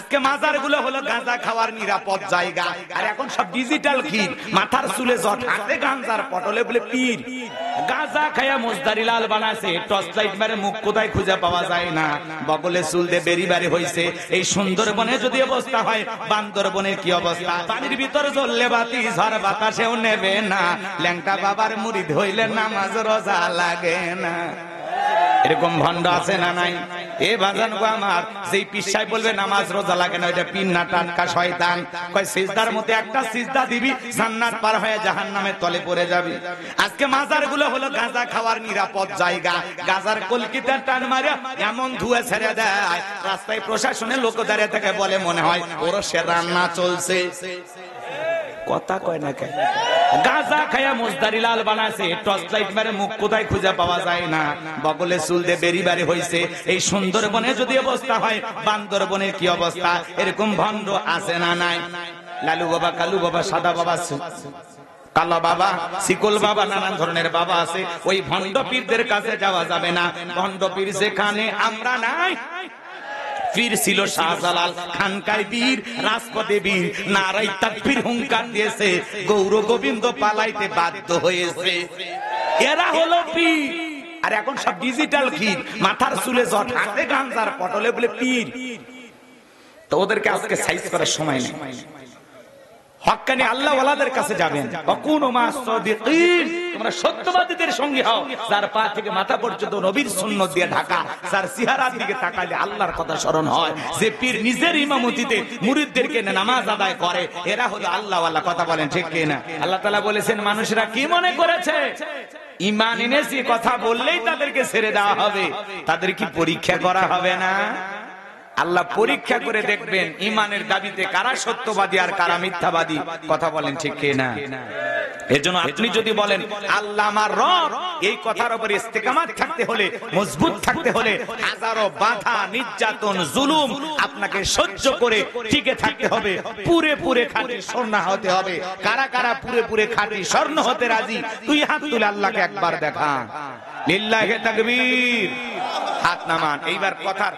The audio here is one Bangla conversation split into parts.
আজকে মাজারগুলো হলো গাঁজা খাওয়ার নিরাপদ জায়গা, আর এখন সব ডিজিটাল ক্ষীর, মাথার চুলে জট, হাতে গাঁজার পটলে বলে পীর। গাঁজা খায়া মোজদারি লাল বানাছে, টর্চ লাইট মারে মুখ কোথায় খুঁজে পাওয়া যায় না, বগলে চুল দিয়ে বেরি বাড়ি হয়েছে। এই সুন্দরবনে যদি অবস্থা হয়, বান্দরবনের কি অবস্থা? পানির ভিতর জ্বললে বাতি ঝড় বাতাসেও নেবে না, ল্যাংটা বাবার মুরিদ হইলে নামাজ রোজা লাগে না। এরকম ভণ্ড আছে না নাই? এ বাজান গো আমার, যেই পিসাই বলবে নামাজ রোজা লাগে না, ওইটা পিন্না টাটকা শয়তান। কয় সিজদার মধ্যে একটা সিজদা দিবি, জান্নাত পার হয়ে জাহান্নামের তলে পড়ে যাবি। আজকে মাজারগুলো হলো গাঁজা খাওয়ার নিরাপদ জায়গা। গাঁজার কলকিতে টান মারে এমন ধুয়ে ছেড়ে দেয়, রাস্তায় প্রশাসনের লোক দাঁড়িয়ে থেকে বলে মনে হয় ওরও সে রান্না চলছে। কথা কয় না কেন? গাঁজা খায়া মোজদারি লাল বানাছে, টর্চ লাইট মারে মুখ কোথায় খুঁজে পাওয়া যায় না, বগলে চুল দিয়ে বেরি বাড়ি হয়েছে। এই সুন্দরবনে যদি অবস্থা হয়, বান্দরবনের কি অবস্থা? এরকম ভণ্ড আছে না নাই? লালু বাবা, কালু বাবা, সাদা বাবা, কালা বাবা, শিকল বাবা, নানান ধরনের বাবা আছে। ওই ভণ্ড পীরদের কাছে যাওয়া যাবে না। ভণ্ড পীর যেখানে আমরা নাই। পীর ছিল শাহজালাল, খানকায় বীর, রাজপথে বীর, নারাই তাকবীর হুঙ্কার দিয়েছে, গৌর গোবিন্দ পালাইতে বাধ্য হয়েছে। এরা হলো পীর। আর এখন সব ডিজিটাল ক্ষীর, মাথার চুলে জট, হাতে গাঁজার পটলে বলে পীর। তো ওদেরকে আজকে সাইজ করার সময় নেই। হক্কানি আল্লাহ ওয়ালাদের কাছে যাবেন, ওয়াকুনু মা'আস সাদিকিন, তোমরা সত্যবাদীদের সঙ্গে হও, যার পা থেকে মাথা পর্যন্ত নবীর সুন্নাত দিয়ে ঢাকা, যার চেহারার দিকে তাকালে আল্লাহর কথা স্মরণ হয়, যে পীর নিজের ইমামতিতে মুরিদদেরকে নামাজ আদায় করে, এরা হলো আল্লাহ ওয়ালা। কথা বলেন ঠিক কি না? আল্লাহ তাআলা বলেছেন, মানুষরা কি মনে করেছে ঈমান এনেছি কথা বললেই তাদেরকে ছেড়ে দেওয়া হবে? তাদের কি পরীক্ষা করা হবে না? আল্লাহ পরীক্ষা করে দেখবেন ঈমানের দাবিতে কারা সত্যবাদী আর কারা মিথ্যাবাদী। কথা বলেন ঠিক কি না? এজন্য আপনি যদি বলেন আল্লাহ আমার রব, এই কথার উপর ইস্তেকামাত থাকতে হলে, মজবুত থাকতে হলে, হাজারো বাধা, নির্যাতন, জুলুম আপনাকে সহ্য করে টিকে থাকতে হবে। পুরে পুরে খাঁটি স্বর্ণ হতে হবে। কারা কারা পুরে পুরে খাঁটি স্বর্ণ হতে রাজি? তুই হাত তুলে আল্লাহকে একবার দেখা। লিল্লাহি তাকবীর। হাত নামান। এইবার কথার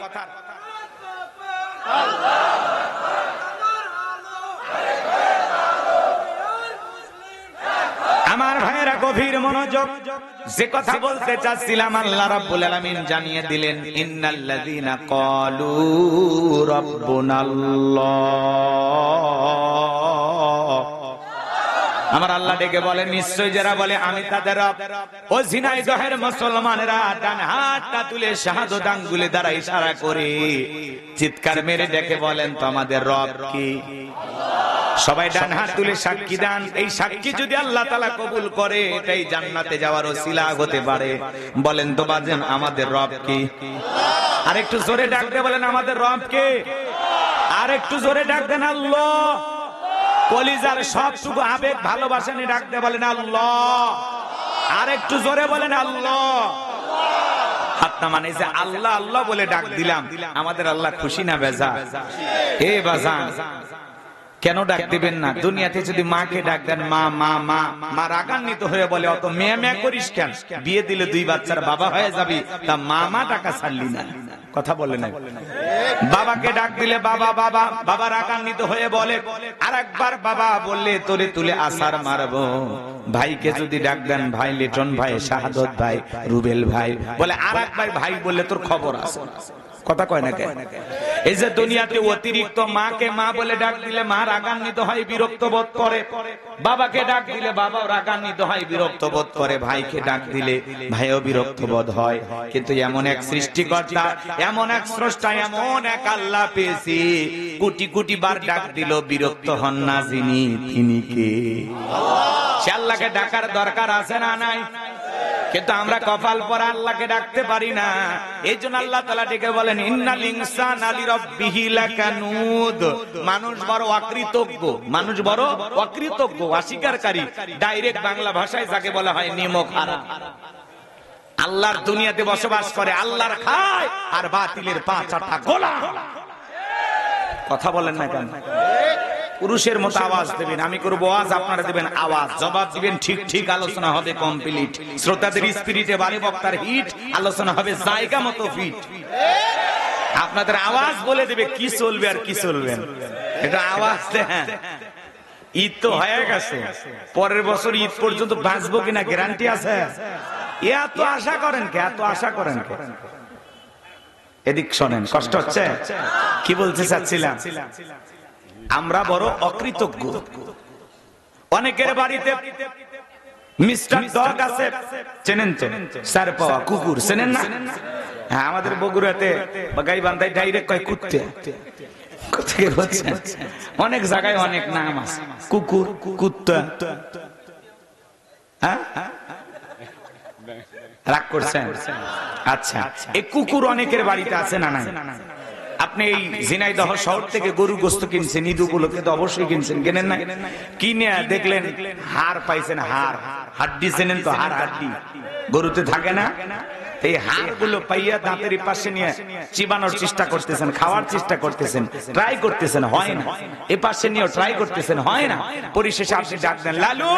আমার ভাইয়েরা গভীর মনোযোগ। যে কথা বলতে চাচ্ছিলাম আল্লাহ রাব্বুল আলামিন জানিয়ে দিলেন, ইন্নাল্লাযীনা ক্বালু রাব্বুনাল্লাহ। আমার আল্লাহ ডেকে বলেন, নিশ্চয় যারা বলে আমি তাদের রব। ও ঝিনাইদহের মুসলমানেরা ডান হাতটা তুলে শাহাদাত আঙ্গুলে দ্বারা ইশারা করে চিৎকার মেরে ডেকে বলেন, তো আমাদের রব কি? সবাই ডান হাত তুলে সাক্ষী দেন। এই সাক্ষী যদি আল্লাহ তাআলা কবুল করে, এটাই জান্নাতে যাওয়ার ওসিলা হতে পারে। বলেন তো বাজেন, আমাদের রব কি? আর একটু জোরে ডাক দিয়ে বলেন, আমাদের রব কে? আর একটু জোরে ডাক দেন, আল্লাহ। কলিজার সবটুকু আবেগ ভালোবাসা নিয়ে ডাকতে বলেন আল্লাহ। আর একটু জোরে বলেন আল্লাহ। হাত নামান। এই যে আল্লাহ আল্লাহ বলে ডাক দিলাম, আমাদের আল্লাহ খুশি না বেজা? এ বাজান, কেন ডাক দিবেন না? দুনিয়াতে যদি মাকে ডাক দেন মা মা মা, মা রাগান্বিত হয়ে বলে অত মেয়ে মেয়ে করিস কেন? বিয়ে দিলে 2 বাচ্চার বাবা হয়ে যাবি, তা মা মা টাকা ছাড়লি না। কথা বলে না? বাবাকে ডাক দিলে বাবা বাবা, বাবা রাগান্বিত হয়ে বলে আরেকবার বাবা বললে তোরে তুলে আসার মারবো। ভাইকে যদি ডাক দেন ভাই লিটন ভাই, শাহাদত ভাই, রুবেল ভাই, বলে আরেকবার ভাই বললে তোর খবর আছে। কথা কয় না কেন? এই যে দুনিয়াতে অতিরিক্ত মাকে মা বলে ডাক দিলে মা রাগান্বিত হয়, বিরক্ত বোধ করে। বাবাকে ডাক দিলে বাবাও রাগান্বিত হয়, বিরক্ত বোধ করে। ভাইকে ডাক দিলে ভাইও বিরক্ত বোধ হয়। কিন্তু এমন এক সৃষ্টিকর্তা, এমন এক স্রষ্টা, এমন এক আল্লাহ পেয়েছি, কোটি কোটি বার ডাক দিল বিরক্ত হন না যিনি, তিনি কে? সে আল্লাহকে ডাকার দরকার আছে না নাই? কিন্তু আমরা কপাল পরা আল্লাহকে ডাকতে পারি না। এই জন্য আল্লাহ তাআলা ডেকে বলেন, ইন্নাল ইনসানা লিরাব্বিহি লাকানুদ। মানুষ বড় অকৃতজ্ঞ, মানুষ বড় অকৃতজ্ঞ, অস্বীকারী। ডাইরেক্ট বাংলা ভাষায় যাকে বলা হয় নিমক হারা। আল্লাহর দুনিয়াতে বসবাস করে, আল্লাহর খায়, আর বাতিলের পা চাটা গোলাম। কথা বলেন না কেন? পুরুষের মতো আওয়াজ দেবেন, আমি করবো আওয়াজ, আপনারা দেবেন আওয়াজ, জবাব দিবেন ঠিক ঠিক, আলোচনা হবে কমপ্লিট। শ্রোতাদের স্পিরিটে বাড়ি, বক্তার হিট, আলোচনা হবে জায়গা মতো ফিট। আপনাদের আওয়াজ বলে দেবে কি চলবে আর কি চলবে না। এটা আওয়াজ দেন। ঈদ তো হয়ে গেছে, পরের বছর ঈদ পর্যন্ত বাঁচবো কিনা গ্যারান্টি আছে? এত আশা করেন কে? এত আশা করেন কে? এদিক শোনেন, কষ্ট হচ্ছে? কি বলতে চাচ্ছিলাম, আমরা বড় অকৃতজ্ঞ। অনেকের বাড়িতে মিস্টার ডগ আছে, চেনেন তো? স্যার পাওয়া কুকুর চেনেন না? হ্যাঁ, আমাদের বগুড়াতে গাইবান্ধায় ডাইরেক্ট কয় কুত্তে। অনেক জায়গায় অনেক নাম আছে, কুকুর, কুত্তা। হ্যাঁ, রাগ করছেন? আচ্ছা, এই কুকুর অনেকের বাড়িতে আছে না নাই? আপনি এই ঝিনাইদহ শহর থেকে গরু গোস্ত কিনছেন, ঈদ উপলক্ষে তো অবশ্যই কিনছেন, কেনেন না? কিনে দেখলেন হাড় পাইছেন, হাড়, হাড্ডি চেনেন তো? হাড়, হাড্ডি গরুতে থাকে না? এই হাড় গুলো পাইয়া দাঁতের পাশে নিয়ে চিবানোর চেষ্টা করতেছেন, খাওয়ার চেষ্টা করতেছেন, ট্রাই করতেছেন, হয় না। এ পাশে নিয়ে ট্রাই করতেছেন, হয় না। পরিশেষে আপনি ডাক দেন লালু,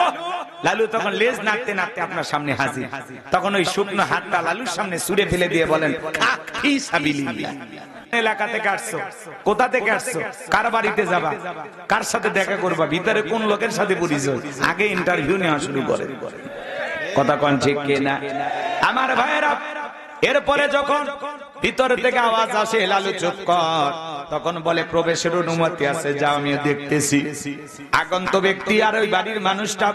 লালু তখন লেজ নাড়তে নাড়তে আপনার সামনে হাজির। তখন ওই শুকনো হাতটা লালুর সামনে ছুঁড়ে ফেলে দিয়ে বলেন, খা ফি সাবিলিল্লাহ। এলাকা থেকে আসছো, কোথা থেকে আসছো, কার বাড়িতে যাবা, কার সাথে দেখা করবা, ভিতরে কোন লোকের সাথে পরিচয়, আগে ইন্টারভিউ নেওয়া শুরু করে। কথা কোন ঠিক কিনা আমার ভাইয়েরা? এরপরে যখন ভিতর থেকে আওয়াজ আসে লালু চুপ কর, তখন বলে প্রবেশের অনুমতি আছে, যাও আমিও দেখতেছি। আগন্ত ব্যক্তি আর ওই বাড়ির মানুষটা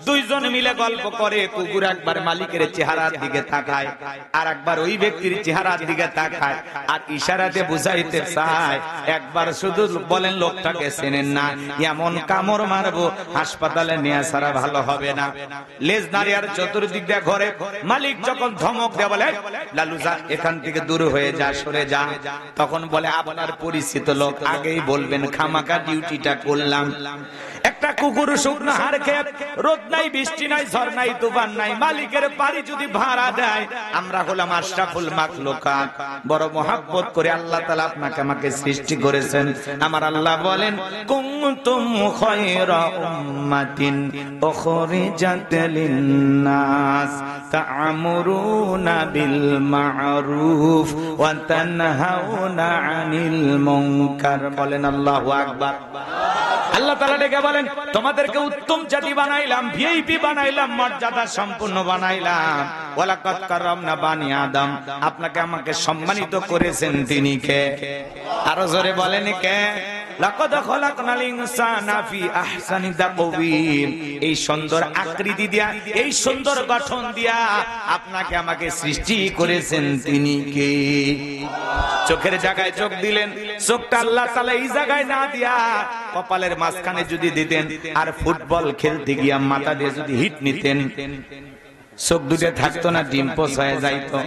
দুইজন মিলে গল্প করে। কুকুর একবার মালিকের চেহারার দিকে তাকায়, আর একবার ওই ব্যক্তির চেহারার দিকে তাকায়, আর ইশারাতে বুঝাইতে চায়। একবার শুধু বলেন লোকটাকে চেনেন না, এমন কামড় মারবো হাসপাতালে নিয়ে ছাড়া ভালো হবে না। লেজ নাড়িয়ার চতুর্দিক দিয়ে ঘরে মালিক যখন ধমক দেয়, বলে লালু যা এখান থেকে দূর হয়ে যা, সরে যা। তখন বলে আপনার পরিচিত লোক, আগেই বলবেন, খামাকা ডিউটিটা করলাম। একটা কুকুর শুকনো হাড় খেয়ে, রোদ নাই, বৃষ্টি নাই, ঝড় নাই, তুফান নাই, মালিকের বাড়ি যদি ভাড়া দেয়, আমরা হলাম আশরাফুল মাখলুকাত। বড় মহব্বত করে আল্লাহ তাআলা আপনাকে আমাকে সৃষ্টি করেছেন। আমার আল্লাহ বলেন, কুনতুম খায়রা উম্মাতিন উখরিজাত লিন-নাস তা'মুরুনা বিল মা'রুফ ওয়া তানহাউনা আনিল মুনকার। বলেন আল্লাহু আকবার। আল্লাহ তাআলা ডেকে বলেন, তোমাদেরকে উত্তম জাতি বানাইলাম, ভিআইপি বানাইলাম, মর্যাদা সম্পন্ন বানাইলাম। ওয়ালাকাদ কারামনা বানি আদম, আপনাকে আমাকে সম্মানিত করেছেন তিনি কে? আরো জোরে বলেন কে? লাকাদ খালাকনাল ইনসানা ফি আহসানি তাকওয়িম। এই সুন্দর আকৃতি দিয়া, এই সুন্দর গঠন দিয়া আপনাকে আমাকে সৃষ্টি করেছেন তিনি কে? চোখের জায়গায় চোখ দিলেন, চোখটা আল্লাহ তাআলা এই জায়গায় না দিয়া কপালের মাঝখানে যদি দিতেন, আর ফুটবল খেলতে গিয়া মাথা দিয়ে যদি হিট নিতেন, চোখ দুটো থাকতো না, ডিম্পোস হয়ে যাইতো।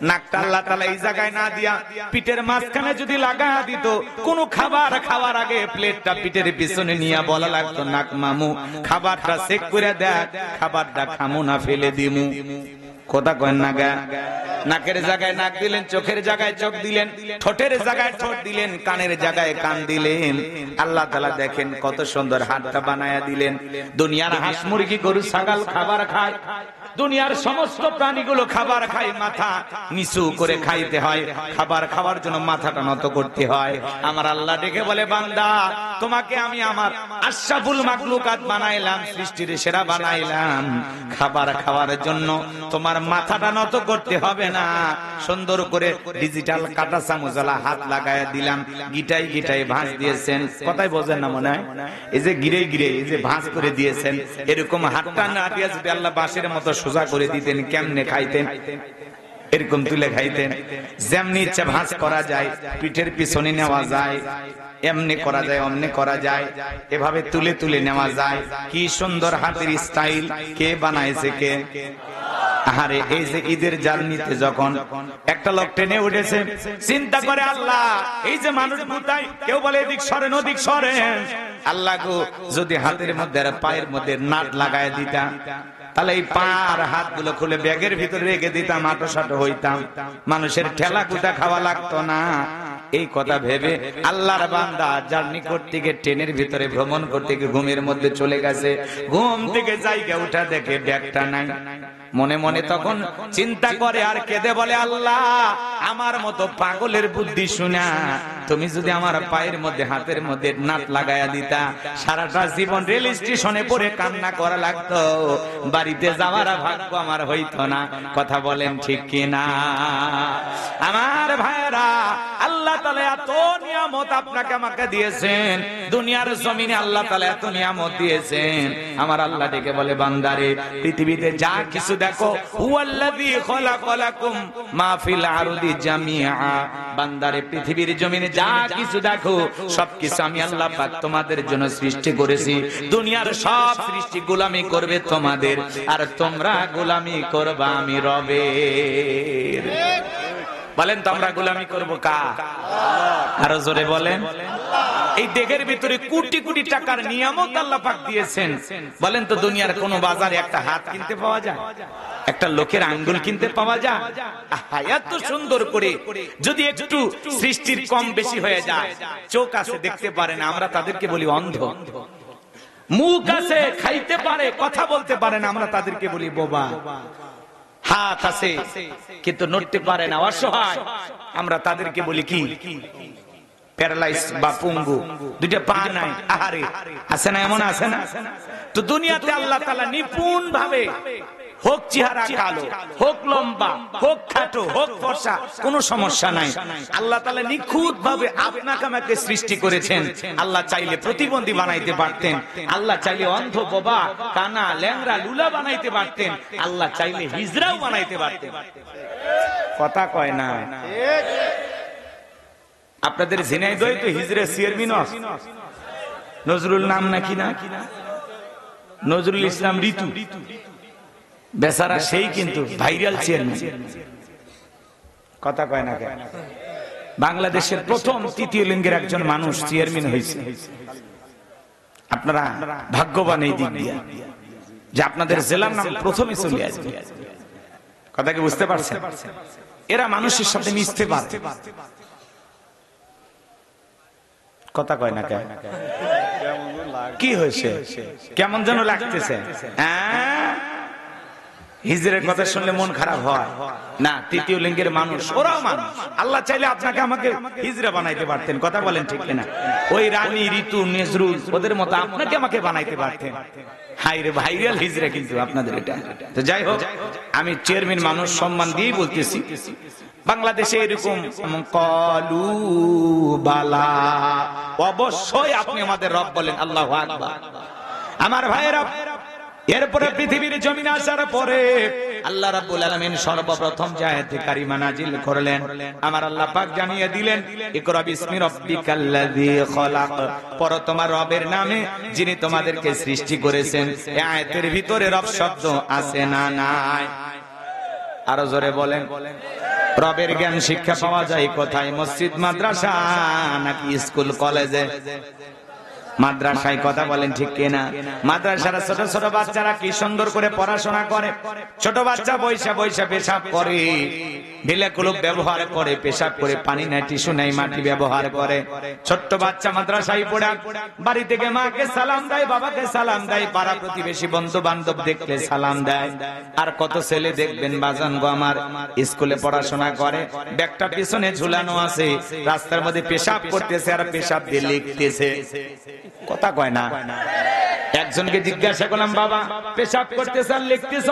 নাকটা আল্লাহ তাআলা এই জায়গায় না দিয়া পিঠের মাঝখানে যদি লাগা দিত, কোন খাবার খাওয়ার আগে প্লেটটা পিঠের পিছনে নিয়ে বলা লাগতো, নাক মামু খাবারটা চেক করে দেখ, খাবারটা খামু না ফেলে দিমু। কথা কয় না গা? নাকের জায়গায় নাক দিলেন, চোখের জায়গায় চোখ দিলেন, ঠোঁটের জায়গায় ঠোঁট দিলেন, কানের জায়গায় কান দিলেন। আল্লাহ তাআলা দেখেন কত সুন্দর হাতটা বানায়া দিলেন। দুনিয়ার হাঁস মুরগি গরু ছাগল খাবার খায়, দুনিয়ার সমস্ত প্রাণীগুলো খাবার খায়, মাথা নিচু করে খাইতে হয়, খাবার খাওয়ার জন্য মাথাটা নত করতে হয়। আমার আল্লাহ ডেকে বলে, বান্দা তোমাকে আমি আমার আশরাফুল মাখলুকাত বানাইলাম, সৃষ্টির সেরা বানাইলাম, খাবার খাওয়ার জন্য তোমার মাথাটা নত করতে হবে না। সুন্দর করে ডিজিটাল কাটা চামচলা হাত লাগায় দিলাম, গিটাই গিটাই ভাঁজ দিয়েছেন। কথাই বোঝেন না মনে হয়? এই যে গিরে গিরে এই যে ভাঁজ করে দিয়েছেন, এরকম হাতটা না দিয়ে যদি আল্লাহ বাঁশের মতো সোজা করে দিতেন, কেমনে খাইতেন? এরকম তুলে খাইতেন। যেমনি ইচ্ছা ভাঁজ করা যায়, পিঠের পিছনে নেওয়া যায়, এমনি করা যায়, অমনি করা যায়, এভাবে তুলে তুলে নেওয়া যায়। কি সুন্দর হাতের স্টাইল! কে বানাইছে? কে? আরে এই যে ঈদের জার্নিতে যখন একটা লোক ট্রেনে উঠেছে, চিন্তা করে আল্লাহ এই যে মানুষ কোথায়, কেউ বলে এদিক সরেন, ওদিক সরেন। আল্লাহ গো, যদি হাতের মধ্যে আর পায়ের মধ্যে নাট লাগায় দিতা, তাহলে এই পা আর হাতগুলো খুলে ব্যাগের ভিতরে রেখে দিতাম, আটো সাটো হইতাম, মানুষের ঠেলা কুটা খাওয়া লাগতো না। এই কথা ভেবে আল্লাহর বান্দা জার্নি করতে গিয়ে, ট্রেনের ভিতরে ভ্রমণ করতে গিয়ে ঘুমের মধ্যে চলে গেছে। ঘুম থেকে জায়গা উঠা দেখে ব্যাগটা নাই। মনে মনে তখন চিন্তা করে আর কেঁদে বলে, আল্লাহ আমার মতো পাগলের বুদ্ধি শুনা তুমি যদি আমার পায়ের মধ্যে হাতের মধ্যে নাট লাগায়া দিতা, সারাটা জীবন রেল স্টেশনে পড়ে কান্না করা লাগতো, বাড়িতে যাওয়ার ভাগ্য আমার হইতো না। কথা বলেন ঠিক কিনা? আমার ভাইরা, আল্লাহ তাআলা এত নিয়ামত আপনাকে আমাকে দিয়েছেন, দুনিয়ার জমিনে আল্লাহ তাআলা এত নিয়ামত দিয়েছেন। আমার আল্লাহ ডেকে বলে, বান্দারে পৃথিবীতে যা কিছু দেখো, হুয়াল্লাযী খলাকালাকুম মা ফিল আরদি জামিআ, বান্দারে পৃথিবীর জমিনে যা কিছু দেখো সবকিছু আমি আল্লাহ পাক তোমাদের জন্য সৃষ্টি করেছি। দুনিয়ার সব সৃষ্টি গোলামি করবে তোমাদের, আর তোমরা গোলামি করবা আমি রবের। বলেন তো আমরা গোলামি করব কার? আরো জোরে বলেন। এই দেহের ভিতরে কোটি কোটি টাকার নিয়ামত আল্লাহ পাক দিয়েছেন। বলেন তো দুনিয়ার কোন বাজারে একটা হাত কিনতে পাওয়া যায়? একটা লোকের আঙ্গুল কিনতে পাওয়া যায়? এত সুন্দর করে যদি একটু সৃষ্টির কম বেশি হয়ে যায়, চোখ আছে দেখতে পারে না, আমরা তাদেরকে বলি অন্ধ। মুখ আছে খাইতে পারে, কথা বলতে পারে না, আমরা তাদেরকে বলি বোবা। হাত আছে কিন্তু নড়তে পারে না, অসহায়, আমরা তাদেরকে বলি কি? প্যারালাইজ বা পঙ্গু। দুইটা পা নাই, আহারে, আছে না? এমন আছে না? তো দুনিয়াতে আল্লাহ তাআলা নিপুণ ভাবে, হোক চেহারা কালো, হোক লম্বা, হোক খাটো, হোক ফর্সা, কোনো সমস্যা নাই, আল্লাহ তাআলা নিখুঁত ভাবে আপনাকে আমাকে সৃষ্টি করেছেন। আল্লাহ চাইলে প্রতিবন্ধী বানাইতে পারতেন, আল্লাহ চাইলে অন্ধ, বোবা, কানা, ল্যাংড়া, লুলা বানাইতে পারতেন, আল্লাহ চাইলে হিজড়াও বানাইতে পারতেন। কথা কয় না? আপনাদের ঝিনাইদহে তো হিজড়া চেয়ারম্যান নজরুল নাম নাকি না, নজরুল ইসলাম ঋতু, বেচারা সেই কিন্তু ভাইরাল চেয়ারম্যান। কথা কয় না কেন? বাংলাদেশের প্রথম তৃতীয় লিঙ্গের একজন মানুষ চেয়ারম্যান হয়েছে। আপনারা ভাগ্যবান এই দিক দিয়ে যে আপনাদের জেলার নাম প্রথমে চলে আসবে। কথা কি বুঝতে পারছেন? এরা মানুষের সাথে মিশতে পারে। কথা কয় না কেন? কি হয়েছে? কেমন যেন লাগতেছে? হিজড়ের কথা শুনলে মন খারাপ হয় না? তৃতীয় লিঙ্গের মানুষ, ওরাও মানুষ। আল্লাহ চাইলে আপনাকে আমাকে হিজড়া বানাইতে পারতেন। কথা বলেন ঠিক কিনা? ওই রানী, ঋতু, নজরুল, ওদের মতো আপনাকে আমাকে বানাইতে পারতেন। হাইরে ভাইরাল হিজড়া কিন্তু আপনাদের এটা। তো যাই হোক, আমি চেয়ারম্যান মানুষ সম্মান দিয়েই বলতেছি, বাংলাদেশে এরকম কলু বালা, অবশ্যই আপনি আমাদের রব বলেন আল্লাহু আকবার। আমার ভাইয়েরা, এরপরে পৃথিবীর জমিনে আসার পরে আল্লাহ রাব্বুল আলামিন সর্বপ্রথম যে আয়াতে কারিমা নাজিল করলেন, আমার আল্লাহ পাক জানিয়ে দিলেন, ইকরা বিসমি রাব্বিকাল্লাযী খলাক, পড়ো তোমার রবের নামে যিনি তোমাদেরকে সৃষ্টি করেছেন। এই আয়াতের ভিতরে রব শব্দ আছে না নাই? আরো জোরে বলেন। রবের জ্ঞান শিক্ষা পাওয়া যায় কোথায়? মসজিদ, মাদ্রাসা নাকি স্কুল, কলেজে? মাদ্রাসায়। কথা বলেন ঠিক কিনা? মাদ্রাসার ছোট ছোট বাচ্চারা কি সুন্দর করে পড়াশোনা করে। ছোট বাচ্চা বৈশা বৈশা পেশাব করে, ঢিলে কুলুপ ব্যবহার করে, পেশাব করে, পানি নাই, টিস্যু নাই, মাটি ব্যবহার করে। ছোট্ট বাচ্চা মাদ্রাসায় পড়ে বাড়ি থেকে মাকে সালাম দেয়, বাবাকে সালাম দেয়, পাড়া প্রতিবেশী বন্ধু বান্ধব দেখলে সালাম দেয়। আর কত ছেলে দেখবেন বাজান গো আমার, স্কুলে পড়াশোনা করে, ব্যাগটা পিছনে ঝুলানো আছে, রাস্তার মধ্যে পেশাব করতেছে আর পেশাব দিয়ে লিখতেছে। কথা কয় না? একজনকে জিজ্ঞাসা করলাম, বাবা পেশাব করতেছ আর লিখতেছ,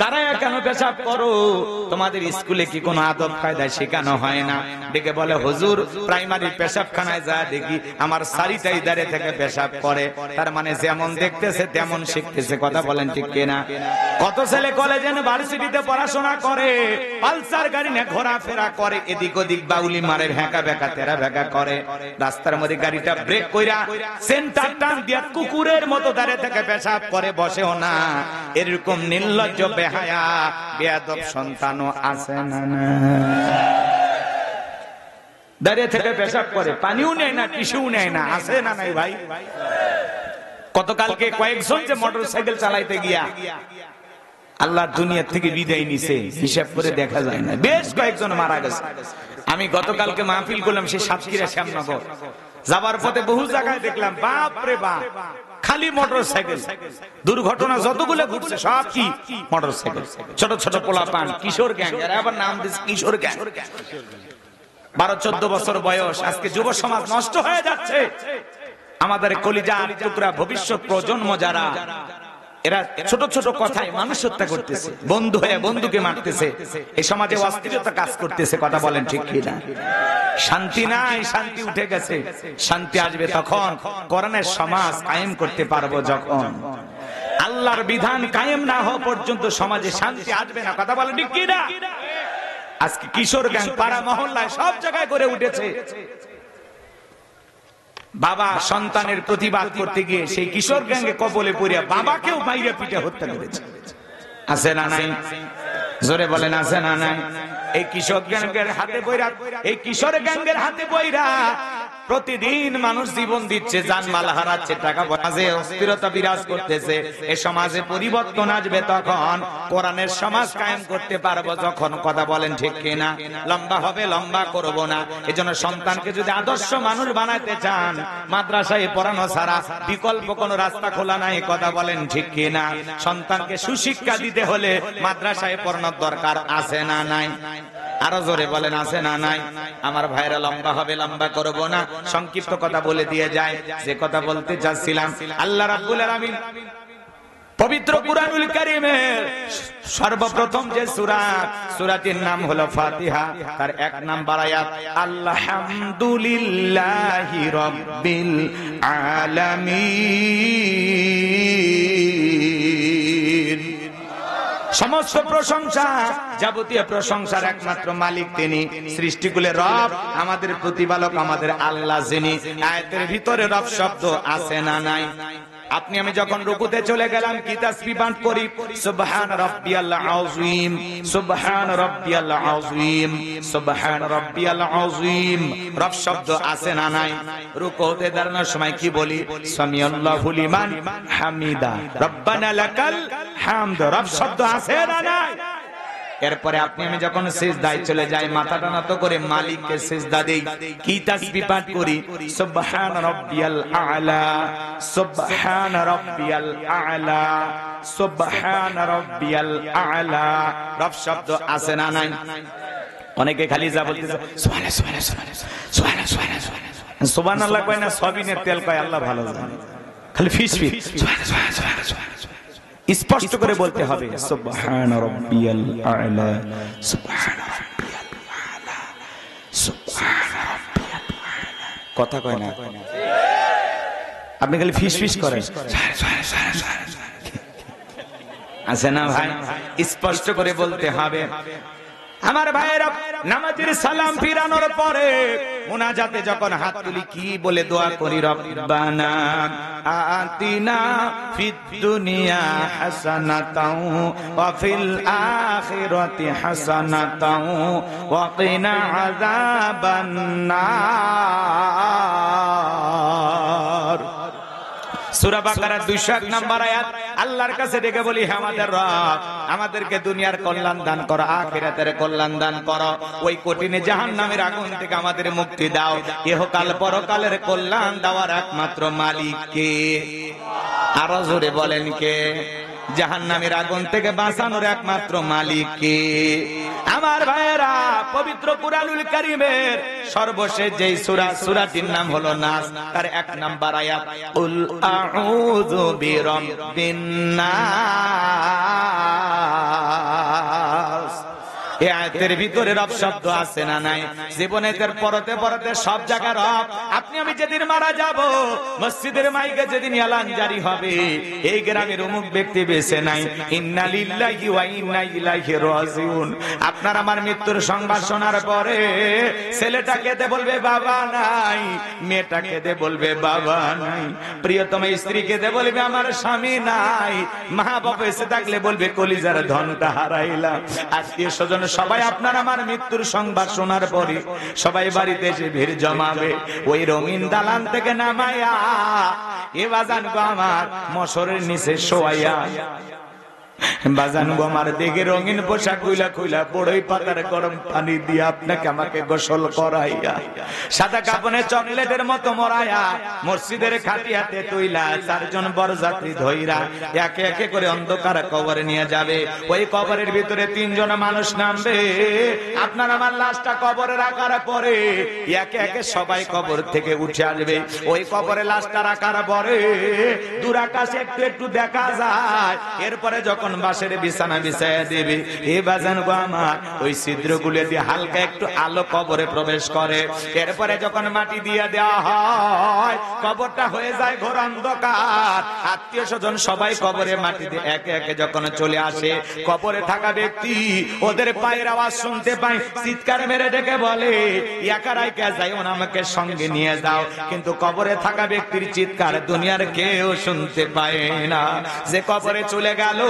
দাঁড়ায় কেন পেশাব করো? তোমাদের স্কুলে কি কোনো আদব কায়দা শেখানো হয় না? ডেকে বলে, হুজুর প্রাইমারি পেশাবখানায় যা দেখি আমার সারিটাই দাঁড়িয়ে থেকে পেশাব করে। তার মানে যেমন দেখতেছে তেমন শিখতেছে। কথা বলেন ঠিক কিনা? কত ছেলে কলেজে ইউনিভার্সিটিতে পড়াশোনা করে, পালসার গাড়ি নিয়ে ঘোরাফেরা করে, এদিক ওদিক বাউলি মারে, ভেঁকা ভেঁকা তেরা ভেঁকা করে, রাস্তার মধ্যে গাড়িটা ব্রেক কইরা সেন্টার টান দিয়া কুকুরের মতো দাঁড়িয়ে থেকে পেশাব করে, বসেও না। এরকম নির্লজ্জ বেহায়া বেয়াদব সন্তানও আছে না? দাঁড়িয়ে থেকে পেশাব করে, পানিও নেয় না, টিস্যুও নেয় না, আছে না নাই ভাই? গতকালকে কয়েকজন যে মোটরসাইকেল চালাইতে গিয়া আল্লাহ দুনিয়া থেকে বিদায় নিছে, হিসাব করে দেখা যায় না, বেশ কয়েকজন মারা গেছে। আমি গতকালকে মাহফিল করলাম সেই সাতক্ষীরা শ্যামনগর, যাবার পথে বহু জায়গায় দেখলাম, বাপ রে বাপ, খালি মোটরসাইকেল। দুর্ঘটনা যতগুলো ঘটছে সব কি মোটরসাইকেল। ছোট ছোট পোলাপান, কিশোর গ্যাং, এরা আবার নাম দিচ্ছে কিশোর গ্যাং। 12-14 বছর বয়স, আজকে যুব সমাজ নষ্ট হয়ে যাচ্ছে। আমাদের কলিজার টুকরা ভবিষ্যৎ প্রজন্ম যারা, এরা ছোট ছোট কথায় মানুষ হত্যা করতেছে, বন্ধু হয়ে বন্ধুকে মারতেছে, এই সমাজে অস্থিরতা কাজ করতেছে। কথা বলেন ঠিক কিনা? শান্তি নাই, শান্তি উঠে গেছে। শান্তি আসবে তখন কোরআনের সমাজ কায়েম করতে পারবো যখন। আল্লাহর বিধান কায়েম না হওয়া পর্যন্ত সমাজে শান্তি আসবে না। কথা বলেন ঠিক কিনা? আজকে কিশোর গ্যাং পাড়া মহল্লায় সব জায়গায় গড়ে উঠেছে। বাবা সন্তানের প্রতিবাদ করতে গিয়ে সেই কিশোর গ্যাংয়ে কবলে পড়িয়া বাবাকেও মাইরে পিটে হত্যা করেছে। আছে না নাই? জোরে বলেন আছে না নাই? এই কিশোর গ্যাংয়ের হাতে বইরা, এই কিশোর গ্যাংয়ের হাতে বইরা প্রতিদিন মানুষ জীবন দিচ্ছে, জানমাল হারাচ্ছে, টাকা পয়সা, অস্থিরতা বিরাজ করতেছে। এই সমাজে পরিবর্তন আসবে তখন, কোরআনের সমাজ কায়েম করতে পারবো যখন। কথা বলেন ঠিক কিনা? লম্বা হবে, লম্বা করব না। এজন্য সন্তানকে যদি আদর্শ মানুষ বানাতে চান, মাদ্রাসায় পড়ানো ছাড়া বিকল্প কোনো রাস্তা খোলা নাই। কথা বলেন ঠিক কিনা? সন্তানকে সুশিক্ষা দিতে হলে মাদ্রাসায় পড়ানোর দরকার আছে না নাই? আরো জোরে বলেন আছে না নাই? আমার ভাইরা, লম্বা হবে, লম্বা করব না, সংক্ষিপ্ত কথা বলে দিয়ে যায়। যে কথা বলতে চাচ্ছিলাম, আল্লাহ রাব্বুল আলামিন পবিত্র কুরআনুল কারীমের সর্বপ্রথম যে সূরা, সূরাটির নাম হলো ফাতিহা, তার 1 নাম্বার আয়াত আলহামদুলিল্লাহি রাব্বিল আলামিন। সমস্ত প্রশংসা, যাবতীয় প্রশংসার একমাত্র মালিক তিনি, সৃষ্টিকুলের রব, আমাদের প্রতিপালক, আমাদের আল্লাহ যিনি। আয়াতের ভিতরে রব শব্দ আছে না নাই? আপনি আমি যখন রুকুতে চলে গেলাম কি তাসবিহ পাঠ করি, সুবহান রাব্বিয়াল আযীম, সুবহান রাব্বিয়াল আযীম, সুবহান রাব্বিয়াল আযীম। রব শব্দ আছে না নাই? রুকুতে দাঁড়ানোর সময় কি বলি? সামিআল্লাহু লিমান হামিদা, রব্বানা লাকাল হামদ। রব শব্দ আছে না নাই? এরপরে আপনি আমি যখন সিজদায় চলে যাই, মাথাটা নত করে মালিককে সিজদা দেই, কি তাসবিহ পাঠ করি? সুবহান রাব্বিয়াল আ'লা, সুবহান রাব্বিয়াল আ'লা, সুবহান রাব্বিয়াল আ'লা। রব শব্দ আছে না নাই? অনেকে খালি যা বলতেছে সুবহানাল্লাহ, সুবহানাল্লাহ, সুবহানাল্লাহ, সুবহানাল্লাহ, সুবহানাল্লাহ কয় না, সবিনের তেল কয়, আল্লাহ ভালো জানে। খালি ফিস ফিস সুবহানাল্লাহ, সুবহানাল্লাহ, সুবহানাল্লাহ। স্পষ্ট করে বলতে হবে সুবহান রাব্বিয়াল আ'লা, সুবহান রাব্বিয়াল আ'লা, সুবহান রাব্বিয়াল আ'লা। কথা কয় না? আপনি খালি ফিস ফিস করেন। আছে না ভাই? স্পষ্ট করে বলতে হবে। আমার ভাইয়েরা, নামাজের সালাম ফিরানোর পরে মুনাজাতে যখন হাত তুলি কি বলে দোয়া করি? রব্বানা আতিনা ফিদ দুনিয়া হাসানাতাও ওয়া ফিল আখিরাতি হাসানাতাও ওয়া কিনা আযাবান নার। সূরা বাকারা 201 নম্বর আয়াত। আল্লাহর কাছে ডেকে বলি, হে আমাদের রব, আমাদেরকে দুনিয়ার কল্যাণ দান করো, আখিরাতের কল্যাণ দান করো। ওই কঠিনে জাহান্নামের আগুন থেকে আমাদের মুক্তি দাও। ইহকাল পরকালের কল্যাণ দেওয়ার একমাত্র মালিক কে? আরো জোরে বলেন কে? জাহান্নামের আগুন থেকে বাঁচানোর একমাত্র মালিক কে? আমার ভাইয়েরা, পবিত্র কুরআনুল কারীমের সর্বশেষ যেই সূরা, সূরাটির নাম হলো নাস, তার 1 নাম্বার আয়াত কুল আউযু বিরাব্বিন নাস। এই আয়াতের ভিতরে রব শব্দ আছে না নাই? জীবনে পড়তে পড়তে সব জায়গায় রব। আপনি আমি যেদিন মারা যাব, মসজিদের মাইকে যেদিন এলান জারি হবে, এই গ্রামের অমুক ব্যক্তি বেঁচে নাই, ইন্না লিল্লাহি ওয়া ইন্না ইলাইহি রাজিউন। আপনার আমার মৃত্যুর সংবাদ শোনার পরে ছেলেটা কেঁদে বলবে বাবা নাই, মেয়েটা কেঁদে বলবে বাবা নাই, প্রিয়তম স্ত্রী কেঁদে বলবে আমার স্বামী নাই, মা বাবা এসে থাকলে বলবে কলিজার ধনটা হারাইলাম। আত্মীয় স্বজন সবাই আপনার আমার মৃত্যুর সংবাদ শোনার পরে সবাই বাড়িতে এসে ভিড় জমাবে। ওই রঙিন দালান থেকে নামাইয়া এ বাজান গো আমার মশরের নিচে শোয়াইয়া বাজান গো আমার দেখে রঙিন পোশাক খুইলা খুইলা বড়ই পাতার গরম পানি দিয়ে আপনাকে আমাকে গোসল করাইয়া সাদা কাপনে চকলেটের মতো মরাইয়া মসজিদের খাটিয়াতে তুইলা চারজন বরযাত্রী ধইরা একে একে করে অন্ধকার কবরে নিয়ে যাবে। ওই কবরের ভিতরে তিনজন মানুষ নামবে। আপনার আমার লাশটা কবরে রাখার পরে একে একে সবাই কবর থেকে উঠে আসবে। ওই কবরে লাশটা রাখার পরে দূর আকাশে একটু একটু দেখা যায়। এরপরে যখন বাঁশের বিছানা বিছাইয়া দেবে, এ বাজান গো আমার ওই ছিদ্রগুলো দিয়ে হালকা একটু আলো কবরে প্রবেশ করে। এরপরে যখন মাটি দিয়ে দেওয়া হয়, কবরটা হয়ে যায় ঘোর অন্ধকার। আত্মীয় স্বজন সবাই কবরে মাটি দিয়ে একে একে যখন চলে আসে, কবরে থাকা ব্যক্তি ওদের পায়ের আওয়াজ শুনতে পায়, চিৎকার মেরে ডেকে বলে, একা রাইকা যাইও না, আমাকে সঙ্গে নিয়ে যাও। কিন্তু কবরে থাকা ব্যক্তির চিৎকার দুনিয়ার কেউ শুনতে পায় না। যে কবরে চলে গেল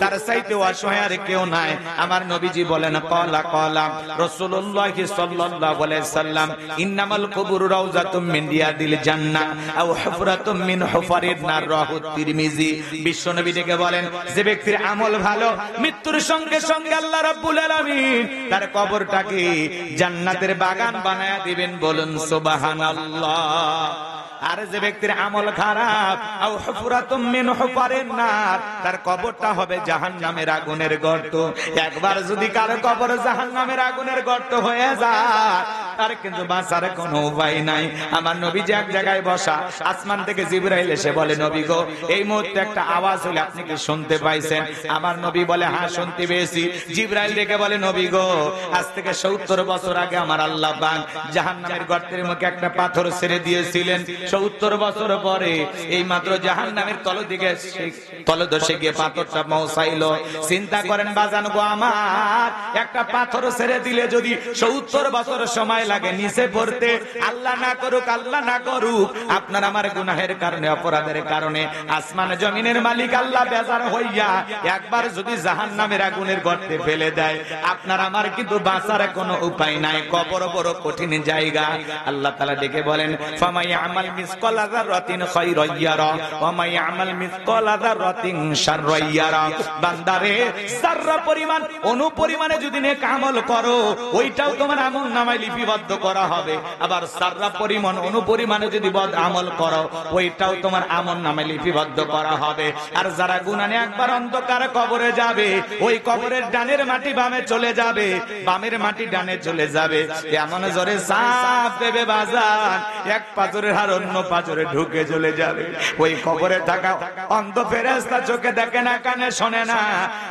তার চাইতে অসহায় আর কেউ নাই। আমার নবীজি বলেন, কলা কলা রাসূলুল্লাহ সাল্লাল্লাহু আলাইহি সাল্লাম, ইন্নামাল কুবুরু রাউযাতুম মিন রিয়াদিল জান্নাহ আও হুফরাতুম মিন হুফারিন নার, রাহু তিরমিজি। বিশ্ব নবী ডেকে বলেন, যে ব্যক্তির আমল ভালো, মৃত্যুর সঙ্গে সঙ্গে আল্লাহ রাব্বুল আলামিন তার কবরটাকে জান্নাতের বাগান বানায়া দিবেন। বলুন সুবহানাল্লাহ। আর যে ব্যক্তির আমল খারাপ, আও হুফরাতুম মিন হুফারিন নার, তার কবরটা হবে জাহান্নামের আগুনের গর্ত। একবার যদি কারো কবর জাহান্নামের আগুনের গর্ত হয়ে যায়, তার কিন্তু বাঁচার কোনো উপায় নাই। আমার নবী যে এক জায়গায় বসা, আসমান থেকে জিবরাইল এসে বলে, নবী গো, এই মুহূর্তে একটা আওয়াজ হলে আপনি কি শুনতে পাইছেন? আমার নবী বলে, হ্যাঁ শুনতে পেয়েছি। জিবরাইল ডেকে বলে, নবী গো, আজ থেকে 70 বছর আগে আমার আল্লাহ পাক জাহান্নামের গর্তের মুখে একটা পাথর ছেড়ে দিয়েছিলেন। 70 বছর পরে এই মাত্র জাহান্নামের তলদেশে গিয়ে পাথরটা পৌঁছাইলো। চিন্তা করেন বাজান গো আমার, একটা পাথর ছেড়ে দিলে যদি 70 বছর সময় লাগে নিচে পড়তে, আল্লাহ না করুক, আল্লাহ না করুক, আপনার আমার গুনাহের কারণে, অপরাধের কারণে আসমান জমিনের মালিক আল্লাহ বেজার হইয়া একবার যদি জাহান্নামের আগুনের গর্তে ফেলে দেয়, আপনার আমার কিন্তু বাঁচার কোনো উপায় নাই। কবর বড় কঠিন জায়গা। আল্লাহ তাআলা ডেকে বলেন, ফামাইয়ামাল মিসকালা যাররাতিন খায়রান ইয়ারা ওয়া মাইয়ামাল মিসকালা যাররাতিন শাররান ইয়ারা। বান্দারে, যাররা পরিমাণ, অনুপরিমাণে যদি নেক আমল করো, ওইটাও তোমার আমলনামায় লিপিবদ্ধ করা হবে। আবার যাররা পরিমাণ, অনুপরিমাণে যদি বদ আমল করো, ওইটাও তোমার আমলনামায় লিপিবদ্ধ করা হবে। আর যারা গুনাহ নিয়ে একবার অন্ধকার কবরে যাবে, ওই কবরের ডানের মাটি বামে চলে যাবে, বামের মাটি ডানে চলে যাবে। এমন জোরে চাপ দেবে বাজান, এক পাথরের আর অন্য পাথরে ঢুকে চলে যাবে। ওই কবরে থাকা অন্ধ ফেরেশতা চোখে দেখে না, কানে শোনে না,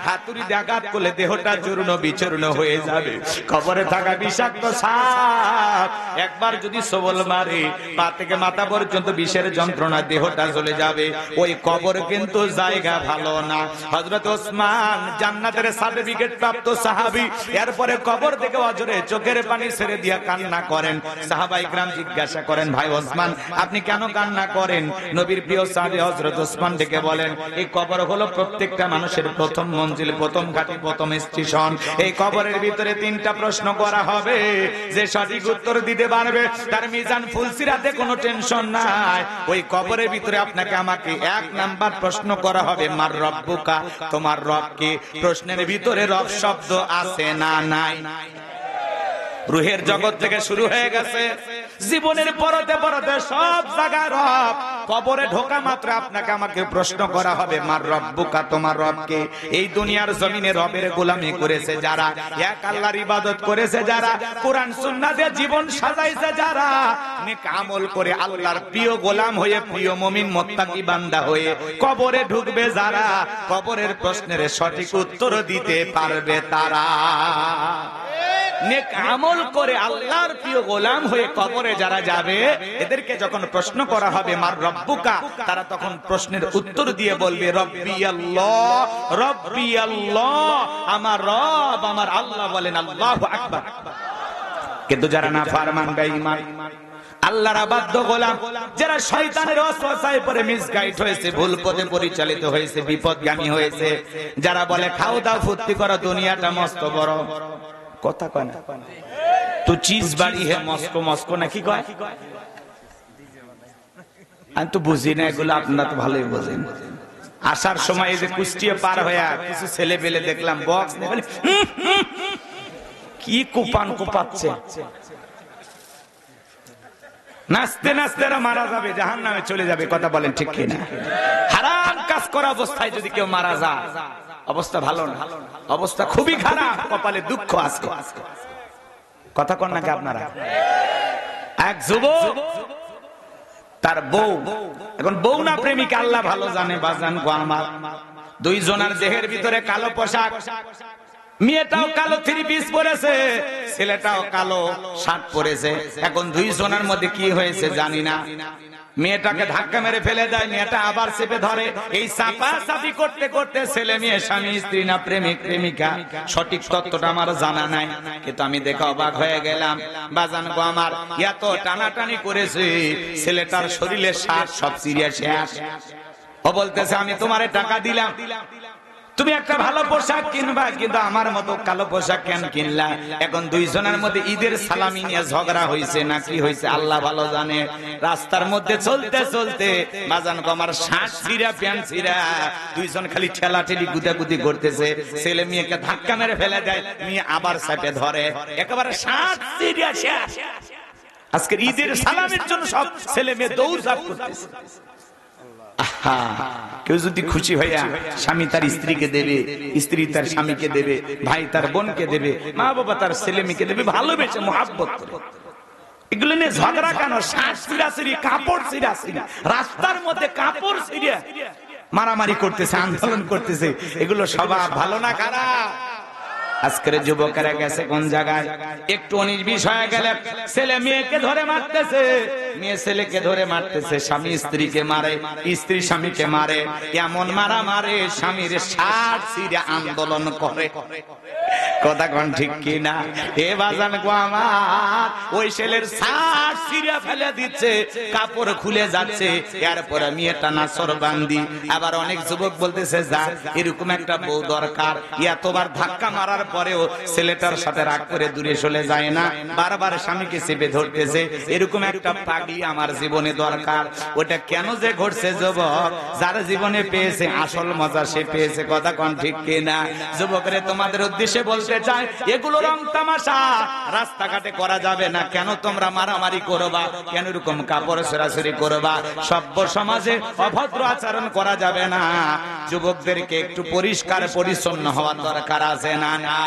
হাতুড়ি দিয়ে আঘাত করলে দেহটা চূর্ণ বিচূর্ণ হয়ে যাবে। কবরে থাকা বিষাক্ত সাপ একবার যদি সবল মারে, পা থেকে মাথা পর্যন্ত বিষের যন্ত্রণা, দেহটা চলে যাবে। ওই কবর কিন্তু জায়গা ভালো না। হযরত ওসমান জান্নাতের সার্টিফিকেট প্রাপ্ত সাহাবী, এরপরে কবর থেকে অজরে চোখের পানি ছেড়ে দিয়া কান্না করেন। সাহাবায়ে কেরাম জিজ্ঞাসা করেন, ভাই ওসমান, আপনি কেন কান্না করেন? নবীর প্রিয় সাহাবী হযরত ওসমান ডেকে বলেন, এই কবর হলো প্রত্যেকটা মানুষের প্রথম মঞ্জিল, প্রথম ঘাঁটি, প্রথম স্টেশন। এই কবরের ভিতরে 3টা প্রশ্ন করা হবে। যে সঠিক উত্তর দিতে পারবে তার মিজান ফুলসিরাতে কোনো টেনশন নাই। ওই কবরের ভিতরে আপনাকে আমাকে 1 নাম্বার প্রশ্ন করা হবে, মার রব্বুকা, তোমার রব কে? প্রশ্নের ভিতরে রব শব্দ আছে না নাই? রুহের জগৎ থেকে শুরু হয়ে গেছে, জীবনের পরতে পরতে সব জায়গায় রব। কবরে ঢোকা মাত্র আপনাকে আমাকে প্রশ্ন করা হবে, মার রব্বুকা, তোমার রব কে? এই দুনিয়ার জমিনে রবের গোলামি করেছে যারা, এক আল্লাহর ইবাদত করেছে যারা, কোরআন সুন্নাহ দিয়ে জীবন সাজাইছে যারা, নেক আমল করে আল্লাহর প্রিয় গোলাম হয়ে, প্রিয় মুমিন মুত্তাকি বান্দা হয়ে কবরে ঢুকবে যারা, কবরের প্রশ্নের সঠিক উত্তর দিতে পারবে তারা। নেক আমল করে আল্লাহর প্রিয় গোলাম হয়ে কবরে যারা যাবে, এদেরকে যখন প্রশ্ন করা হবে, মার রব্বুকা, তারা তখন প্রশ্নের উত্তর দিয়ে বলবে, রব্বি আল্লাহ, রব্বি আল্লাহ, আমার রব আমার আল্লাহ। বলেন আল্লাহু আকবার। কিন্তু যারা নাফরমান বেঈমান, আল্লাহর অবাধ্য গোলাম, যারা শয়তানের ওয়াসওয়াসায় পড়ে মিসগাইড হয়েছে, ভুল পথে পরিচালিত হয়েছে, বিপদগামী হয়েছে, যারা বলে খাও দাও ফুর্তি করো, দুনিয়াটা মস্ত বড়, কথা কয় না তো, চিজ বাড়ি হে মস্কো মস্কো নাকি কয়? আমি তো বুঝি না এগুলো, আপনারা তো ভালোই বোঝেন। আসার সময় এই যে কুষ্টিয়া পার হয়ে কিছু ছেলে পেলে দেখলাম বক্স কি কুপান কুপাচ্ছে, নাচতে নাচতে মারা যাবে, জাহান্নামে চলে যাবে। কথা বলেন ঠিক কিনা? হারাম কাজ করা অবস্থায় যদি কেউ মারা যায় অবস্থা ভালো না, অবস্থা খুবই খারাপ, কপালে দুঃখ আছে। কথা কন নাকি আপনারা? এক যুবক তার বউ, এখন বউ না প্রেমিকা আল্লাহ ভালো জানে, বাজান গো আমার, দুইজনের দেহের ভিতরে কালো পোশাক, মেয়েটাও কালো থ্রি পিস পরেছে, ছেলেটাও কালো শার্ট পরেছে। এখন দুইজনের মধ্যে কি হয়েছে জানি না, মেয়েটাকে ধাক্কা মেরে ফেলে দেয়, মেয়েটা আবার চেপে ধরে। এই চাপা চাপি করতে করতে ছেলে মেয়ে, স্বামী স্ত্রী না প্রেমিক প্রেমিকা, সঠিক তত্ত্বটা আমার জানা নাই, কিন্তু আমি দেখে অবাক হয়ে গেলাম। বাজান গো আমার, এত টানাটানি করেছে, ছেলেটার শরীরের শার্ট সব ছিঁড়ে শেষ। ও বলতেছে আমি তোমারে টাকা দিলাম, তুমি একটা ভালো পোশাক কিনবা, কিন্তু আমার মতো কালো পোশাক কেন কিনলা? এখন দুইজনের মধ্যে ঈদের সালামি নিয়ে ঝগড়া হয়েছে না কি হয়েছে আল্লাহ ভালো জানে। রাস্তার মধ্যে চলতে চলতে বাজান গো আমার, শার্ট ছিঁড়া প্যান্ট ছিঁড়া, দুইজন খালি ঠেলাঠেলি গুদাগুদি করতেছে। ছেলে মেয়েকে ধাক্কা মেরে ফেলে দেয়, মেয়ে আবার চাপে ধরে, একেবারে শার্ট ছিঁড়া শেষ। আজকের ঈদের সালামের জন্য সব ছেলে মেয়ে দৌড়ঝাঁপ করতেছে। কেউ যদি খুশি হইয়া স্বামী তার স্ত্রীকে দেবে, স্ত্রী তার স্বামীকে দেবে, ভাই তার বোনকে দেবে, মা বাবা তার ছেলে মেয়েকে দেবে, ভালোবেসে মহাব্বত করে। এগুলো নিয়ে ঝগড়া কেন? শার্ট ছিঁড়াছিঁড়ি, কাপড় ছিঁড়াছিঁড়ি, রাস্তার মধ্যে কাপড় ছিঁড়ে মারামারি করতেছে, আন্দোলন করতেছে, এগুলো স্বভাব ভালো না খারাপ? আজকের যুবকেরা গেছে কোন জায়গায়? একটু 19-20 হয়ে গেলে ছেলে মেয়েকে ধরে মারতেছে, মেয়ে ছেলেকে ধরে মারতেছে, স্বামী স্ত্রীকে মারে, স্ত্রী স্বামীকে মারে, এমন মারা মারে স্বামীর শার্ট ছিঁড়ে আন্দোলন করে। কথা কোন ঠিক কিনা? এ বাজান গো আমার, ওই ছেলের শার্ট ছিঁড়ে ফেলে দিচ্ছে, কাপড় খুলে যাচ্ছে, এরপরে মেয়েটা নাছরবান্দি। আবার অনেক যুবক বলতেছে যা এরকম একটা বউ দরকার, এতবার ধাক্কা মারার পরেও ছেলেটার সাথে রাগ করে দূরে চলে যায় না, বারবার স্বামীকে চেপে ধরতেছে, এরকম একটা পাগলি আমার জীবনে দরকার। ওটা কেন যে ঘটছে যুবক? যার জীবনে পেয়েছে আসল মজা সে পেয়েছে। কথা কোন ঠিক কিনা? যুবকরে তোমাদের উদ্দেশ্যে বলতে চাই, এগুলো রং তামাশা রাস্তাঘাটে করা যাবে না। কেন তোমরা মারামারি করবা? কেন এরকম কাপড় ছেঁড়াছেঁড়ি করবা? সভ্য সমাজে অভদ্র আচরণ করা যাবে না। যুবকদেরকে একটু পরিষ্কার পরিচ্ছন্ন হওয়ার দরকার আছে না? না,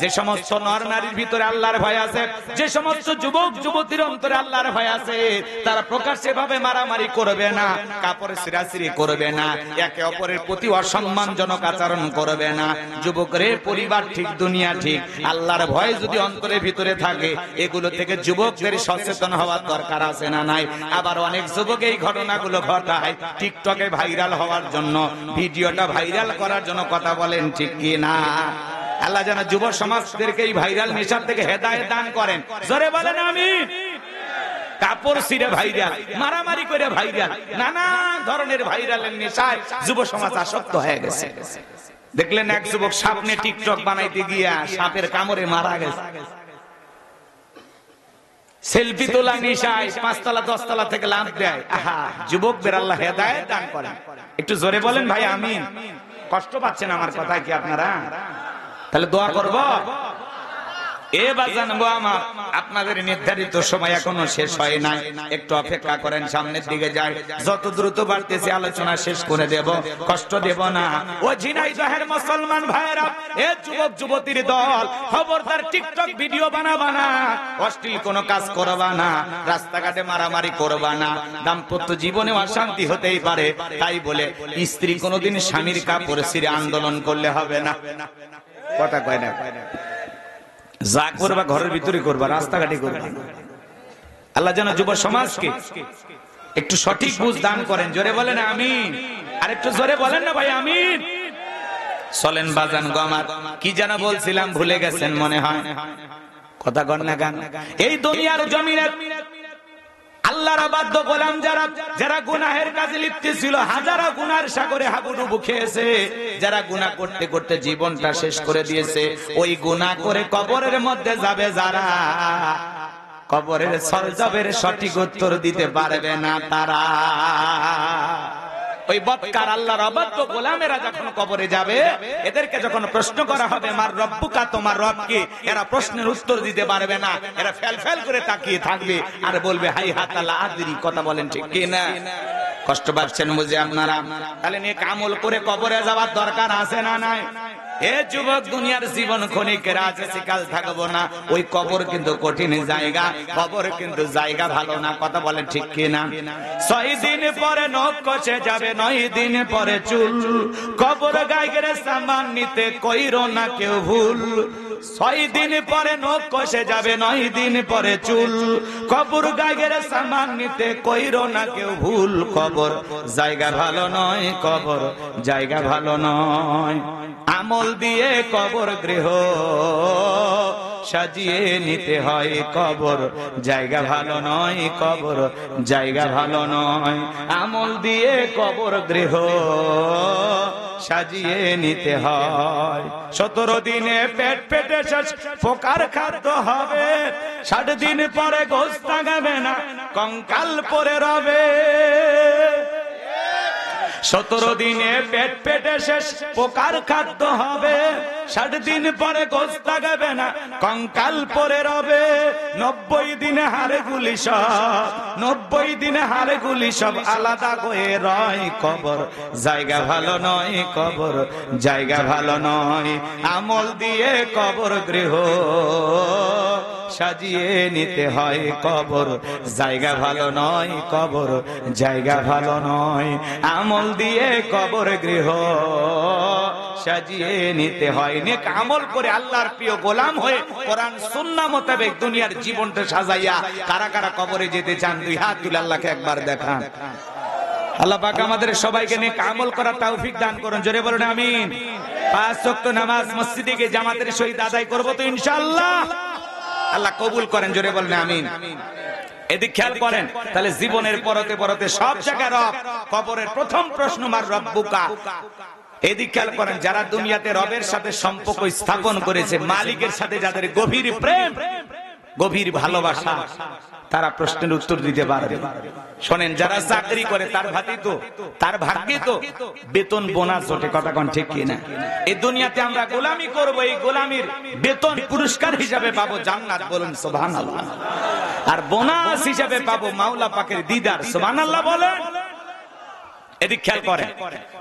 যে সমস্ত নর নারীর ভিতরে আল্লাহর ভয় আছে, যে সমস্ত যুবক যুবতীর অন্তরে আল্লাহর ভয় আছে, তারা প্রকাশ্যে ভাবে মারামারি করবে না, কাপড় ছিঁড়াছিঁড়ি করবে না, একে অপরের প্রতি অসম্মানজনক আচরণ করবে না। যুবকরে পরিবার ঠিক, দুনিয়া ঠিক, আল্লাহর ভয় যদি অন্তরের ভিতরে থাকে, এগুলো থেকে যুবকদের সচেতন হওয়ার দরকার আছে না নাই? আবার অনেক যুবক এই ঘটনাগুলো ঘটায় টিকটকে ভাইরাল হওয়ার জন্য, ভিডিওটা ভাইরাল করার জন্য। কথা বলেন ঠিক কি না? আল্লাহ যেন যুব সমাজদেরকে এই ভাইরাল নেশার থেকে হেদায়েত দান করেন। জোরে বলেন আমিন। কাপড় ছিঁড়ে ভাইরাল, মারামারি করে ভাইরাল, নানা ধরনের ভাইরালের নেশায় যুব সমাজ আসক্ত হয়ে গেছে। দেখলেন এক যুবক সাপ নিয়ে টিকটক বানাইতে গিয়া সাপের কামড়ে মারা গেছে। সেলফি তোলা নেশায় 5 তলা 10 তলা থেকে লাফ দেয়। আহা, যুবকদের আল্লাহ হেদায়েত দান করেন। একটু জোরে বলেন ভাই আমিন। কষ্ট পাচ্ছেন আমার কথায় কি আপনারা? তাহলে দোয়া করব। এ বাজান গো আমার, আপনাদের নির্ধারিত সময় এখনো শেষ হয় নাই, একটু অপেক্ষা করেন, সামনের দিকে যাই। যত দ্রুত বাড়তেছে আলোচনা শেষ করে দেব, কষ্ট দেব না। ও ঝিনাইদহের মুসলমান ভাইরা, এ যুবক যুবতীর দল, খবরদার টিকটক ভিডিও বানাবা না, অশ্লীল কোনো কাজ করবা না, রাস্তাঘাটে মারামারি করবা না। দাম্পত্য জীবনে অশান্তি হতেই পারে, তাই বলে স্ত্রী কোনোদিন স্বামীর কাপড় ছিঁড়ে আন্দোলন করলে হবে না। কথা কয় না? যা করবা ঘরের ভিতরে করবা, রাস্তাঘাটে করবা। আল্লাহ যেন যুব সমাজকে একটু সঠিক বুঝ দান করেন। জোরে বলেন আমিন। আর একটু জোরে বলেন না ভাই আমিন। চলেন বাজান গো আমার, কি যেন বলছিলাম ভুলে গেছেন মনে হয়। কথা কন না গান। এই দুনিয়ার জমিনে আল্লাহর অবাধ্য গোলাম যারা, যারা গুনাহের কাজে লিপ্ত ছিল, হাজারো গুনার সাগরে হাবুডুবু খেয়েছে, যারা গুনাহ করতে করতে জীবনটা শেষ করে দিয়েছে, ওই গুনাহ করে কবরের মধ্যে যাবে যারা, কবরের সরজবের সঠিক উত্তর দিতে পারবে না তারা। ওই বৎকার আল্লাহর অবাধ্য গোলামেরা যখন কবরে যাবে, এদেরকে যখন প্রশ্ন করা হবে মার রব্বুকা, তোমার রব কি, এরা প্রশ্নের উত্তর দিতে পারবে না, এরা ফেল ফেল করে তাকিয়ে থাকবে আর বলবে হাই হাতা লা আদরি। কথা বলেন ঠিক কি না? কষ্ট পাচ্ছেন বুঝে আপনারা? তাহলে নেক আমল করে কবরে যাওয়ার দরকার আছে না নাই? এ যুবক, দুনিয়ার জীবন ক্ষণিকের আছে, কাল থাকবো না। ওই কবর কিন্তু কঠিন জায়গা, কবর কিন্তু জায়গা ভালো না। কথা বলেন ঠিক কি না? 6 দিন পরে নখ কষে যাবে, 9 দিন পরে চুল। কবর গায়ের সামান নিতে কইরো না কেউ ভুল। 6 দিন পরে নখ কষে যাবে, 9 দিন পরে চুল। কবর গায়ের সামান নিতে কইরো না কেউ ভুল। কবর জায়গা ভালো নয়, কবর জায়গা ভালো নয়। আমল দিয়ে কবর গৃহ সাজিয়ে নিতে হয়, কবর জায়গা ভালো নয়, কবর জায়গা ভালো নয়। আমল দিয়ে কবর গৃহ সাজিয়ে নিতে হয়। 17 দিনে পেট পেটে শেষ, পোকার খাদ্য হবে। 60 দিন পরে গোশত থাকবে না, কঙ্কাল পরে রবে। 17 দিনে পেট পেটে শেষ, পোকার খাদ্য হবে। 60 দিন পরে গোশত থাকবে না, কঙ্কাল পরে রবে। 90 দিনে হাড় গুলি সব, 90 দিনে হাড় গুলি সব আলাদা হয়ে রয়। কবর জায়গা ভালো নয়, কবর জায়গা ভালো নয়। আমল দিয়ে কবর গৃহ সাজিয়ে নিতে হয়, কবর জায়গা ভালো নয়, কবর জায়গা ভালো নয়। আমল দিয়ে কবর গৃহ সাজিয়ে নিতে হয়। নেক আমল করে আল্লাহর প্রিয় গোলাম হয়ে কোরআন সুন্নাহ মোতাবেক দুনিয়ার জীবনটা সাজাইয়া কারা কারা কবরে যেতে চান? 2 হাত তুলে আল্লাহকে একবার দেখান। আল্লাহ পাক আমাদের সবাইকে নেক আমল করার তৌফিক দান করুন। জোরে বলুন আমিন। 5 ওয়াক্ত নামাজ মসজিদে গিয়ে জামাতের সহিত আদায় করব তো ইনশাআল্লাহ। আল্লাহ কবুল করেন। জোরে বলুন আমিন। এদিক খেয়াল করেন, তাহলে জীবনের পরতে পরতে সব জায়গায় রব। কবরের প্রথম প্রশ্ন মার রব্বুকা। এদিক খেয়াল করেন, যারা দুনিয়াতে রবের সাথে সম্পর্ক স্থাপন করেছে, মালিকের সাথে যাদের গভীর প্রেম, গভীর ভালোবাসা, তারা প্রশ্নের উত্তর দিতে পারবে। শোনেন, যারা চাকরি করে তার তার ভাগ্যে তো বেতন বোনাস ওঠে। কথা কোন ঠিক কিনা? এই দুনিয়াতে আমরা গোলামি করব, এই গোলামির বেতন পুরস্কার হিসাবে পাবো জান্নাত। বলুন সুবহানাল্লাহ। আর বোনাস হিসাবে পাবো মাওলা পাকের দিদার। সুবহানাল্লাহ বলেন। এদিক খেয়াল করেন,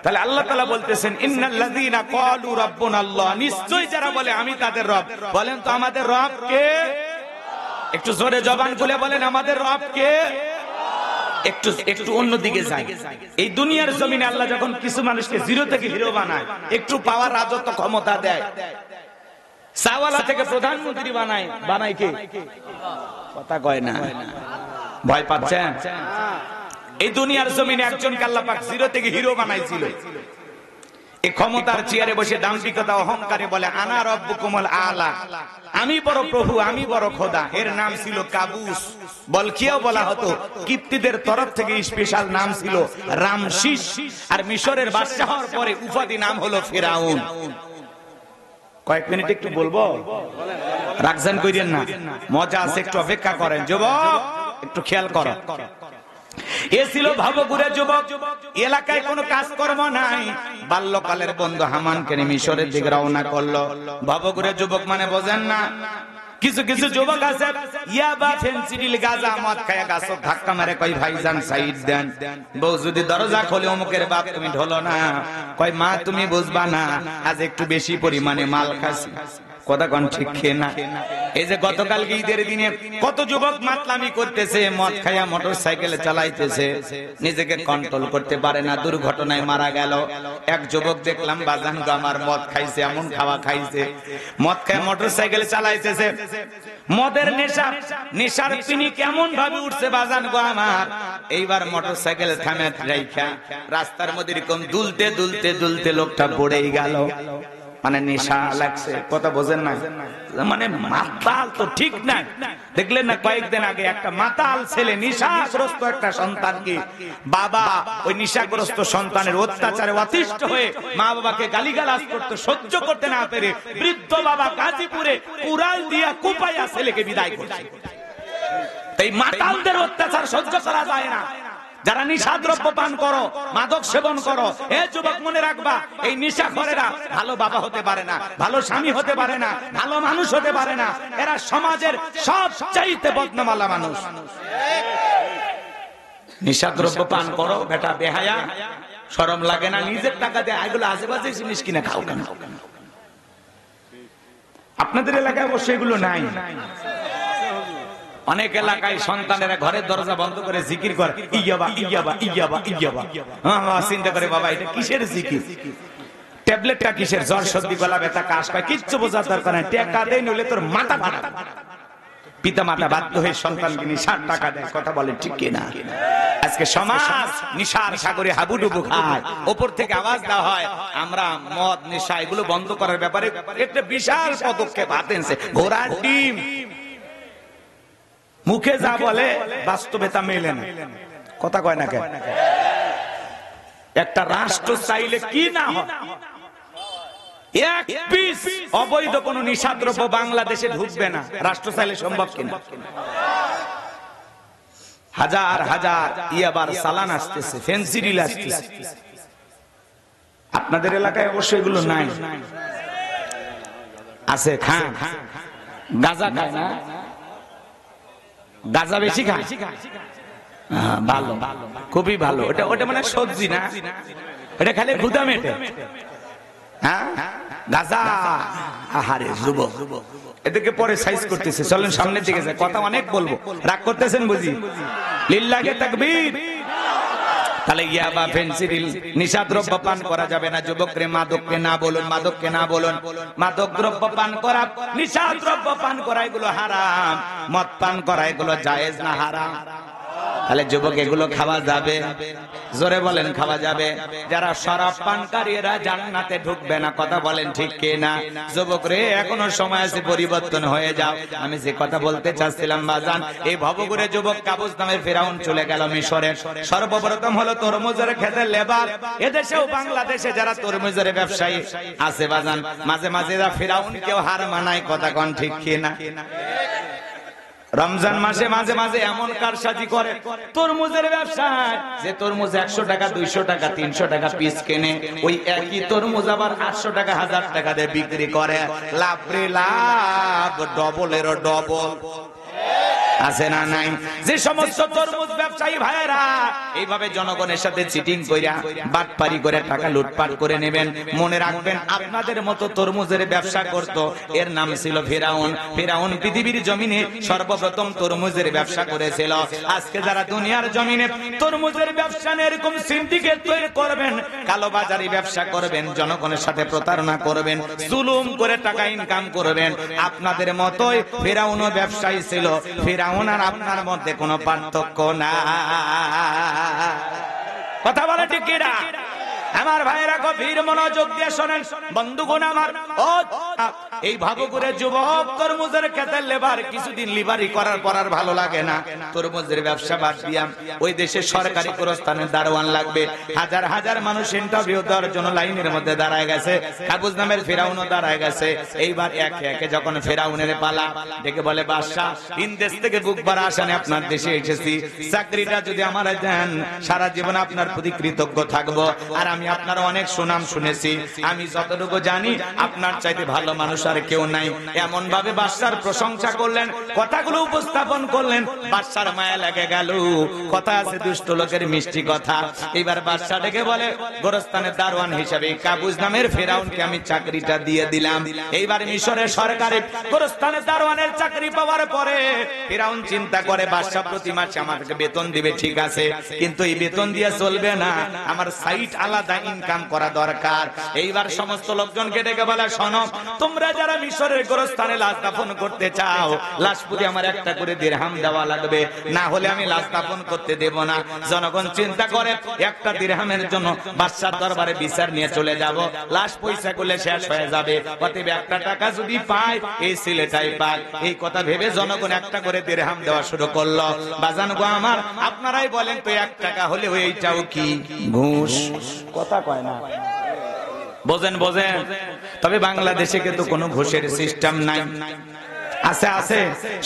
তাহলে আল্লাহ তাআলা বলতেছেন ইন্নাল্লাযীনা ক্বালু রাব্বুনাল্লাহ, নিশ্চয়ই যারা বলে আমি তাদের রব। বলেন তো আমাদের রব কে? একটু জোরে জবান খুলে বলেন আমাদের রব কে? একটু অন্যদিকে যাই। এই দুনিয়ার জমিনে আল্লাহ যখন কিছু মানুষকে জিরো থেকে হিরো বানায়, একটু পাওয়ার রাজত্ব ক্ষমতা দেয়, সাওয়ালা থেকে প্রধানমন্ত্রী বানায় কে? কথা কয় না। ভয় পাচ্ছেন? এই দুনিয়ার জমিনে একজনকে আল্লাহ পাক জিরো থেকে হিরো বানাইছিল। এই ক্ষমতার চেয়ারে বসে দাম্ভিকতা অহংকারে বলে আনা রব্বুকুমুল আলা, আমি বড় প্রভু, আমি বড় খোদা। এর নাম ছিল কাবুস। বলকিয়াও বলা হতো। কিপ্তিদের তরফ থেকে স্পেশাল নাম ছিল রামসিস। আর মিশরের বাদশা হওয়ার পরে উপাধি নাম হলো ফেরাউন। কয়েক মিনিট একটু বলবো, রাখছেন কইরেন না, মজা আছে, একটু অপেক্ষা করেন। যুবক একটু খেয়াল করো, এ ছিল ভবঘুরে যুবক, এলাকায় কোনো কাজকর্ম নাই। বাল্যকালের বন্ধু হামানকে নিয়ে মিশরের দিকে রওনা করলো। ভবঘুরে যুবক মানে বোঝেন না? কিছু কিছু যুবক আছে ইয়াবা, ফেন্সিডিল, গাঁজা, মদ খায়া গাছত ধাক্কা মেরে কই ভাইজান সাইড দেন। বউ যদি দরজা খোলে অমুকের বাপ তুমি ঢোলো না, কয় মা তুমি বুঝবা না, আজ একটু বেশি পরিমাণে মাল খাসি। কথা কোন ঠিক না? এই যে গতকালকে ঈদের দিনে কত যুবক মাতলামি করতেছে, মদ খায়া মোটরসাইকেল চালাইতেছে, নিজেকে কন্ট্রোল করতে পারে না, দুর্ঘটনায় মারা গেল। এক যুবক দেখলাম বাজান গো আমার মদ খাইছে, এমন খাওয়া খাইছে, মদ খায় মোটরসাইকেল চালাইতেছে। মদের নেশার পিনি কেমন ভাবে উঠছে বাজান গো আমার। এইবার মোটরসাইকেল থামে রাইখা রাস্তার মধ্যে এরকম দুলতে দুলতে দুলতে লোকটা পড়েই গেল। মানে নেশা লাগছে। কথা বোঝেন না? মানে মাতাল তো ঠিক না। দেখলেন না কয়েকদিন আগে একটা মাতাল ছেলে, নেশাগ্রস্ত একটা সন্তানকে বাবা ওই নেশাগ্রস্ত সন্তানের অত্যাচারে অতিষ্ঠ হয়ে মা বাবাকে গালিগালাজ করতে সহ্য করতে না পেরে বৃদ্ধ বাবা গাজীপুরে কুড়াল দিয়া কুপাইয়া ছেলেকে বিদায় করছে। এই মাতালদের অত্যাচার সহ্য করা যায় না। যারা নিশাদ্রব্য পান করো, মাদক সেবন করো, এ যুবক মনে রাখবা, এই নিশাখোরেরা ভালো বাবা হতে পারে না, ভালো স্বামী হতে পারে না, ভালো মানুষ হতে পারে না। এরা সমাজের সবচাইতে বদনামালা মানুষ। নিশাদ্রব্য পান করো বেটা, বেহায়া, শরম লাগে না? নিজের টাকা দিয়ে এগুলো আশেপাশে জিনিস কিনে খাও কেন? আপনাদের এলাকায় অবশ্য এগুলো নাই। অনেক এলাকায় সন্তানেরা ঘরের দরজা বন্ধ করে জিকির করে, ইয়াবা ইয়াবা ইয়াবা ইয়াবা। চিন্তা করে বাবা এটা কিসের জিকির? ট্যাবলেটটা কিসের? জ্বর সর্দি গলা ব্যথা কাশ পায়, কিচ্ছু বোঝার দরকার নাই। টাকা দেয় নইলে তোর মাথা ফাটা। পিতা মাতা বাধ্য হয়ে সন্তানকে নিশার টাকা দেয়। কথা বলেন ঠিক কিনা? আজকে সমাজ নিশার সাগরে হাবুডুবু খায়, ওপর থেকে আওয়াজ দেওয়া হয় আমরা মদ নেশা এগুলো বন্ধ করার ব্যাপারে একটা বিশাল পদক্ষেপ হাতে নিছে। ঘোড়ার ডিম, মুখে যা বলে বাস্তবে তা মেলে না। কথা কয় না কেন? একটা রাষ্ট্র চাইলে কি না হয়, এক পিস অবৈধ কোন নিশাদ্রব্য বাংলাদেশে ঢুকবে না। রাষ্ট্র চাইলে সম্ভব কিনা? হাজার হাজার ইয়াবার চালান আসতেছে, ফেন্সিডিল আসতেছে। আপনাদের এলাকায় অবশ্যই এগুলো নাই। আছে? খান গাঁজা খায় না? গাঁজা বেশি খায়? ভালো, খুবই ভালো। ওটা ওটা মানে সবজি না, এটা খালি ক্ষুধা মেটে। হ্যাঁ গাঁজা, আহারে যুবক এদেরকে পরে সাইজ করতেছে। চলেন সামনের দিকে যায়, কথা অনেক বলবো, রাগ করতেছেন বুঝি? লিল্লাহে তাকবীর। তাহলে ইয়াবা, ফেন্সিডিল, নিশাদ্রব্য পান করা যাবে না। যুবকরে মাদককে না বলুন, মাদককে না বলুন। মাদক দ্রব্য পান করা, নিশাদ্রব্য পান করা এগুলো হারাম। মদ পান করা এগুলো জায়েজ না হারাম? তাহলে যুবক এগুলো খাওয়া যাবে? জোরে বলেন খাওয়া যাবে। যারা শরাব পানকারী এরা জান্নাতে ঢুকবে না। কথা বলেন ঠিক কি না? যুবক রে এখনো সময় আছে, পরিবর্তন হয়ে যাও। আমি যে কথা বলতে চাচ্ছিলাম বাজান, এই ভবঘুরে যুবক কাবুস নামের ফেরাউন চলে গেল মিশরে। সর্বপ্রথম হলো তরমুজের খেতে লেবার। এদেশেও বাংলাদেশে যারা তরমুজের ব্যবসায়ী আছে বাজান, মাঝে মাঝে এরা ফেরাউন কেউ হার মানায়। কথা কন ঠিক কি না? রমজান মাসে মাঝে মাঝে এমন কারসাজি করে তরমুজের ব্যবসায়, যে তরমুজ 100 টাকা 200 টাকা 300 টাকা পিস কেনে, ওই একই তরমুজ আবার 800 টাকা 1000 টাকা দিয়ে বিক্রি করে। লাভ রে লাভ, ডবলেরও ডবল। আছে না নাই? যে সমস্ত তরমুজ ব্যবসায়ী ভাইয়েরা এইভাবে জনগণের সাথে চিটিং কইরা বাটপারি করে টাকা লুটপাট করে নেবেন, মনে রাখবেন আপনাদের মতো তরমুজের ব্যবসা করত, এর নাম ছিল ফেরাউন। ফেরাউন পৃথিবীর জমিনে সর্বপ্রথম তরমুজের ব্যবসা করেছিল। আজকে যারা দুনিয়ার জমিনে তরমুজের ব্যবসা নিয়ে এরকম সিন্ডিকেট তৈরি করবেন, কালোবাজারি ব্যবসা করবেন, জনগণের সাথে প্রতারণা করবেন, জুলুম করে টাকা ইনকাম করবেন, আপনাদের মতোই ফেরাউনও ব্যবসায়ী ছিল। ফেরাউন আর আপনার মধ্যে কোনো পার্থক্য না। কথা বলে ঠিক কিনা? আমার ভাইরা গভীর মনোযোগ দিয়ে শোনেন বন্ধুগণ আমার। ও এই ভাবুকুরে যুবক তরমুজের খেতে লেবার, কিছুদিন লিভারি করার পর আর ভালো লাগে না, তরমুজের ব্যবসা বাদ দিয়াম। ওই দেশে সরকারি প্রস্থানে দারোয়ান লাগবে। হাজার হাজার মানুষ ইন্টারভিউ দেওয়ার জন্য লাইনের মধ্যে দাঁড়ায় গেছে। কাবুজ নামের ফেরাউনও দাঁড়ায় গেছে। এইবার একে একে যখন ফেরাউনের পালা, ডেকে বলে বাদশা, তিন দেশ থেকে বুক ভরা আসানে আপনার দেশে এসেছি, চাকরিটা যদি আমার দেন সারা জীবন আপনার প্রতি কৃতজ্ঞ থাকবো। আর আমি আপনার অনেক সুনাম শুনেছি, আমি যতটুকু জানি আপনার চাইতে ভালো মানুষ আর কেউ নাই। এমন ভাবে বাদশার প্রশংসা করলেন, কথাগুলো উপস্থাপন করলেন, বাদশার মায়া লেগে গেল। কথা আছে দুষ্ট লোকের মিষ্টি কথা। এবার বাদশা ডেকে বলে, গোরস্থানের দারোয়ান হিসাবে কাবুজ নামের ফেরাউনকে আমি চাকরিটা দিয়ে দিলাম। এইবার মিশরের সরকারে গোরস্থানের দারোয়ানের চাকরি পাওয়ার পরে ফেরাউন চিন্তা করে, বাদশা প্রতি মাসে আমাকে বেতন দিবে, ঠিক আছে, কিন্তু এই বেতন দিয়ে চলবে না, আমার সাইট আলাদা ইনকাম করা দরকার। এইবার সমস্ত লোকজনকে ডেকে বলে, শোনো, তোমরা যারা মিশরের গোরস্থানে লাশ দাফন করতে চাও, লাশ প্রতি আমার একটা করে দিরহাম দেওয়া লাগবে, না হলে আমি লাশ দাফন করতে দেব না। জনগণ চিন্তা করে একটা দিরহামের জন্য বাদশার দরবারে বিচার নিয়ে চলে যাব, লাশ পয়সা করলে শেষ হয়ে যাবে, অতএব একটা টাকা যদি পায় এই ছেলেটাই পাক। এই কথা ভেবে জনগণ একটা করে দিরহাম দেওয়া শুরু করলো। বাজান গো আমার, আপনারাই বলেন তো 1 টাকা হলে এইটাও কি ঘুষ? কথা কয় না, বোঝেন বোঝেন। তবে বাংলাদেশে কিন্তু কোনো ঘুষের সিস্টেম নাই। আছে আছে।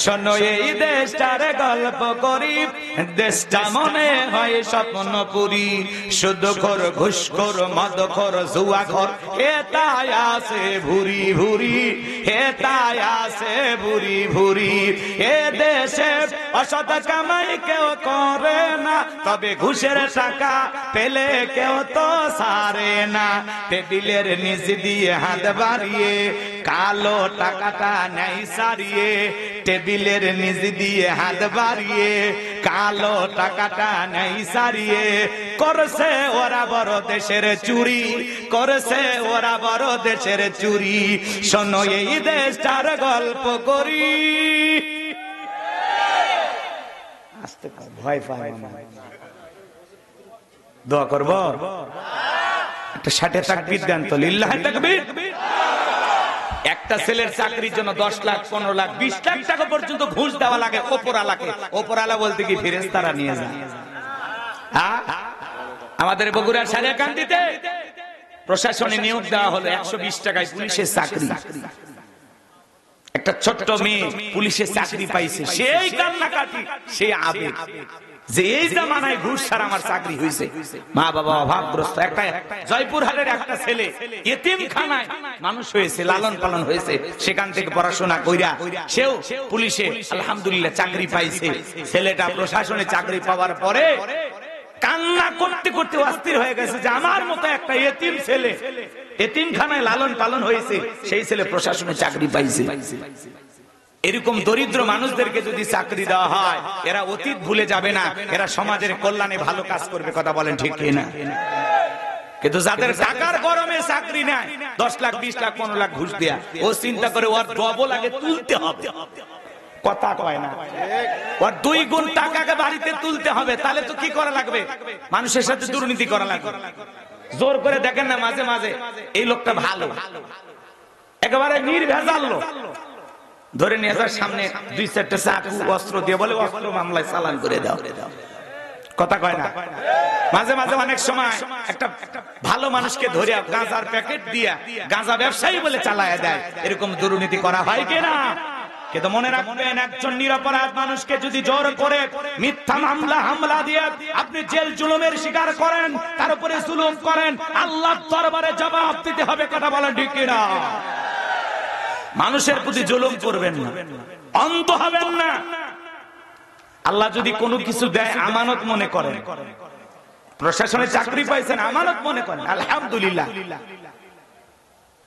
শোনো এই দেশটার গল্প করি, দেশটা মনে হয় স্বপ্নপুরী। সুদখোর, ঘুষখোর, মদখোর, জুয়াখোর, হেতায় আছে ভুরি ভুরি, হেতায় আছে ভুরি ভুরি। এ দেশে অসৎ কামাই কেউ করে না, তবে ঘুষের টাকা পেলে কেউ তো সারে না। টেবিলের নিচ দিয়ে হাত বাড়িয়ে কালো টাকাটা নেই সারিয়ে, টেবিলের নিচ দিয়ে হাত বাড়িয়ে কালো টাকাটা নেই সারিয়ে। করছে ওরা বড় দেশের চুরি, করছে ওরা বড় দেশের চুরি। শোনো এই দেশটার গল্প করি। আস্তে ভয় পায় না, দোয়া করব একটা 60 তাকবীর দেন তো, লিল্লাহি তাকবীর। একটা ছেলের চাকরির জন্য 10 লাখ, 15 লাখ, 20 লাখ টাকা পর্যন্ত ঘুষ দেওয়া লাগে ওপরওয়ালাকে। ওপরওয়ালা বলতে কি ফেরেশতারা নিয়ে যায়। আমাদের বগুড়ার সারিয়াকান্দিতে প্রশাসনে নিয়োগ দেওয়া হলো 120 টাকায় পুলিশের চাকরি। একটা ছোট্ট মেয়ে পুলিশের চাকরি পাইছে, সেই কান্নাকাটি, সেই আবেগ যে এই জামানায় ঘুষ ছাড়া আমার চাকরি হয়েছে। মা বাবা অভাবগ্রস্ত। একটা জয়পুরহাটের একটা ছেলে এতিমখানায় মানুষ হয়েছে, লালন পালন হয়েছে, সেখান থেকে পড়াশোনা কইরা সেও পুলিশে আলহামদুলিল্লাহ চাকরি পাইছে। ছেলেটা প্রশাসনে চাকরি পাওয়ার পরে কান্না করতে করতে অস্থির হয়ে গেছে যে আমার মতো একটা এতিম ছেলে এতিমখানায় লালন পালন হয়েছে, সেই ছেলে প্রশাসনে চাকরি পাইছে। এরকম দরিদ্র মানুষদেরকে যদি চাকরি দেওয়া হয়, এরা অতীত ভুলে যাবে না, এরা সমাজের কল্যাণে ভালো কাজ করবে। কথা বলেন ঠিক কিনা? কিন্তু যাদের টাকার গরমে চাকরি নেয়, 10 লাখ, 20 লাখ, 15 লাখ ঘুষ দেয়া, ও চিন্তা করে ওর ডবল আগে তুলতে হবে। কথা কয় না, ওর 2 গুণ টাকাকে বাড়িতে তুলতে হবে। তাহলে তো কি করা লাগবে? মানুষের সাথে দুর্নীতি করা লাগবে। জোর করে দেখেন না মাঝে মাঝে এই লোকটা ভালো, একেবারে নির্ভেজাল লোক, ধরে নিয়ে যাওয়ার সামনে 2-4টা চাকু অস্ত্র দিয়ে বলে অস্ত্র মামলায় চালান করে দাও। কথা কয় না? মাঝে মাঝে অনেক সময় একটা ভালো মানুষকে ধরে গাঁজার প্যাকেট দিয়া গাঁজা ব্যবসায়ী বলে চালায় দেয়। এরকম দুর্নীতি করা হয় কিনা? কিন্তু মনে রাখবেন, একজন নিরপরাধ মানুষকে যদি জোর করে মিথ্যা মামলা হামলা দিয়ে আপনি জেল জুলুমের শিকার করেন, তার উপরে জুলুম করেন, আল্লাহর দরবারে জবাব দিতে হবে। কথা বলেন ঠিক কিনা? মানুষের প্রতি জুলুম করবেন না, অন্ধ হবেন না। আল্লাহ যদি কোনো কিছু দেয় আমানত মনে করেন। প্রশাসনে চাকরি পাইছেন, আমানত মনে করেন, আলহামদুলিল্লাহ।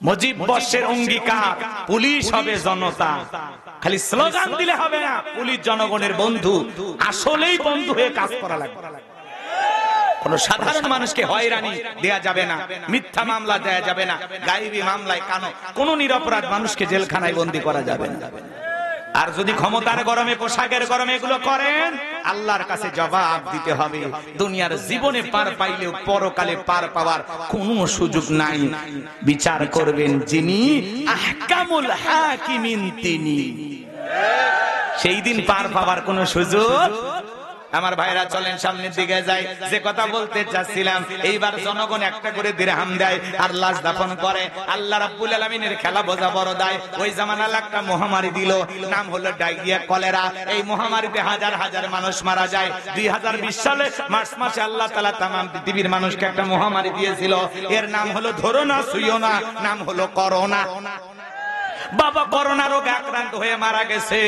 মুজিব বর্ষের অঙ্গীকার, পুলিশ হবে জনতা। খালি স্লোগান দিলে হবে না, পুলিশ জনগণের বন্ধু, আসলেই বন্ধু হয়ে কাজ করা লাগবে। কোন সাধারণ মানুষকে হয়রানি দেয়া যাবে না, মিথ্যা মামলা দেয়া যাবে না, গায়েবী মামলায় কোন নিরপরাধ মানুষকে জেলখানায় বন্দী করা যাবে না। আর যদি ক্ষমতার গরমে, পোশাকের গরমে এগুলো করেন, আল্লাহর কাছে জবাব দিতে হবে। দুনিয়ার জীবনে পার পাইলেও পরকালে পার পাওয়ার কোনো সুযোগ নাই। বিচার করবেন যিনি, আহকামুল হাকিমিন তিনি। সেই দিন পার পাওয়ার কোনো সুযোগ। আমার ভাইরা চলেন সামনের দিকে যাই। যে কথা বলতে চাচ্ছিলাম, এইবার জনগণ একটা করে দিরহাম দেয় আর লাশ দাফন করে। আল্লাহ রাব্বুল আলামিনের খেলা বোঝা বড় দায়। ওই জামানায় একটা মহামারী দিল, নাম হলো ডায়রিয়া, কলেরা। এই মহামারীতে হাজার হাজার মানুষ মারা যায়। 2020 সালে মার্চ মাসে আল্লাহ তাআলা তামাম পৃথিবীর মানুষকে একটা মহামারী দিয়েছিল। এর নাম হলো ধরো না ছুঁয়ো না, নাম হলো করোনা। বাবা করোনা রোগে আক্রান্ত হয়ে মারা গেছে।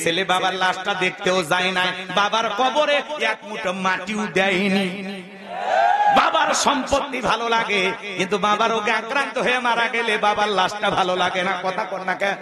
ছেলে বাবার লাশটা দেখতেও যায় না, বাবার কবরে এক মুঠো মাটিও দেয়নি। বাবার সম্পত্তি ভালো লাগে, কিন্তু বাবার রোগে আক্রান্ত হয়ে মারা গেলে বাবার লাশটা ভালো লাগে না। কথা কর না কেন?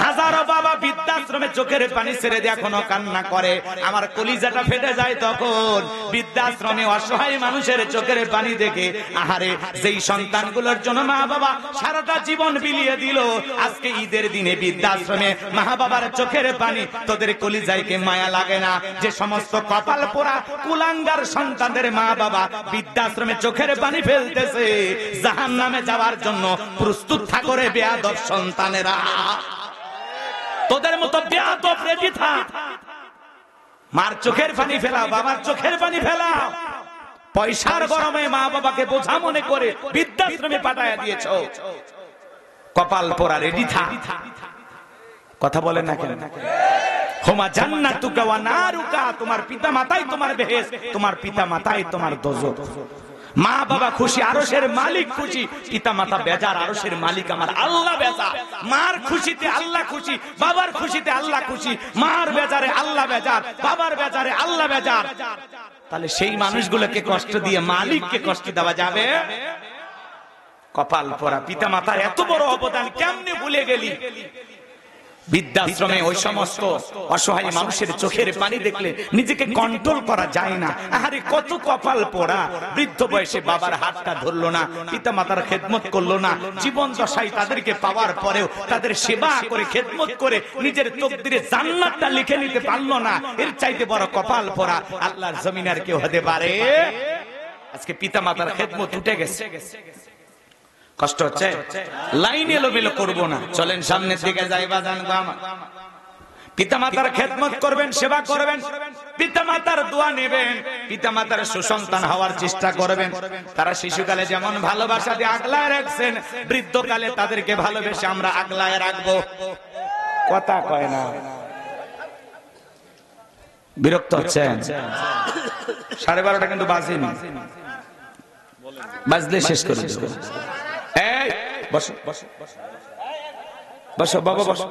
হাজারো বাবা বৃদ্ধাশ্রমে চোখের পানি ছেড়ে দিয়ে এখনো কান্না করে। আমার কলিজাটা ফেটে যায় তখন। বৃদ্ধাশ্রমে অসহায় মানুষের চোখের পানি দেখে, আহারে, যেই সন্তানগুলোর জন্য মা বাবা সারাটা জীবন বিলিয়ে দিল, আজকে ঈদের দিনে বৃদ্ধাশ্রমে মা বাবার চোখের পানি, তোদের কলিজায় কে মায়া লাগে না? যে সমস্ত কপাল পোড়া কুলাঙ্গার সন্তানদের মা বাবা বৃদ্ধাশ্রমে চোখের পানি ফেলতেছে, জাহান্নামে যাওয়ার জন্য প্রস্তুত থাকরে বেয়াদব সন্তানেরা। তোদের মতো বেয়াদব রেডি থাক। মার চোখের পানি ফেলাও, বাবার চোখের পানি ফেলাও। পয়সার গরমে মা বাবাকে বোঝা মনে করে বৃদ্ধাশ্রমে পাঠায়া দিয়েছো। কপাল পোড়া রেডি থাক। কথা বলেন না কেন? হুমা জান্নাতুকা ওয়া নারুকা, তোমার পিতা মাতাই তোমার বেহেশত, তোমার পিতা মাতাই তোমার দোজখ। মা বাবা খুশি, আরশের মালিক খুশি, পিতা মাতা বেজার, আরশের মালিক আমার আল্লাহ বেজার। মার খুশিতে আল্লাহ খুশি, বাবার খুশিতে আল্লাহ খুশি। মার বেজারে আল্লাহ বেজার, বাবার বেজারে আল্লাহ বেজার। তাহলে সেই মানুষগুলোকে কষ্ট দিয়ে মালিককে কষ্ট দেওয়া যাবে? কপাল পোড়া। পিতা মাতার এত বড় অবদান কেমনে ভুলে গেলি? বৃদ্ধাশ্রমে ওই সমস্ত অসহায় মানুষের চোখের পানি দেখলে নিজেকে কন্ট্রোল করা যায় না। আরে কত কপাল পোড়া, বৃদ্ধ বয়সে বাবার হাতটা ধরলো না, পিতা মাতার খেদমত করলো না, জীবন দশায় তাদেরকে পাওয়ার পরেও তাদের সেবা করে খেদমত করে নিজের তকদিরে জান্নাতটা লিখে নিতে পারলো না। এর চাইতে বড় কপাল পোড়া আল্লাহর জমিনে আর কেউ হতে পারে? আজকে পিতা মাতার খেদমত উঠে গেছে, কষ্ট হচ্ছে। লাইন এলোমেলো করবো না, চলেন সামনের দিকে যাইবা। জানবো আমার পিতা মাতার খেদমত করবেন, সেবা করবেন, পিতা মাতার দোয়া নেবেন, পিতা মাতার সুসন্তান হওয়ার চেষ্টা করবেন। তারা শিশুকালে যেমন ভালোবাসা দিয়ে আগলায় রাখছেন, বৃদ্ধকালে তাদেরকে ভালোবেসে আমরা আগলায় রাখবো। কথা কয় না, বিরক্ত হচ্ছেন? 12:30 কিন্তু বাজেনি, বাজলে শেষ করে দেব। বসো বসো বসো বাবা, বসো।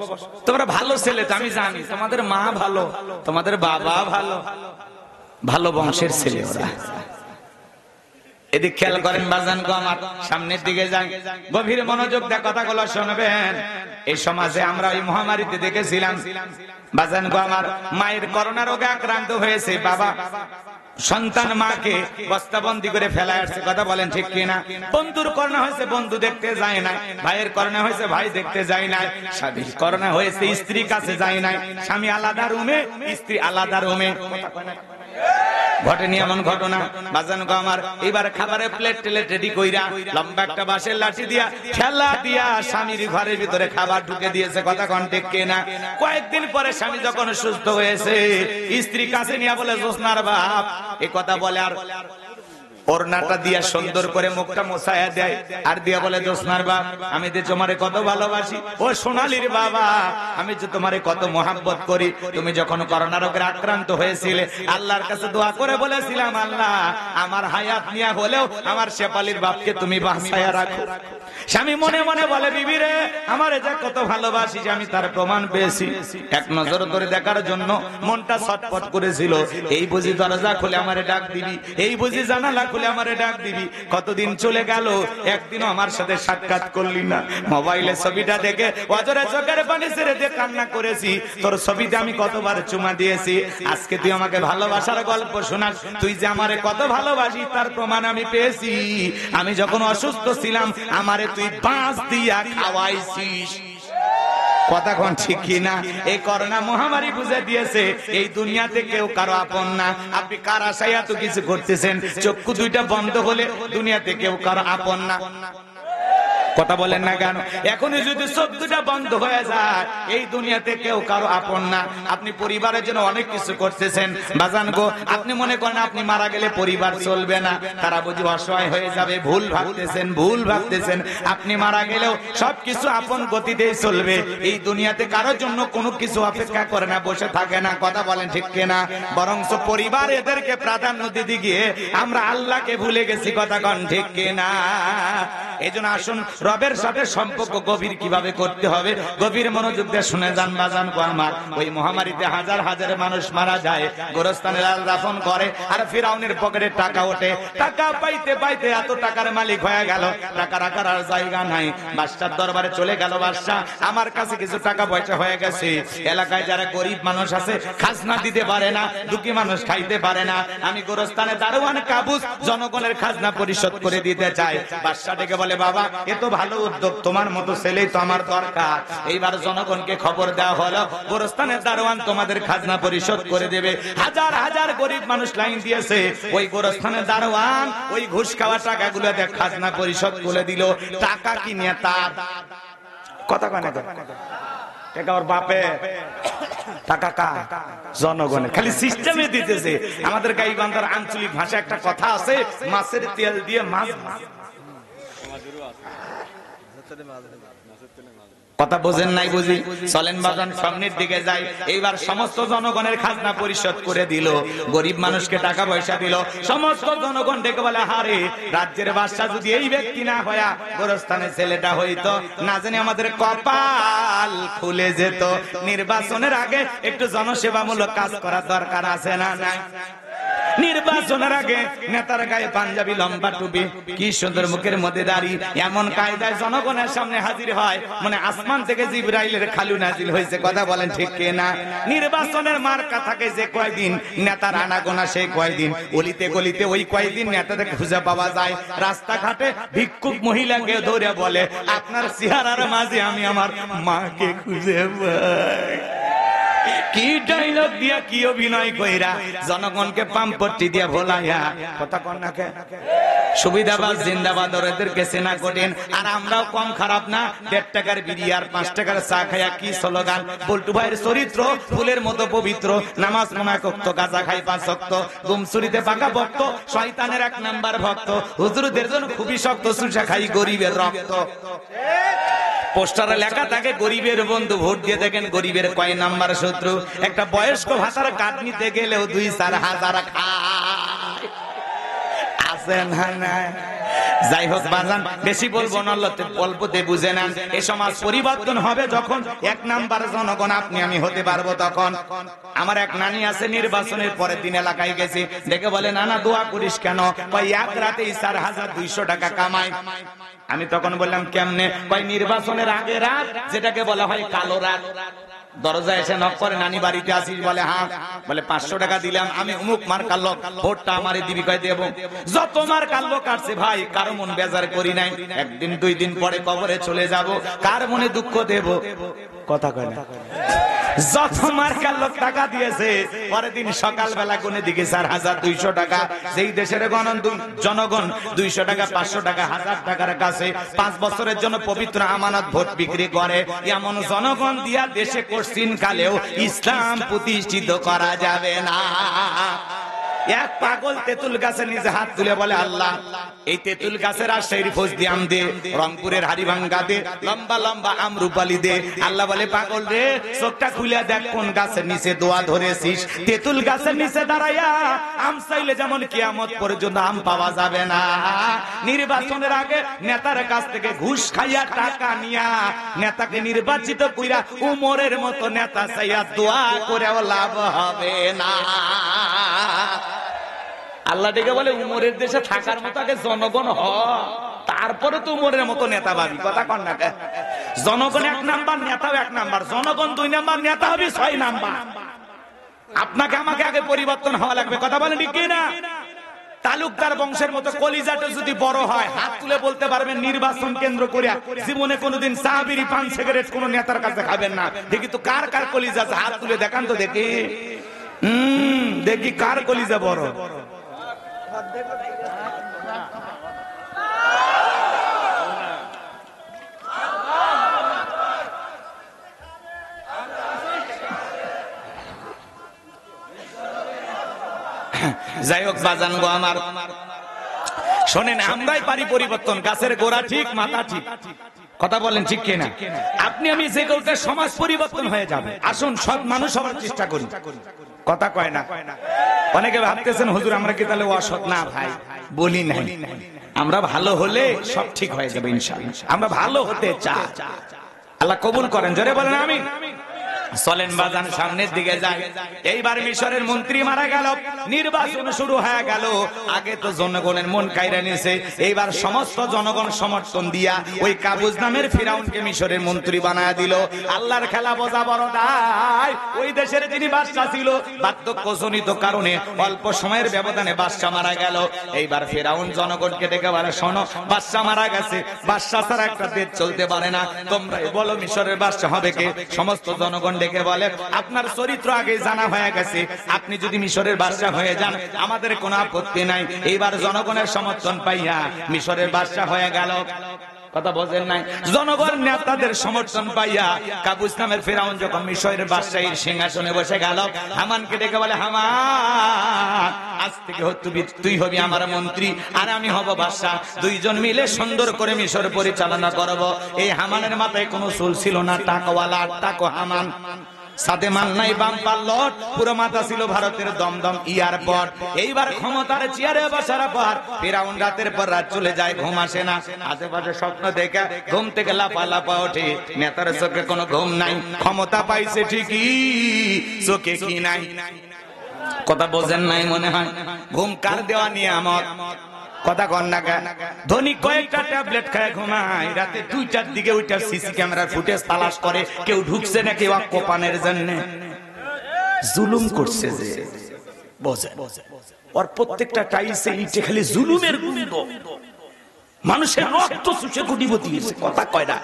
তোমরা ভালো ছেলে তো আমি জানি, তোমাদের মা ভালো, তোমাদের বাবা ভালো, ভালো বংশের ছেলে ওরা। এদিক খেয়াল করেন বাজান গো আমার, সামনের দিকে যান, গভীর মনোযোগ দিয়ে কথাগুলো শুনবেন। এই সমাজে আমরা ওই মহামারীতে দেখেছিলাম বাজান গো আমার, মায়ের করোনা রোগে আক্রান্ত হয়েছে, বাবা সন্তান মাকে বস্তাবন্দি করে ফেলায় আসছে। কথা বলেন ঠিক কিনা? বন্ধুর করোনা হয়েছে, বন্ধু দেখতে যায় না। ভাইয়ের করোনা হয়েছে, ভাই দেখতে যায় না। স্বামীর করোনা হয়েছে, স্ত্রী কাছে যায় না। স্বামী আলাদা রুমে, স্ত্রী আলাদা রুমে। ঘটেনি এমন ঘটনা বাজান গো আমার? এবার খাবারের প্লেট টেলেট রেডি কইরা লম্বা একটা বাঁশের লাঠি দিয়া ঠেলা দিয়া স্বামীর ঘরের ভিতরে খাবার ঢুকে দিয়েছে। কথা কোন ঠিক কিনা? কয়েকদিন পরে স্বামী যখন সুস্থ হয়েছে, স্ত্রী কাছে নিয়ে বলে, জোসনার বাপ, এই কথা বলে আর ওড়নাটা দিয়া সুন্দর করে মুখটা মোছায়া দেয়, আর দিয়া বলে, জোসনার বাপ, আমি যে তোমারে কত ভালোবাসি, ও সোনালীর বাবা, আমি যে তোমারে কত মোহাব্বত করি। তুমি যখন করোনা রোগে আক্রান্ত হয়েছিলে, আল্লাহর কাছে দোয়া করে বলেছিলাম, আল্লাহ আমার হায়াত নিয়া হলেও আমার শেফালির বাপকে তুমি বাঁচায়া রাখো। স্বামী মনে মনে বলে, বিবি রে, আমারে যা কত ভালোবাসি, আমি তার প্রমাণ পেয়েছি। এক নজর ধরে দেখার জন্য মনটা ছটফট করেছিল। এই বুঝি দরজা খুলে আমারে ডাক দিবি, এই বুঝি জানালা খুলে আমারে ডাক দিবি। কতদিন চলে গেল, একদিনও আমার সাথে সাক্ষাৎ করলি না। মোবাইলে ছবিটা দেখে অজরে চোখের পানি ছেড়ে দিয়ে কান্না করেছি। তোর ছবিতে আমি কতবার চুমা দিয়েছি। আজকে তুই আমাকে ভালোবাসার গল্প শোনাস, তুই যে আমারে কত ভালোবাসি তার প্রমাণ আমি পেয়েছি। আমি যখন অসুস্থ ছিলাম, আমারে তুই বাঁশ দিয়া খাওয়াইছিস। কথা কোন ঠিক কিনা? এই করোনা মহামারী বুঝে দিয়েছে এই দুনিয়াতে কেউ কারো আপন না। আপনি কার আশায় এত কিছু করতেছেন? চক্ষু দুইটা বন্ধ হলে দুনিয়াতে কেউ কারো আপন না। কথা বলেন না কেন? এখনই যদি চোখ দুটা বন্ধ হয়ে যায়, এই দুনিয়াতে কেউ কারো আপন না। আপনি পরিবারের জন্য অনেক কিছু করতেছেন বাজান গো, আপনি মনে করেন আপনি মারা গেলে পরিবার চলবে না, তারা বুঝি অসহায় হয়ে যাবে। ভুল ভাবতেছেন, ভুল ভাবতেছেন। আপনি মারা গেলেও সবকিছু আপন গতিতেই চলবে। এই দুনিয়াতে কারোর জন্য কোনো কিছু অপেক্ষা করে না, বসে থাকে না। কথা বলেন ঠিক কিনা? বরঞ্চ পরিবার এদেরকে প্রাধান্য দিতে গিয়ে আমরা আল্লাহকে ভুলে গেছি। কথা কন ঠিক কিনা? এই জন্য আসুন, রবের সাথে সম্পর্ক গভীর কিভাবে করতে হবে গভীর মনোযোগ দিয়ে শুনে যান বাজান গো আমার। ওই মহামারীতে হাজার হাজার মানুষ মারা যায়, গোরস্থানে লাল দাফন করে, আর ফিরাউনের পকেটে টাকা ওঠে। টাকা পাইতে পাইতে এত টাকার মালিক হয়ে গেল, টাকা রাখার আর জায়গা নাই। বাদশার দরবারে চলে গেল, বাদশা আমার কাছে কিছু টাকা পয়সা হয়ে গেছে, এলাকায় যারা গরিব মানুষ আছে খাজনা দিতে পারে না, দুঃখী মানুষ খাইতে পারে না, আমি গোরস্থানে দারোয়ান কাবুস জনগণের খাজনা পরিশোধ করে দিতে চাই। বাদশা ডেকে বলে, বাবা এ তো ভালো উদ্যোগ, তোমার মতো ছেলেই তো আমার দরকার। এইবার জনগণকে খবর দেওয়া হলো, গোরস্থানের দারোয়ান তোমাদের খাজনা পরিশোধ করে দেবে। হাজার হাজার গরিব মানুষ লাইন দিয়েছে, ওই গোরস্থানের দারোয়ান ওই ঘুষ খাওয়া টাকাগুলো দিয়ে খাজনা পরিশোধ করে দিল। টাকা কিনে তার কথা কানে টাকা ওর বাপে, টাকা কা জনগণের, খালি সিস্টেমে দিতেছে। আমাদের গাইবান্ধার আঞ্চলিক ভাষা একটা কথা আছে, মাছের তেল দিয়ে মাছ। কথা বোঝেন নাই বুঝি? চলেন বাজান সামনের দিকে যাই। এইবার সমস্ত জনগণের খাজনা পরিশোধ করে দিল, গরিব মানুষকে টাকা পয়সা দিল। সমস্ত জনগণ ডেকে বলে, হারে রাজ্যের বাদশা যদি এই ব্যক্তি না হইয়া গোরস্থানের ছেলেটা হইতো, না জানি আমাদের কপাল খুলে যেত। নির্বাচনের আগে একটু জনসেবামূলক কাজ করার দরকার আছে না নাই? নির্বাচনের আগে নেতার গায়ে পাঞ্জাবি, লম্বা টুপি, কি সুন্দর মুখের মধ্যে দাড়ি, এমন কায়দায় জনগণের সামনে হাজির হয় মনে আসমান থেকে জিবরাইলের খালু নাজিল হয়েছে। কথা বলেন ঠিক কিনা? নির্বাচনের মার্কা থাকে যে কয়দিন, নেতার আনাগোনা সেই কয়দিন, অলিতে গলিতে ওই কয়দিন নেতাদের খুঁজে পাওয়া যায়। রাস্তাঘাটে ভিক্ষুক মহিলাকে ধরে বলে, আপনার চেহারার মাঝে আমি আমার মাকে খুঁজে পাই। কি ডায়লগ দিয়া, কি অভিনয় কইরা জনগণকে পাম্পট্টি দিয়া ভোলাইয়া। কথা কন না কে? সুবিধাবাদ জিন্দাবাদ, ওদেরকে সেনা কঠিন। আর আমরাও কম খারাপ না। 1.5 টাকার বিড়ি আর 5 টাকার চা খাইয়া কি স্লোগান। বল্টু ভাইয়ের চরিত্র ফুলের মতো পবিত্র, নামাজ মনে করতো, গাঁজা খাই 5 ওয়াক্ত, গুমসুরিতে পাকা ভক্ত, শয়তানের 1 নাম্বার ভক্ত, হুজুরদের জন্য খুবই শক্ত, সুসা খাই গরিবের রক্ত। পোস্টারে লেখা থাকে গরিবের বন্ধু, ভোট দিয়ে দেখেন গরিবের কয় নাম্বার শত্রু। একটা বয়স্ক ভাতার কাট নিতে গেলেও 2-4 হাজার খায়। আছে না নাই? যাই হোক বাজান, বেশি বলবো না, অল্পতে বুঝে নেন। এই সমাজ পরিবর্তন হবে যখন 1 নাম্বার জনগণ আপনি আমি হতে পারবো তখন। আমার এক নানি আছে, নির্বাচনের পরের দিন এলাকায় গেছে, দেখে বলে, নানা দোয়া করিস কেন? কয় এক রাতেই 4,200 টাকা কামাই। আমি তখন বললাম কেমনে? কয় নির্বাচনের আগে রাত, যেটাকে বলা হয় কালো রাত। দরজা এসে নক করে, নানি বাড়িতে আসিস? বলে হ্যাঁ। বলে 500 টাকা দিলাম, আমি অমুক মার্কার লোক, ভোটটা আমারই দিবি। কয় দেব। যত মার্কার লোক আসছে ভাই, কারো মন বেজার করি নাই। 1 দিন 2 দিন পরে কবরে চলে যাব, কার মনে দুঃখ দেব? কথা কয় না। যত মার্কার লোক টাকা দিয়েছে, পরের দিন সকালবেলা কোনে দিকে 4,200 টাকা। সেই দেশের জনগণ 200 টাকা, 500 টাকা, 1000 টাকার কাছে 5 বছরের জন্য পবিত্র আমানত ভোট বিক্রি করে। এমন জনগণ দিয়া দেশে কোশ্চিন কালেও ইসলাম প্রতিষ্ঠিত করা যাবে না। এক পাগল তেঁতুল গাছের নিচে হাত তুলে বলে, আল্লাহ এই তেঁতুল গাছের রাজশাহীর ফজলি আম দে, রংপুরের হাড়িভাঙ্গা দে, লম্বা লম্বা আম রূপালি দে। আল্লাহ বলে, পাগল রে, চোখটা খুলে দেখ কোন গাছের নিচে দোয়া ধরেছিস। তেঁতুল গাছের নিচে দাঁড়াইয়া আম চাইলে যেমন কিয়ামত পর্যন্ত আম পাওয়া যাবে না। নির্বাচনের আগে নেতার কাছ থেকে ঘুষ খাইয়া টাকা নিয়া নেতাকে নির্বাচিত কইরা উমরের মতো নেতা চাইয়া দোয়া করেও লাভ হবে না। আল্লাহ ডেকে বলে, উমরের দেশে থাকার মতো আগে জনগণ হ, তারপরে তো উমরের মতো নেতা পাবি। কথা কন না? জনগণ 1 নাম্বার, নেতাও 1 নাম্বার। জনগণ 2 নাম্বার, নেতা হবে 6 নাম্বার। আপনাকে আমাকে আগে পরিবর্তন হওয়া লাগবে। কথা বলেন ঠিক না? তালুকদার বংশের মতো কলিজাটা যদি বড় হয়, হাত তুলে বলতে পারবেন নির্বাচন কেন্দ্র করিয়া জীবনে কোনোদিন চা বিড়ি পান সিগারেট কোন নেতার কাছে খাবেন না। দেখি তো কার কার কলিজা আছে, হাত তুলে দেখান তো দেখি। দেখি কার কলিজা বড়। যাই হোক বাজান গো আমার, শোনেন, আমরাই পারি পরিবর্তন। গাছের গোড়া ঠিক, মাথা ঠিক। কথা বলেন ঠিক কিনা? আপনি আমি যে কাউকে সমাজ পরিবর্তন হয়ে যাবে। আসুন সব মানুষ হওয়ার চেষ্টা করি। কথা কয় না? অনেকে ভাবতেছেন হুজুর আমরা কি তাহলে অসৎ? না ভাই, বলি নাই। আমরা ভালো হলে সব ঠিক হয়ে যাবে ইনশাআল্লাহ। আমরা ভালো হতে চাই, আল্লাহ কবুল করেন। জোরে বলেন আমিন। চলেন বাজান সামনের দিকে যাই। এইবার মিশরের মন্ত্রী মারা গেল, নির্বাচন শুরু হয়ে গেল। আগে তো জনগণের মন কাইরা নিয়েছে, এইবার সমস্ত জনগণ সমর্থন দিয়া ওই কাবুজ নামের ফিরাউনকে মিশরের মন্ত্রী বানায় দিল। আল্লাহর খেলা বোঝা বড় দায়। ওই দেশের যিনি বাদশা ছিল, বার্ধক্যজনিত কারণে অল্প সময়ের ব্যবধানে বাদশা মারা গেল। এইবার ফিরাউন জনগণকে ডেকে বলে, শোনো, বাদশা মারা গেছে, বাদশা ছাড়া একটা দেশ চলতে পারে না, তোমরা বলো মিশরের বাদশা হবে কে? সমস্ত জনগণ ডেকে বলে, আপনার চরিত্র আগে জানা হয়ে গেছে, আপনি যদি মিশরের বাদশা হয়ে যান আমাদের কোনো আপত্তি নাই। এইবার জনগণের সমর্থন পাইয়া মিশরের বাদশা হয়ে গেল। কথা বোঝেন নাই? জনগণ নেতাদের সমর্থন পাইয়া কাবুস নামের ফেরাউন যখন মিশরের বাদশাহীর সিংহাসনে বসে গেল, হামানকে ডেকে বলে, হামান আজ থেকে তুই হবি আমার মন্ত্রী আর আমি হব বাদশা, দুইজন মিলে সুন্দর করে মিশর পরিচালনা করব। এই হামানের মাথায় কোনো চুল ছিল না, টাকাওয়ালা টাকা হামান, সাথে মাল নাই, বাম্পার লট, পুরো মাথা ছিল ভারতের দমদম এয়ারপোর্ট। এইবার ক্ষমতার চেয়ারে বসার পর ফিরাউন রাতের পর রাত চলে যায়, ঘুম আসে না, আশেপাশে স্বপ্ন দেখে ঘুম থেকে লাফা লাফা ওঠে। নেতার চোখে কোনো ঘুম নাই, ক্ষমতা পাইছে ঠিকই, চোখে কি নাই? কথা বোঝেন নাই মনে হয়? ঘুম কার দেওয়া নিয়ামত? কথা কন না কেন? ধনী কয়েকটা ট্যাবলেট খায় ঘুমায়, রাতে 2টার দিকে ওইটা সিসি ক্যামেরার ফুটেজ তালাশ করে, কেউ ঢুকছে না কেউ কোপানের জন্য। জুলুম করছে যে বোঝে, ওর প্রত্যেকটা টাইলসে ইটে খালি জুলুমের গন্ধ, মানুষের রক্ত চুষে কোটিপতি হয়েছে। কথা কয় না,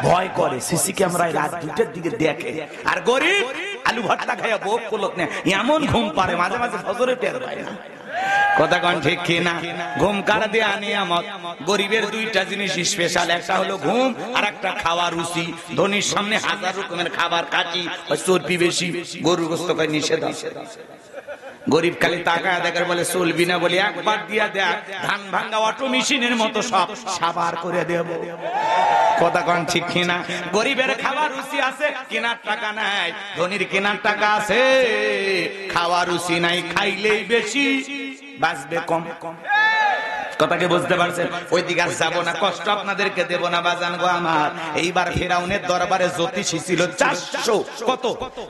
ভয় করে, সিসি ক্যামেরায় রাত 2টার দিকে দেখে। আর গরিব আলু ভর্তা খাইয়া ভোগ করলো না, এমন ঘুম পারে মাঝে মাঝে ফজরে টের পায় না। কথা কন ঠিক কিনা? ঘুম কার দেয়া নিয়ামত? গরিবের 2টা জিনিস স্পেশাল, একটা হলো ঘুম আর একটা খাওয়ার রুচি। ধনীর সামনে 1000 রকমের খাবার কাটি, চর্বি বেশি, গরুর গোশত খায় নিষেধ আছে। গরিব খালি তাকায় দেখার বলে চলবি না, বলে একবার দিয়া দেখ, ধান ভাঙ্গা অটো মেশিনের মতো সব সাবার করে দেব। কথা কন ঠিক কিনা? গরিবের খাবার রুচি আছে, কেনার টাকা নাই। ধনীর কেনার টাকা আছে, খাওয়ার রুচি নাই, খাইলেই বেশি বাঁচবে কম। কথাকে বুঝতে পারছেন? ওই দিকে আর যাবো না, কষ্ট আপনাদেরকে দেব না বাজান গো আমার। এইবার ফেরাউনের দরবারে জ্যোতিষী ছিল 400, কত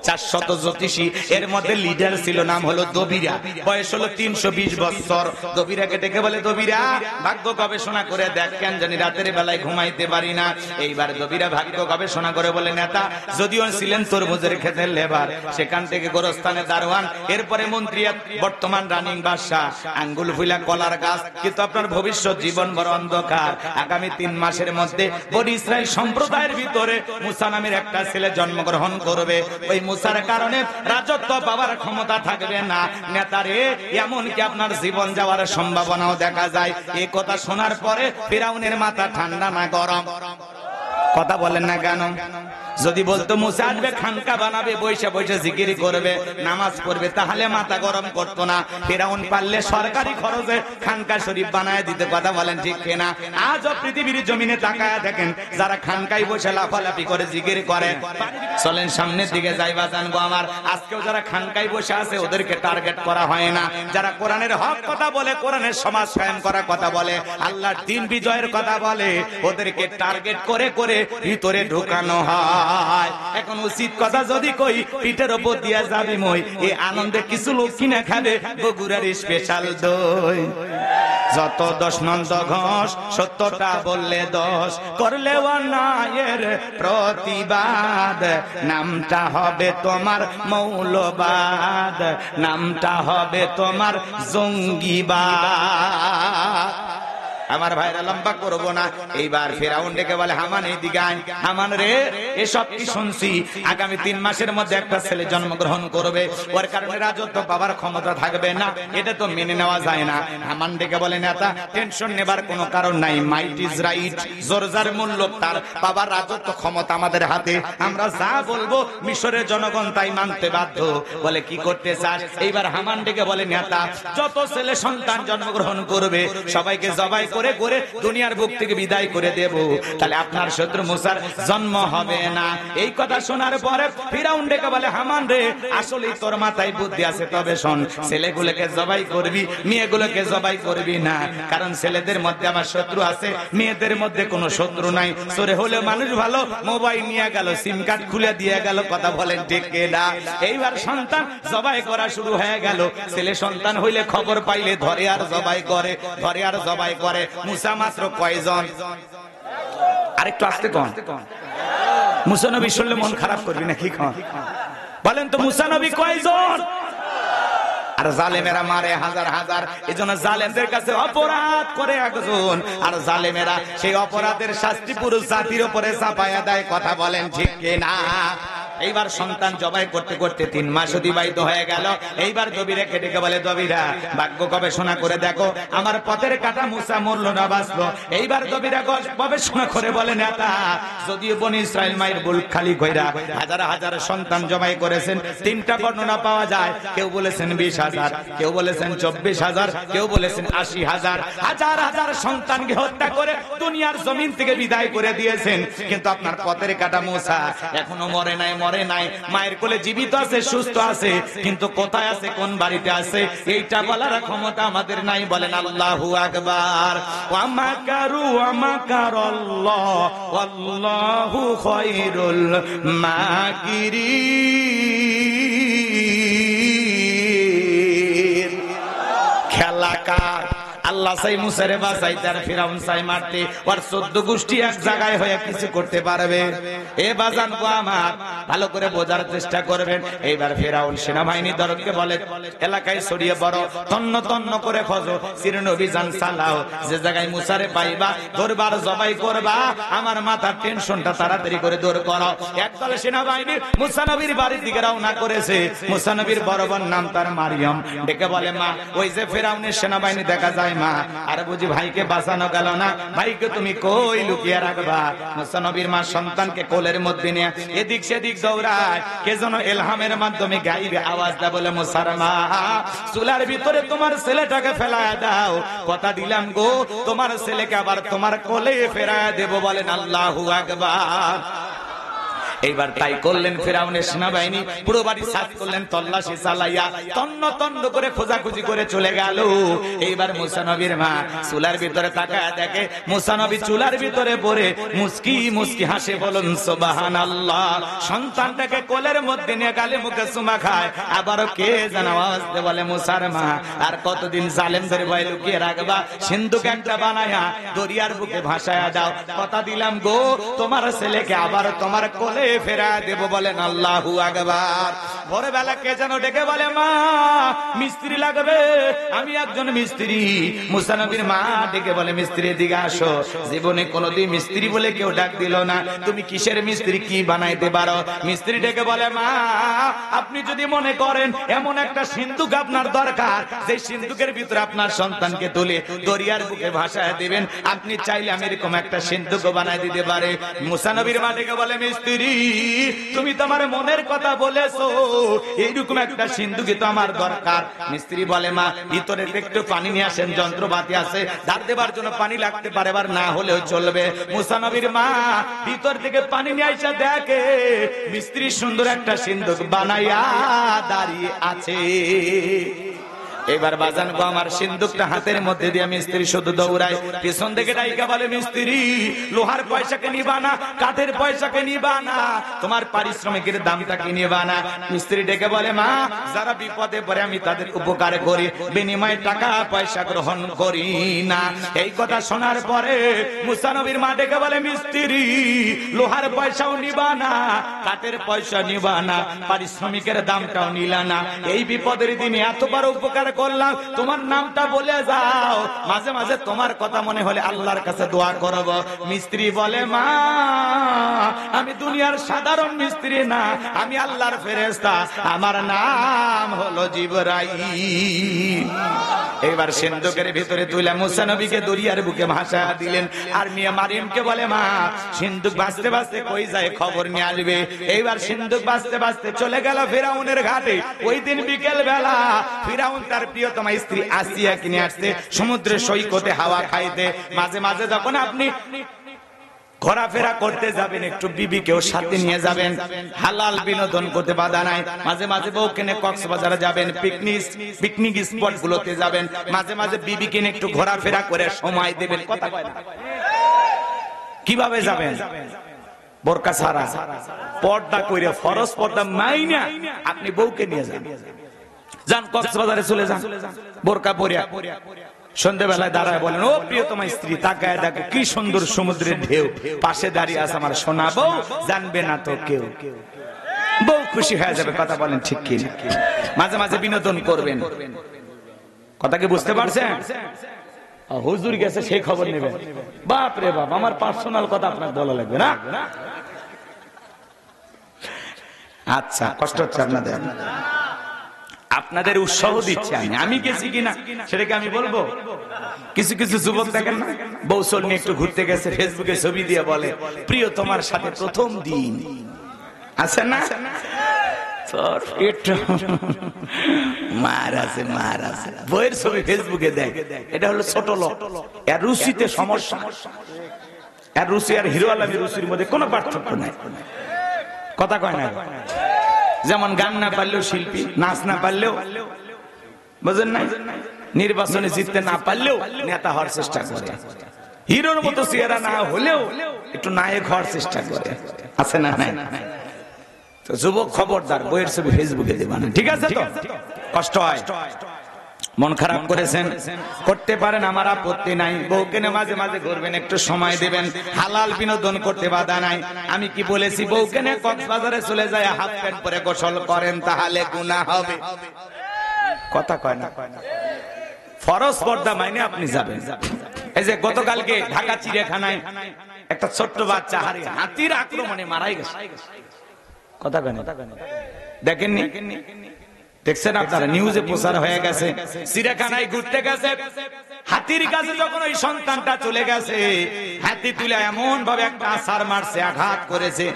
400 জ্যোতিষী। এর মধ্যে লিডার ছিল, নাম হলো দবিরা, বয়স হলো 320 বছর। দবিরাকে ডেকে বলে, দবিরা ভাগ্য গবেষণা করে দেখ, কেন জানি রাতের বেলায় ঘুমাইতে পারি না। এইবার দবিরা ভাগ্য গবেষণা করে বলে, নেতা যদিও ছিলেন তরমুজের ক্ষেতের লেবার, সেখান থেকে গোরস্থানে দারোয়ান, এরপরে মন্ত্রী, বর্তমান রানিং বাদশা, আঙ্গুল ফুলা কলার গাছ, কিন্তু আপনার ভবিষ্যৎ জীবন বড় অন্ধকার। আগামী 3 মাসের মধ্যে বনি ইসরাইল সম্প্রদায়ের ভিতরে মুসা নামের একটা ছেলে জন্মগ্রহণ করবে। ওই মুসার কারণে রাজত্ব পাওয়ার ক্ষমতা থাকবে না। নেতারে এমনকি আপনার জীবন যাওয়ার সম্ভাবনাও দেখা যায়। এই কথা শোনার পরে ফিরাউনের মাথা ঠান্ডা না গরম? কথা বলেন না কেন? যদি বলতো মুসা আসবে, খানকা বানাবে, বৈশা বৈশা জিকির করবে, নামাজ পড়বে, তাহলে মাথা গরম করতো না। ফিরাউন পারলে সরকারি খরচে খানকা শরীফ বানায় দিতে। কথা বলেন ঠিক কিনা? আজও পৃথিবীর জমিনে তাকায় দেখেন, যারা খানকায় বসে লাফালাফি করে জিকির করে। চলেন সামনের দিকে যাই বাজান গো আমার। আজকেও যারা খানকায় বসে আছে ওদেরকে টার্গেট করা হয় না। যারা কোরআনের হক কথা বলে, কোরআনের সমাজ কায়েম করার কথা বলে, আল্লাহর দ্বীন বিজয়ের কথা বলে, ওদেরকে টার্গেট করে করে ভিতরে ঢুকানো হয়। এখন উচিত কথা যদি কই, পিঠের ওপর দিয়া যাবি মই। এই আনন্দে কিছু লোক কিনা খাবে বগুড়ার স্পেশাল দই। যত 10 নন্দ ঘোষ, 70টা বললে 10, করলে অন্যায়ের প্রতিবাদ, নামটা হবে তোমার মৌলবাদ, নামটা হবে তোমার জঙ্গিবাদ। আমার ভাইরা লম্বা করবো না। এইবার ফেরাউন ডেকে বলে, হামান এইদিকে আয়। হামান রে, এসব কি শুনছি? আগামী 3 মাসের মধ্যে একটা ছেলে জন্মগ্রহণ করবে, ওর কারণে রাজত্ব পাওয়ার ক্ষমতা থাকবে না, এটা তো মেনে নেওয়া যায় না। হামান ডেকে বলে, নেতা টেনশন নেবার কোনো কারণ নাই, মাইট ইজ রাইট, জোরজার মূল্য তার পাওয়ার রাজত্ব ক্ষমতা আমাদের হাতে, আমরা যা বলবো মিশরের জনগণ তাই মানতে বাধ্য। বলে, কি করতে চাস? এইবার হামান ডেকে বলে, নেতা যত ছেলে সন্তান জন্মগ্রহণ করবে সবাইকে জবাই করে করে দুনিয়ার বুক থেকে বিদায় করে দেব, তাহলে আপনার শত্রু মুসার জন্ম হবে না। এই কথা শোনার পরে ফিরাউন ডেকে বলে, হামান রে, আসলেই তোর মাথায় বুদ্ধি আছে, তবে শোন, ছেলেগুলোকে জবাই করবি, মেয়েগুলোকে জবাই করবি না, কারণ ছেলেদের মধ্যে আমার শত্রু আছে, মেয়েদের মধ্যে কোনো শত্রু নাই। সরে হলে মানুষ ভালো, মোবাইল নিয়ে গেল, সিম কার্ড খুলে দিয়ে গেল। কথা বলেন ঠিক কিনা? এইবার সন্তান জবাই করা শুরু হয়ে গেল। ছেলে সন্তান হইলে খবর পাইলে ধরে আর জবাই করে, ধরে আর জবাই করে। মুসা মাত্র কয়জন? আরেকটু আসতে কন। মুসা নবী শুনলে মন খারাপ করবি নাকি? বলেন তো, মুসা নবী কয়জন? আর জালেমেরা মারে হাজার হাজার। এজন্য জালেমদের কাছে অপরাধ করে একজন, আর জালেমেরা সেই অপরাধের শাস্তি পুরো জাতির উপরে চাপায়া দেয়। কথা বলেন ঠিক কিনা? এইবার সন্তান জবাই করতে করতে 3 মাস অতিবাহিত হয়ে গেল। এইবার দবিরা ডেকে বলে, দবিরা ভাগ্য গবেষণা করে দেখো, আমার পথের কাটা মুসা মরলো না বাঁচলো। এইবার দবিরা গবেষণা করে বলে, নেতা যদিও বনি ইসরাইল মায়ের বুল খালি কইরা হাজার হাজার সন্তান জবাই করেছেন, 3টা বর্ণনা পাওয়া যায়। কেউ বলেছেন 20,000, কেউ বলেছেন 24,000, কেউ বলেছেন 80,000। হাজার হাজার সন্তানকে হত্যা করে দুনিয়ার জমিন থেকে বিদায় করে দিয়েছেন, কিন্তু আপনার পথের কাটা মুসা এখনো মরে নাই, মায়ের কোলে জীবিত আছে, সুস্থ আছে, কিন্তু কোথায় আছে, কোন বাড়িতে আছে, এইটা বলার ক্ষমতা আমাদের নাই। বলেন আল্লাহু আকবার। ওয়া মাকারু ওয়া মাকারাল্লাহ ওয়াল্লাহু খায়রুল মাকিরিন। খেলা কার? আল্লাহ চাই মুসারে বাঁচাইতে, আর ফিরাউন চাই মারতে। আর 14 গোষ্ঠী এক জায়গায় হয়ে কিছু করতে পারবে? এ বাজান গো আমার, ভালো করে বোঝার চেষ্টা করবেন। এইবার ফিরাউন সেনাবাহিনী দরদকে বলে, এলাকায় ছড়িয়ে বড় তন্ন তন্ন করে খোঁজো, চিরন অভিযান চালাও, যে জায়গায় মুসারে পাইবা দরবার জবাই করবা, আমার মাথার টেনশনটা তাড়াতাড়ি করে দূর করো। একদল সেনাবাহিনী মুসা নবীর বাড়ির দিকে রওনা করেছে। মুসা নবীর বড় বোন নাম তার মারিয়াম, ডেকে বলে, মা ওই যে ফিরাউনের সেনাবাহিনী দেখা যায় মা, আর বুঝি ভাইকে বাঁচানো গেল না, ভাইকে তুমি কই লুকিয়ে রাখবা? মুসা নবীর মা সন্তানকে কোলের মধ্যে নিয়ে এদিক সেদিক দৌড়ায়, কে যেন এলহামের মাধ্যমে গাইবে আওয়াজ দেয়, বলে, মুসার মা চুলার ভিতরে তোমার ছেলেটাকে ফেলায় দাও, কথা দিলাম গো তোমার ছেলেকে আবার তোমার কোলে ফেরায় দেব। বলেন আল্লাহু আকবার। এইবার তাই করলেন ফিরাউনের সেনাবাহিনী, পুরো বাড়ি সার্চ করলেন, তল্লাশি চালাইয়া তন্ন তন্ন করে খোঁজাখুঁজি করে চলে গেল। এইবার মুসা নবীর মা চুলার ভিতরে তাকায় দেখে মুসা নবী চুলার ভিতরে পড়ে মুস্কি মুস্কি হাসে, বলুন সুবহানাল্লাহ। সন্তানটাকে কোলের মধ্যে নিয়ে গালে মুখে চুমা খায়। আবারও কে যেন আওয়াজ দিয়ে বলে, মুসার মা আর কতদিন জালেম ধরে ভয় লুকিয়ে রাখবা? সিন্ধুক একটা বানায়া দরিয়ার বুকে ভাসায়া দাও, কথা দিলাম গো তোমার ছেলেকে আবার তোমার কোলে ফেরা দেব। বলেন আল্লাহু আকবার। ভোরবেলা কে যেন ডেকে বলে, মা মিস্ত্রি লাগবে, আমি একজন মিস্ত্রি। মুসা নবীর মা ডেকে বলে, মিস্ত্রি দিকে আসো। জীবনে কোনোদিন মিস্ত্রি বলে কেউ ডাক দিল না, তুমি কিসের মিস্ত্রি, কি বানাইতে পারো? মিস্ত্রি ডেকে বলে, মা আপনি যদি মনে করেন এমন একটা সিন্ধুক আপনার দরকার, যে সিন্ধুকের ভিতরে আপনার সন্তানকে তুলে দরিয়ার বুকে ভাসায় দিবেন, আপনি চাইলে আমি এরকম একটা সিন্ধুক বানাই দিতে পারে। মুসা নবীর মা ডেকে বলে, মিস্ত্রি তুমি তোমার মনের কথা বলেছো, এইরকম একটা সিন্ধুকি তো আমার দরকার। মিস্ত্রি বলে, মা ভিতরে একটু পানি নিয়ে আসেন, যন্ত্রপাতি আছে, ধার দেবার জন্য পানি লাগতে পারে, এবার না হলেও চলবে। মুসা নবীর মা ভিতর থেকে পানি নিয়ে আসা দেখে মিস্ত্রি সুন্দর একটা সিন্ধুক বানাইয়া দাঁড়িয়ে আছে। এবার বাজান গো আমার সিন্ধুকটা হাতের মধ্যে দিয়ে মিস্ত্রি শুধু দৌড়ায়, পিছন থেকে ডাইকা বলে, মিস্ত্রি লোহার পয়সাকে নিবা না, কাঠের পয়সাকে নিবা না, তোমার পারিশ্রমিকের দামটা কি নিবা না? মিস্ত্রি ডেকে বলে, মা যারা বিপদে পড়ে আমি তাদের উপকার করি, বিনিময়ে টাকা পয়সা গ্রহণ করি না। এই কথা শোনার পরে মুসা নবীর মা ডেকে বলে, মিস্ত্রি লোহার পয়সাও নিবা না, কাঠের পয়সা নিবা না, পারিশ্রমিকের দামটাও নিলা না, এই বিপদের দিনে এতবার উপকার করলাম, তোমার নামটা বলে যাও, মাঝে মাঝে তোমার কথা মনে হলে আল্লাহর কাছে দোয়া করব। মিস্ত্রি বলে, মা আমি দুনিয়ার সাধারণ মিস্ত্রি না, আমি আল্লাহর ফেরেশতা, আমার নাম হলো জিবরাইল। এবার সিন্ধুকের ভিতরে তুলে মুসা নবীকে দরিয়ার বুকে ভাসা দিলেন। আর মিয়া মারিয়ামকে বলে, মা সিন্ধুক ভাসতে ভাসতে কই যায় খবর নিয়ে আসবে। এইবার সিন্ধুক ভাসতে ভাসতে চলে গেল ফিরাউনের ঘাটে। ওই দিন বিকেল বেলা ফিরাউন তার প্রিয়তমা স্ত্রী আসিয়া কিনে আসছে সমুদ্রের সৈকতে হাওয়া খাইতে। মাঝে মাঝে যখন আপনি ঘোরাফেরা করতে যাবেন, একটু বিবিকেও সাথে নিয়ে যাবেন, হালাল বিনোদন করতে বাধা নাই। মাঝে মাঝে বউকে নিয়ে কক্সবাজারে যাবেন, পিকনিক স্পট গুলোতে যাবেন, মাঝে মাঝে বিবিকে নিয়ে একটু ঘোরাফেরা করে সময় দেবেন। কথা কয় না? কিভাবে যাবেন? বোরকা ছাড়া, পর্দা কইরা, ফরজ পর্দা মাইনা আপনি বউকে নিয়ে যান, যান কক্সবাজারে চলে যান, বোরকা পরিয়া সন্ধ্যেবেলায় দাঁড়ায় বলেন, ও প্রিয়তমা স্ত্রী তাকায় দেখো কি সুন্দর সমুদ্রের ঢেউ, পাশে দাঁড়িয়ে আছে আমার সোনা বউ, জানবে না তো কেউ। বউ খুশি হয়ে যাবে। কথা বলেন ঠিক কি? মাঝে মাঝে বিনোদন করবেন। কথা কি বুঝতে পারছেন? হুজুর গেছে সেই খবর নেবেন, বাপ রে বাপ, আমার পার্সোনাল কথা আপনার বলা লাগবে না। আচ্ছা, কষ্ট হচ্ছে আপনাদের, আপনাদের উৎসাহ দিচ্ছে আমি গেছি কিনা সেটাকে আমি বলবো। কিছু কিছু যুবক দেখেন না, বৌসল নিয়ে একটু ঘুরতে গেছে, ফেসবুকে ছবি দিয়ে বলে প্রিয় তোমার সাথে প্রথম দিন আছে না, মার আছে মার আছে, বইয়ের ছবি ফেসবুকে দেয়। এটা হলো ছোট লোক, এর রুচিতে সমস্যা, এর রুচি আর হিরো আলমের রুচির মধ্যে কোনো পার্থক্য নাই। কথা কয় না, যেমন গান না পারলেও শিল্পী, নাচ না পারলেও, বুঝেন না, নির্বাচনে জিততে না পারলেও নেতা হওয়ার চেষ্টা করে, হিরোর মতো চেহারা না হলেও একটু নায়ক হওয়ার চেষ্টা করে, আছে না নাই? তো যুবক খবরদার, বইয়ের ছবি ফেসবুকে দেবেন, ঠিক আছে? তো কষ্ট হয়, মন খারাপ করেছেন, করতে পারেন, আমার আপত্তি নাই। বউকে মাঝে মাঝে ঘুরবেন, একটু সময় দিবেন, হালাল বিনোদন করতে বাধা নাই। আমি কি বলেছি, বউকে নিয়ে কক্সবাজারে চলে যায়, হাফ প্যান্ট পরে গোসল করেন, তাহলে গুনাহ হবে। কথা কয় না, ফরজ পর্দা মাইনে আপনি যাবেন। এই যে গতকালকে ঢাকা চিড়িয়াখানায় একটা ছোট্ট বাচ্চা হাতির আক্রমণে মারাই গেছে। কথা কয় না, দেখেননি? দেখছেন আপনারা, নিউজে প্রচার হয়ে গেছে। চিড়িয়াখানায় ঘুরতে গেছে, হাতির কাছে যখন ওই সন্তানটা চলে গেছে, হাতি তুলে এমন ভাবে একটা আছাড় মারছে, আঘাত করেছে,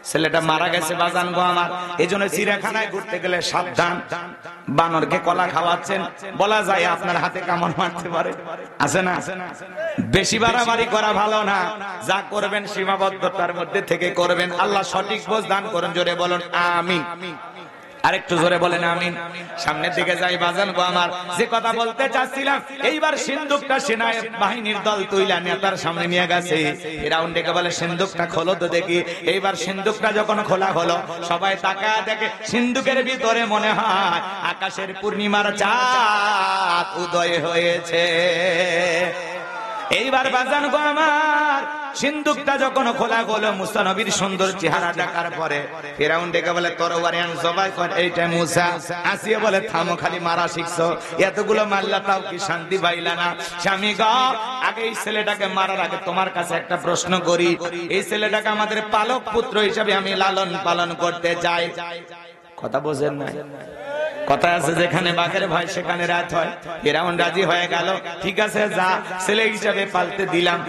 ছেলেটা মারা গেছে। বাজান গো আমার, এই জন্য চিড়িয়াখানায় ঘুরতে গেলে সাবধান। বানরকে কলা খাওয়াচ্ছেন, বলা যায় আপনার হাতে কামড় মারতে পারে, আছে না? বেশি বাড়াবাড়ি করা ভালো না, যা করবেন সীমাবদ্ধতার মধ্যে থেকে করবেন। আল্লাহ সঠিক বোঝ দান করেন, জোরে বলুন আমিন। আরেকটু জোরে বলেন আমিন। সামনের দিকে যাই বাজান গো আমার, যে কথা বলতে চাচ্ছিলাম, এইবার সিন্ধুকটা সেনা বাহিনীর দল তুইলা নেতার সামনে নিয়ে গেছে। ফিরাউন ডেকে বলে সিন্ধুকটা খোলো তো দেখি। এইবার সিন্ধুকটা যখন খোলা হলো, সবাই তাকায় দেখে সিন্ধুকের ভিতরে মনে হয় আকাশের পূর্ণিমার চাঁদ উদয় হয়েছে। এইবার বাজান গো আমার, সিন্ধুকটা যখন খোলা হলো, মুসা নবীর সুন্দর চেহারা দেখার পরে ফিরাউন ডেকে বলে তরবারি আন, জবাই কর। এইটা মুসা। আসিয়া বলে থামো, খালি মারা শিখছো, এতগুলো মারলা তাও কি শান্তি পাইলা না? স্বামী গো, আগে এই ছেলেটাকে মারার আগে তোমার কাছে একটা প্রশ্ন করি, এই ছেলেটাকে আমাদের পালক পুত্র হিসাবে আমি লালন পালন করতে চাই। কথা বোঝেন না? কথা আছে, যেখানে বাঘের ভয় সেখানে রাত হয়। ফিরাউন রাজি হয়ে গেল, ঠিক আছে যা, ছেলে হিসাবে পালতে দিলাম।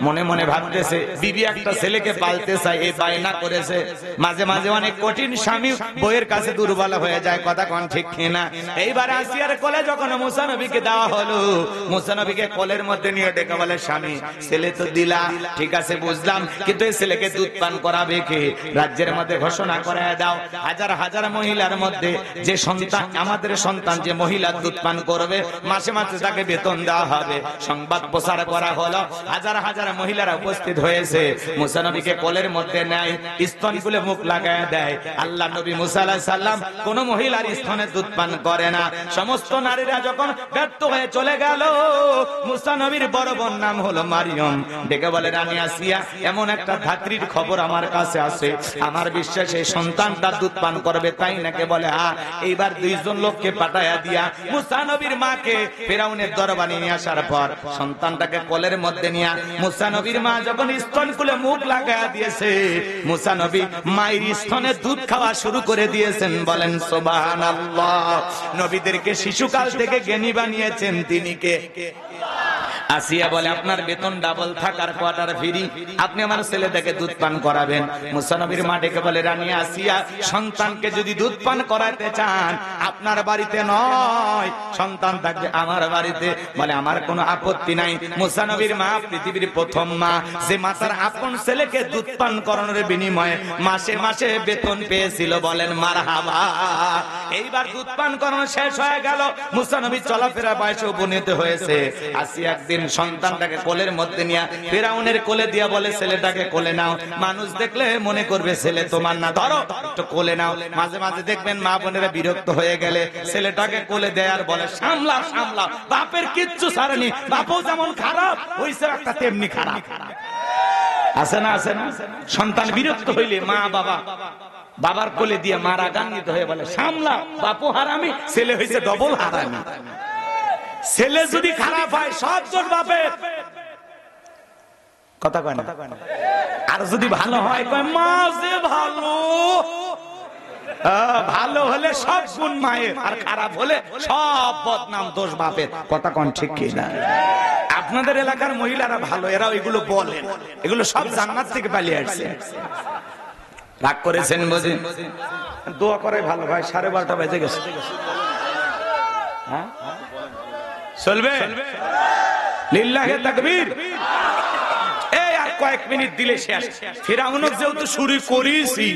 মনে মনে ভাবতেছে, বিবি একটা ছেলেকে পালতে চাই, এই বায়না করেছে। মাঝে মাঝে অনেক কঠিন স্বামী বইয়ের কাছে দুর্বল হয়ে যায়, কথা কোন ঠিক কিনা? এইবার আসিয়ার কোলে যখন মুসা নবীকে দেওয়া হলো, মুসা নবীকে কোলের মধ্যে নিয়ে ডেকে বলে, স্বামী ছেলে তো দিলা, ঠিক আছে বুঝলাম, কিন্তু এই ছেলেকে দুধ পান করাবে কে? রাজ্যের মধ্যে ঘোষণা করে দাও, হাজার হাজার মহিলার মধ্যে যে সন্তান, আমাদের সন্তান যে মহিলা দুধ পান করবে, মাসে মাসে তাকে বেতন দেওয়া হবে। সংবাদ প্রচার করা হলো, হাজার হাজার মহিলারা উপস্থিত হয়েছে। মুসা নবীকে কোলের মধ্যে নেয়, স্তন খুলে মুখ লাগায় দেয়। আল্লাহ নবী মুসা আলাইহিস সালাম কোন মহিলার স্তনে দুধ পান করে না। সমস্ত নারীরা যখন ব্যর্থ হয়ে চলে গেল, মুসা নবীর বড় বোন নাম হলো মারিয়ম, ডেকে বলে, রানী আসিয়া, এমন একটা ধাত্রীর খবর আমার কাছে আছে, আমার বিশ্বাস এই সন্তানটা দুধ পান করবে, তাই নাকি? বলে হ্যাঁ। এইবার দুইজন লোককে পাঠায়া দিয়া মুসা নবীর মাকে ফিরাউনের দরবারে নিয়ে আসার পর সন্তানটাকে কোলের মধ্যে নিয়ে মুসা নবীর মা যখন স্তন খুলে মুখ লাগায়া দিয়েছে, মুসা নবী মায়ের স্তনে দুধ খাওয়া শুরু করে দিয়েছেন। বলেন সুবহানাল্লাহ। নবীদেরকে শিশুকাল থেকে জ্ঞানী বানিয়েছেন তিনি কে? আসিয়া বলে, আপনার বেতন ডাবল থাকার কোয়ার্টার ফ্রি, আপনি আমার ছেলেটাকে দুধ পান করাবেন। মুসা নবীর মা ডেকে বলে, রানী আসিয়া, সন্তানকে যদি দুধ পান করাতে চান আপনার বাড়িতে নয়, সন্তান থাকবে আমার বাড়িতে। বলে, আমার কোনো আপত্তি নাই। মুসা নবীর মা পৃথিবীর প্রথম মা, যে মাতার আপন ছেলেকে দুধ পান করানোর বিনিময়ে মাসে মাসে বেতন পেয়েছিল। বলেন মারহাবা। এইবার দুধ পান করানো শেষ হয়ে গেল, মুসা নবী চলাফেরা বয়সে উপনীত হয়েছে। আসিয়া একদিন সন্তানটাকে কোলের মধ্যে নিয়ে ফিরাউনের কোলে দিয়া বলে, ছেলেটাকে কোলে নাও, মানুষ দেখলে মনে করবে ছেলে তোমার না, ধরো একটু কোলে নাও। মাঝে মাঝে দেখবেন মা বোনেরা বিরক্ত হয়ে গেলে ছেলেটাকে কোলে দেয় আর বলে, সামলা সামলা, বাপের কিচ্ছু ছাড়েনি, বাপও যেমন খারাপ ওই ছেলেটা তেমনি খারাপ। আছে না? আছে না? সন্তান বিরক্ত হইলে মা বাবা বাবার কোলে দিয়ে মা রাগান্বিত হয়ে বলে, সামলা, বাপু হারামি, ছেলে হয়েছে ডবল হারামি। ছেলে যদি খারাপ হয় সব দোষ বাপের, কথা কয় না? আর যদি ভালো হয় কয় মা যে ভালো, ভালো হলে সব গুণ মায়ের, আর খারাপ হলে সব বদনাম দোষ বাপের। কথা কোন ঠিক কি না? আপনাদের এলাকার মহিলারা ভালো, এরা এগুলো বলে, এগুলো সব জান্নাত থেকে পালিয়ে আসছে। রাগ করেছেন বুঝি? দোয়া করে ভালো ভাই, 12:30 বেজে গেছে। হ্যাঁ চলবে? লিল্লাহে তাকবীর। এই আর কয়েক মিনিট দিলে শেষ। ফিরাউনক যেহেতু শুরু করেছি,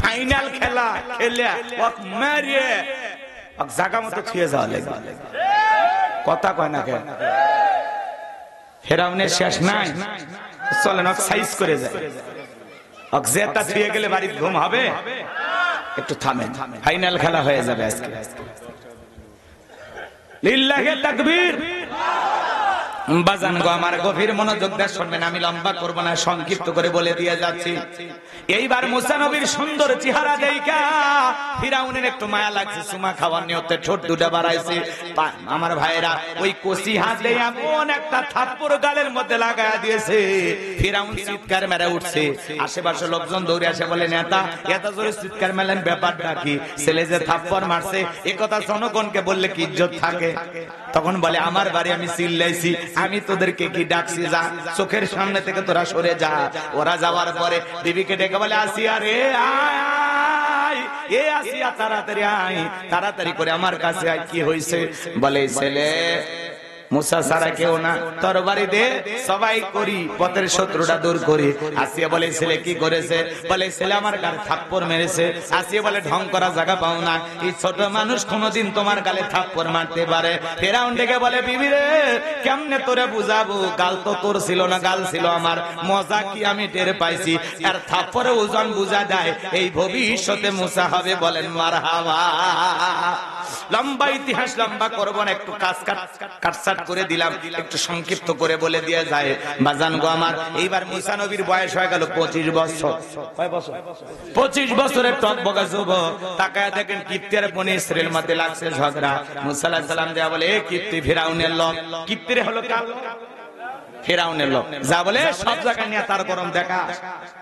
ফাইনাল খেলা খেলে ওক মারিয়ে ওক জায়গা মতো ছুঁয়ে যাওয়া লাগবে। কথা কয় না কেন? ফিরাউনের শেষ নাই, চলেন ওক সাইজ করে যায়। ওক জেতা ছুঁয়ে গেলে বাড়ির ঘুম হবে। একটু থামেন, ফাইনাল খেলা হয়ে যাবে আজকে। লিল্লাহে তাকবীর। বাজান গো আমার, গভীর মনোযোগ দিয়ে শুনবেন, আমি লম্বা করব না, সংক্ষিপ্ত করে বলে দিয়ে যাচ্ছি। এইবার মুসা নবীর সুন্দর চেহারা দেইখা ফিরাউনের একটু মায়া লাগছে, সুমা খাওয়ার নিয়তে ঠোঁট দুটা বাড়াইছে। আমার ভাইরা ওই কচি হাতে এমন একটা থাপ্পড় গালের মধ্যে লাগায়া দিয়েছে, ফিরাউন চিৎকার মেরে উঠছে। আশেপাশে লোকজন দৌড়ে আসে, বলে নেতা এত জোরে চিৎকার মেলেন, ব্যাপারটা কি? ছেলে যে থাপ্পড় মারছে এ কথা জনগণকে বললে কি ইজ্জত থাকে? তখন বলে আমার বাড়ি আমি চিল্লাইছি, আমি তোদেরকে কি ডাকছি? যা, চোখের সামনে থেকে তোরা সরে যা। ওরা যাওয়ার পরে বিবিকে ডেকে বলে, আসিয়া রে আয়, এ আসিয়া তাড়াতাড়ি আয়, তাড়াতাড়ি করে আমার কাছে আয়। কি হয়েছে? বলে ছেলে মুসা সারা কেউ না, তরবারি দে, সবাই করি পথের শত্রুটা দূর করি। আসিয়া বলে ছেলে কি করেছে? বলে ছেলে আমার গালে থাপ্পড় মেরেছে। আসিয়া বলে ঢং করা জায়গা পাও না, এই ছোট মানুষ কোনদিন তোমার গালে থাপ্পড় মারতে পারে? ফেরাউন ডেকে বলে, বিবি রে কেমনে তোরে বুঝাবো? গাল তো তোর ছিল না, গাল ছিল আমার। মজা কি আমি টের পাইছি, আর থাপ্পড়ে ওজন বুঝা দেয়। এই ভবিষ্যতে মুসা হবে, বলেন মারহাবা। লম্বা ইতিহাস লম্বা করব না, একটু কাটসাট করে দিলাম, একটু সংক্ষিপ্ত করে বলে দিয়ে যায়। বাজান গো আমার, এইবার মুসা নবীর বয়স হয়ে গেল 25 বছর। কয় বছর? 25 বছরের টকবকা যুবক। তাকায় দেখেন কিপ্তের বনি ইসরাইলের মধ্যে লাগছে ঝগড়া। মুসা আলাইহিস সালাম দেয়া বলে, এ কিপ্তি ফিরাউনের লোক। কিপ্তির হলো কাল ফেরাউনের লোক। যা বলে সব জায়গায় নিয়ে তার গরম দেখা,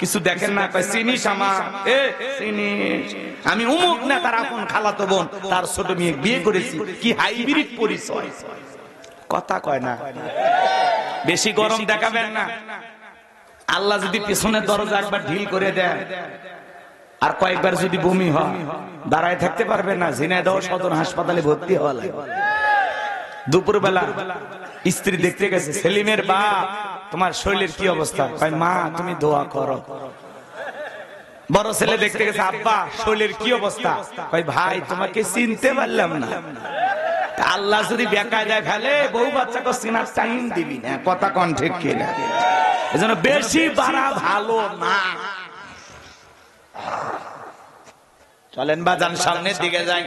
কিছু দেখেন না? চিনিস আমার, এ চিনিস আমি উমুক না, তার আপন খালাতো বোন, তার ছোট মেয়ে বিয়ে করেছি। কি হাইব্রিড পরিচয়! কথা কয় না, বেশি গরম দেখাবেন না। আল্লাহ যদি পিছনের দরজা একবার ঢিল করে দেয়, আর কয়েকবার যদি বমি হয়, দাঁড়ায় থাকতে পারবে না। ঝিনাইদহ সদর হাসপাতালে ভর্তি হওয়া লাগে। দুপুরবেলা স্ত্রী দেখতে গেছে, সেলিমের বাপ তোমার শরীরের কি অবস্থা? কয় মা তুমি দোয়া করো। বড় ছেলে দেখতে গেছে, আব্বা শরীরের কি অবস্থা? কয় ভাই তোমাকে চিনতে পারলাম না। আল্লাহ যদি বেকায় দেখালে বউ বাচ্চাকে চিনার টাইম দিবি না। কথা কোন ঠিক কিনা? এজন্য বেশি বাড়া ভালো না। চলেন বাজান সামনের দিকে যাই।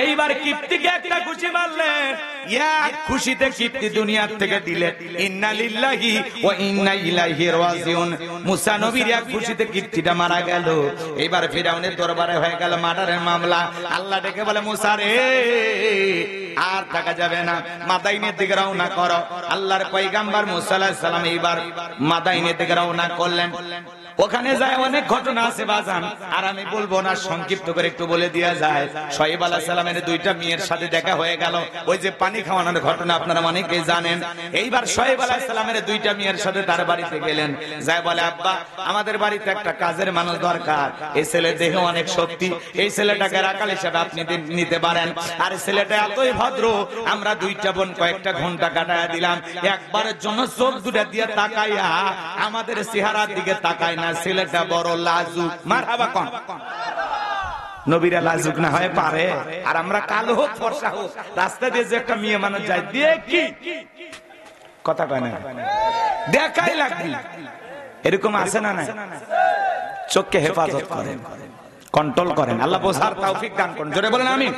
এইবার কিপ্তিকে একটা খুশি মারলেন, এক খুশিতে কিপ্তি দুনিয়ার থেকে দিলেন। ইন্না লিল্লাহি ওয়া ইন্না ইলাইহি রাজিউন। মুসা নবীর এক খুশিতে কিপ্তিটা মারা গেল। এইবার ফিরাউনের দরবারে হয়ে গেল মার্ডারের মামলা। আল্লাহ ডেকে বলে, মুসা রে আর থাকা যাবে না, মাদাইনের দিকে রওনা করো। আল্লাহর পয়গাম্বর মুসা আলাইহিস সালাম এইবার মাদাইনের দিকে রওনা করলেন। ওখানে যায় অনেক ঘটনা আছে বাজান, আর আমি বলবো না, সংক্ষিপ্ত করে একটু বলে দেয়া যায়। শোয়েব আলাইহিস সালামের দুইটা মেয়ের সাথে দেখা হয়ে গেল। ওই যে পানি খাওয়ানোর ঘটনা আপনারা অনেকেই জানেন। এইবার শোয়েব আলাইহিস সালামের দুইটা মেয়ের সাথে তার বাড়িতে গেলেন। যায় বলে, আব্বা আমাদের বাড়িতে একটা কাজের মানুষ দরকার। এই ছেলের দেহে অনেক শক্তি, এই ছেলেটাকে রাখাল হিসেবে আপনি নিতে পারেন। আর ছেলেটা এতই ভদ্র, আমরা দুইটা বোন কয়েকটা ঘন্টা কাটায়া দিলাম। একবারের জন্য চোখ দুটা দিয়ে তাকাইয়া আমাদের চেহারার দিকে তাকায় না। ছেলেটা বড় লাজুক। মারহাবা কোন? নবীরা লাজুক না হয় পারে? আর আমরা কালো হোক ফর্সা হোক, রাস্তা দিয়ে যে একটা মেয়ে মানুষ যায় দেখি, কথা কয় না, দেখাই লাগবে। এরকম আছে না? না, চোখকে হেফাজত করেন, কন্ট্রোল করেন। আল্লাহ বোঝার তৌফিক দান করেন। জোরে বলেন আমিন।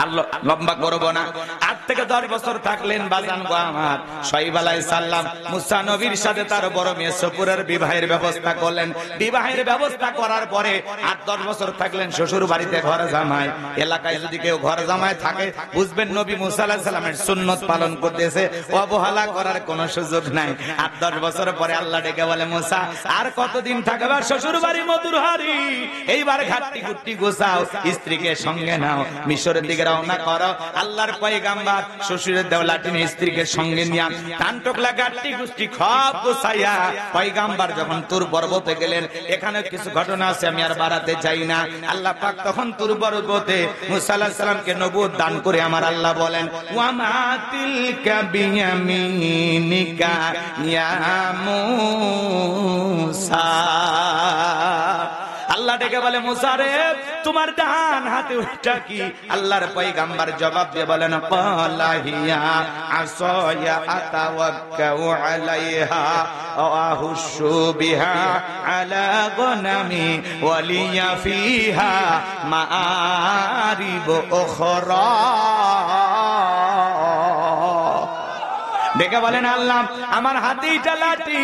আল্লাহ লম্বা করব না। 8 থেকে 10 বছর থাকলেন বাজান গো আমার। শুআয়ব আলাইহিস সালাম মুসা নবীর সাথে তার বড় মেয়ে সপুরের বিবাহের ব্যবস্থা করলেন। বিবাহের ব্যবস্থা করার পরে 8-10 বছর থাকলেন শ্বশুর বাড়িতে ঘর জামাই। এলাকায় যদি কেউ ঘর জামাই থাকে বুঝবেন নবী মুসা আলাইহিস সালামের সুন্নাত পালন করতেছে, অবহেলা করার কোনো সুযোগ নাই। 8-10 বছর পরে আল্লাহ ডেকে বলে, মুসা আর কতদিন থাকবে শ্বশুর বাড়ি মধুর হাড়ি, এইবার ঘাটতি গুট্টি গোছাও, স্ত্রীকে সঙ্গে নাও, মিশরের দিকে রওনা করো। আল্লাহর পয়গাম্বার শ্বশুরের দেওলাটি নিয়ে স্ত্রীকে সঙ্গে নিয়ে টান টকলা গাট্টি গুষ্টি সব গোছাইয়া পয়গাম্বার যখন তুর পর্বতে গেলেন। এখানে কিছু ঘটনা আছে, আমি আর বাড়াতে চাই না। আল্লাহ পাক তখন তুর পর্বতে মুসা আলাইহিস সালামকে নবুয়ত দান করে আমার আল্লাহ বলেন, ওয়া মা তিলকা বিয়ামিনিকা ইয়া মুসা। আল্লাহ ডেকে বলে, মুসা রে তোমার ডান হাতে ওটা কি? আল্লাহর পয়গাম্বার জবাব দিয়ে বলেন, ক্বালা হিয়া আসায়া আতাওয়াক্কাউ আলাইহা ওয়া আহুশু বিহা আলা গনামি ওয়া লিয়া ফিহা মাআরিব উখরা। দেখে বলেন, আল্লাহ আমার হাতে এইটা লাঠি,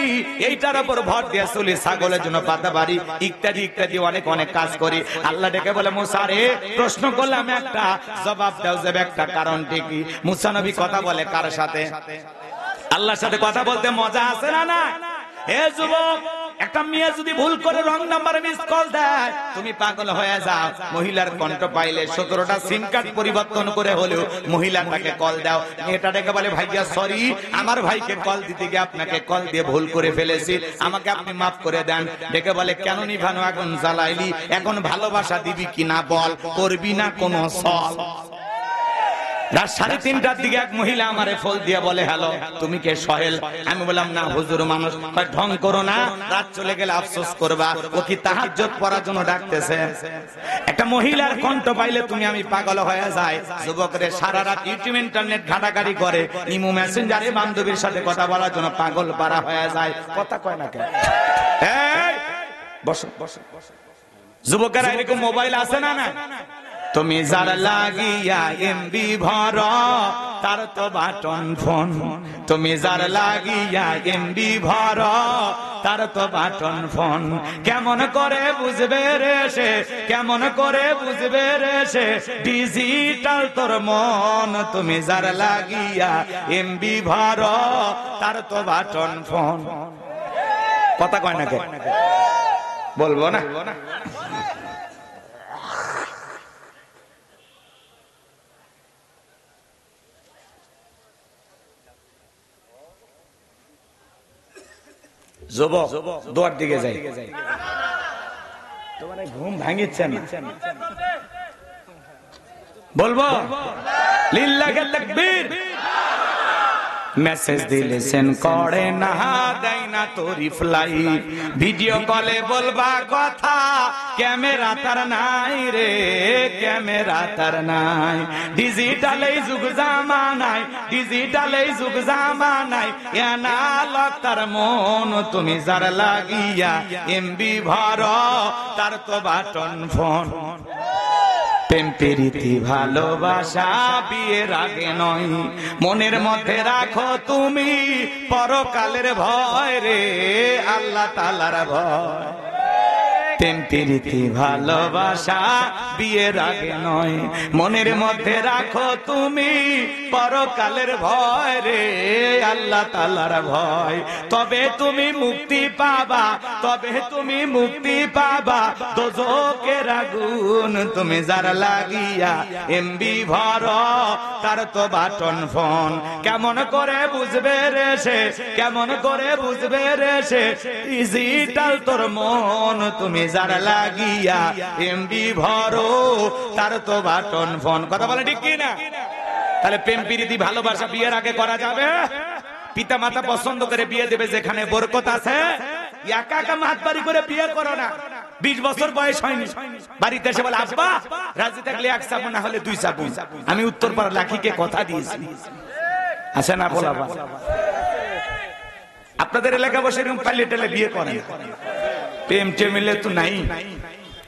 এইটার উপর ভর দিয়ে চলি, ছাগলের জন্য পাতা বাড়ি ইত্যাদি ইত্যাদি অনেক অনেক কাজ করি। আল্লাহ ডেকে বলে, মুসা রে প্রশ্ন করলাম একটা, জবাব দাও যে একটা কারণটি কি? মুসা নবী কথা বলে কার সাথে? আল্লাহর সাথে কথা বলতে মজা আছে না? না। হে যুবক, একটা মেয়ে যদি ভুল করে রং নাম্বার মিস কল দেয়, তুমি পাগল হয়ে যাও। মহিলার কণ্ঠ পাইলে 17টা সিম কার্ড পরিবর্তন করে হলেও মহিলাটাকে কল দাও। মেয়েটা ডেকে বলে, ভাইয়া সরি, আমার ভাইকে কল দিতে গিয়ে আপনাকে কল দিয়ে ভুল করে ফেলেছি, আমাকে আপনি মাফ করে দেন। ডেকে বলে, কেন নিভানো আগুন জ্বালাইলি? এখন ভালোবাসা দিবি কিনা বল, করবি না কোনো সল? রাত 3:30টার দিকে এক মহিলা আমারে ফোন দিয়ে বলে, হ্যালো তুমি কে? সোহেল। আমি বললাম, না হুজুর মানুষ। ঢং করো না, রাত চলে গেলে আফসোস করবা। ও কি তাহাজ্জুদ পড়ার জন্য ডাকতেছে? একটা মহিলার কণ্ঠ পাইলে তুমি আমি পাগল হয়ে যাই। যুবকরে সারা রাত ইউটিউব ইন্টারনেট ঘাটাঘাটি করে, ইমো মেসেঞ্জারে বান্ধবীর সাথে কথা বলার জন্য পাগল পারা হয়ে যায়। কথা কয় না কেন? এই বসো বসো। যুবকেরা এরকম মোবাইল আছে না? না। তুমি যার লাগিয়া এমবি ভর, তার তো বাটন ফোন। তুমি যার লাগিয়া এমবি ভর, তার তো বাটন ফোন। কেমন করে বুঝবে রে সে, কেমন করে বুঝবে রে সে, ডিজিটাল তোর মন। তুমি যার লাগিয়া এমবি ভর, তার তো বাটন ফোন। কথা কয় না কে? বলবো না। যুবক দোয়ার দিকে যাই, তোমার ঘুম ভাঙিচ্ছে না? বলবো লিল্লাহি তাকবীর। মেসেজ দিলে সেন্ড করে না, দেয় না তো রিপ্লাই। ভিডিও কলে বলবা কথা, ক্যামেরা তার নাই রে, ক্যামেরা তার নাই। ডিজিটাল এই যুগ জামানায়, ডিজিটাল এই যুগ জামানায়, এনালগ তার মন। তুমি যার লাগিয়া এমবি ভর, তার তো বাটন ফোন। প্রেম প্রীতি ভালোবাসা বিয়ের আগে নয়, মনের মধ্যে রাখো তুমি পরকালের ভয় রে, আল্লাহ তাআলার ভয়। প্রেম প্রীতি ভালোবাসা বিয়ের আগে নয়, মনের মধ্যে রাখো তুমি পরকালের ভয় রে, আল্লাহ তাআলার ভয়। তবে তুমি মুক্তি পাবা, তবে তুমি মুক্তি পাবা দোজখের আগুন। তুমি যার লাগিয়া এমবি ভর, তার তো বাটন ফোন। কেমন করে বুঝবে রে সে, কেমন করে বুঝবে রে সে, ডিজিটাল তোর মন। তুমি যার লাগিয়া এমবি ভরো, তার তো বাটন ফোন। কথা বলে ঠিক কি না? তাহলে প্রেম প্রীতি ভালোবাসা বিয়ের আগে করা যাবে? পিতা মাতা পছন্দ করে বিয়ে দেবে যেখানে বরকত আছে। একা একা মাতবাড়ি করে বিয়ে করো না। 20 বছর বয়স হয়নি, বাড়িতে এসে বলে, আব্বা রাজি থাকলে 1 চাপু, না হলে 2 চাপু। আমি উত্তরপাড়া লাখিকে কথা দিয়েছি, আছে না বলা? আপনাদের এলাকা বসে এরকম পাল্লে টেলে বিয়ে করেন? প্রেম টেমিলে তো নাই।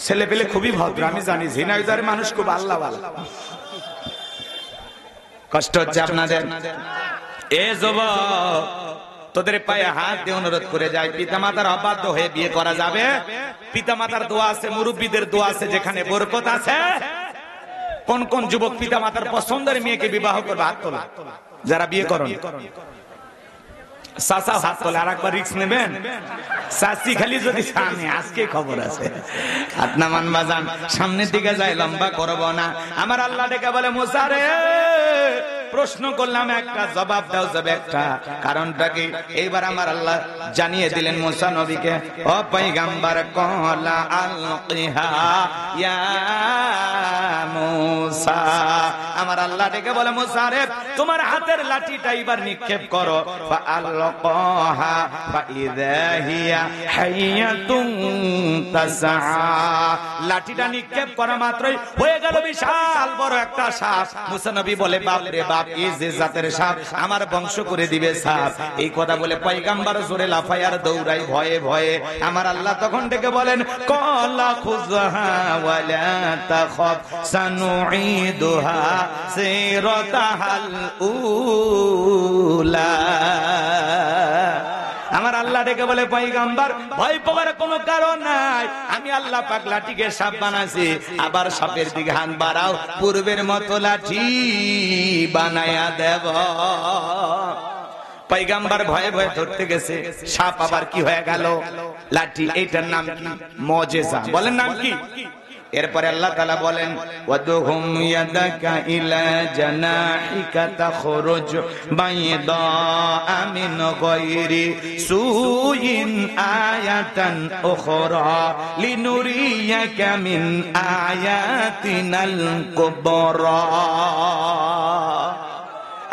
ছেলে পেলে খুবই ভদ্র, আমি জানি। ঝিনাইদহের মানুষ খুব আল্লাহওয়ালা। কষ্ট হচ্ছে আপনাদের? এ যুবক, তোদের পায়ে হাত দিয়ে অনুরোধ করে যায়, পিতামাতার অবাধ্য হয়ে বিয়ে করা যাবে? পিতামাতার দোয়া আছে, মুরব্বীদের দোয়া আছে, যেখানে বরকত আছে। কোন কোন যুবক পিতামাতার পছন্দের মেয়েকে বিবাহ করবে? হাত তোলা যারা বিয়ে করেন। চাচা হাত তোলে, আর একবার রিস্ক নেবেন? চাচি খালি যদি সামনে, আজকে খবর আছে। হাত নামান বাজান, সামনের দিকে যায়, লম্বা করবো না। আমার আল্লাহ ডেকে বলে, মুসা রে, প্রশ্ন করলাম একটা, জবাব দাও যাবে একটা। কারণটা কি? এইবার আমার আল্লাহ জানিয়ে দিলেন মুসা নবীকে, ও পয়গম্বর, কলা আলকিহা ইয়া মুসা। আমার আল্লাহ ডেকে বলে, মুসা রে, তোমার হাতের লাঠিটা এবার নিক্ষেপ করো। ফাআলকাহা ফাইযা হিয়া হাইয়াতুন তাসআ। লাঠিটা নিক্ষেপ করা মাত্রই হয়ে গেল বিশাল বড় একটা সাপ। মুসা নবী বলে, বাপ রে বাপ, এই যে জাতের সাপ, আমার বংশ করে দিবে সাপ। এই কথা বলে পয়গম্বর জোরে লাফায় আর দৌড়াই ভয়ে ভয়ে। আমার আল্লাহ তখন ডেকে বলেন, কলা খুযহা ওয়ালা তাখাফ সানুঈদুহা সিরাতাহাল উলা। আমার আল্লাহ ডেকে বলে, পয়গম্বর, ভয় পাওয়ার কোনো কারণ নাই, আমি আল্লাহ পাক লাঠিকে সাপ বানাইছি, আবার সাপের দিকে হাত বাড়াও, পূর্বের মতো লাঠি বানায়া দেব। পয়গম্বর ভয়ে ভয়ে ধরতে গেছে, সাপ আবার কি হয়ে গেল? লাঠি। এইটার নাম কি? মুজিজা। বলেন নাম কি? এরপরে আল্লাহ তাআলা বলেন, ওয়াদহুম ইয়াদাকা ইলা জানাহিকা তাখরুজ বাইদা মিন গায়রি সুইন আয়াতান উখরা লিনুরিয়াকা মিন আয়াতিনাল কুবরা।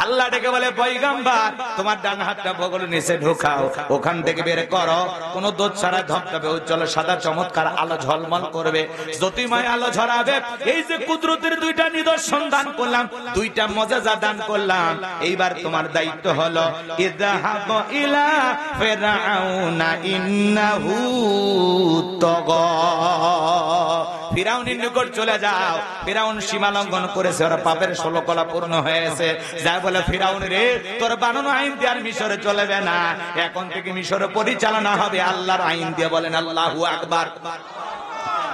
আল্লাহ ডেকে বলে, পয়গম্বর, তোমার ডান হাতটা বগল নিচে ঢোকাও, ওখান থেকে বের করো, কোন দোষ ছাড়া ধপধপে উজ্জ্বল সাদা চমৎকার আলো ঝলমল করবে, জ্যোতিময় আলো ঝরাবে। এই যে কুদরতের দুইটা নিদর্শন দান করলাম, দুইটা মুজিজা দান করলাম, এইবার তোমার দায়িত্ব হলো, ইযহাব ইলা ফিরআউনা ইন্নাহু তাগা। ফিরাউনের নিকট চলে যাও। ফিরাউন সীমা লঙ্ঘন করেছে, ওর পাপের 16 কলা পূর্ণ হয়েছে। যা বলে, ফিরাউন রে, তোর বানানো আইন দিয়ে আর মিশরে চলবে না, এখন থেকে মিশরে পরিচালনা হবে আল্লাহর আইন দিয়ে। বলেন আল্লাহু আকবার।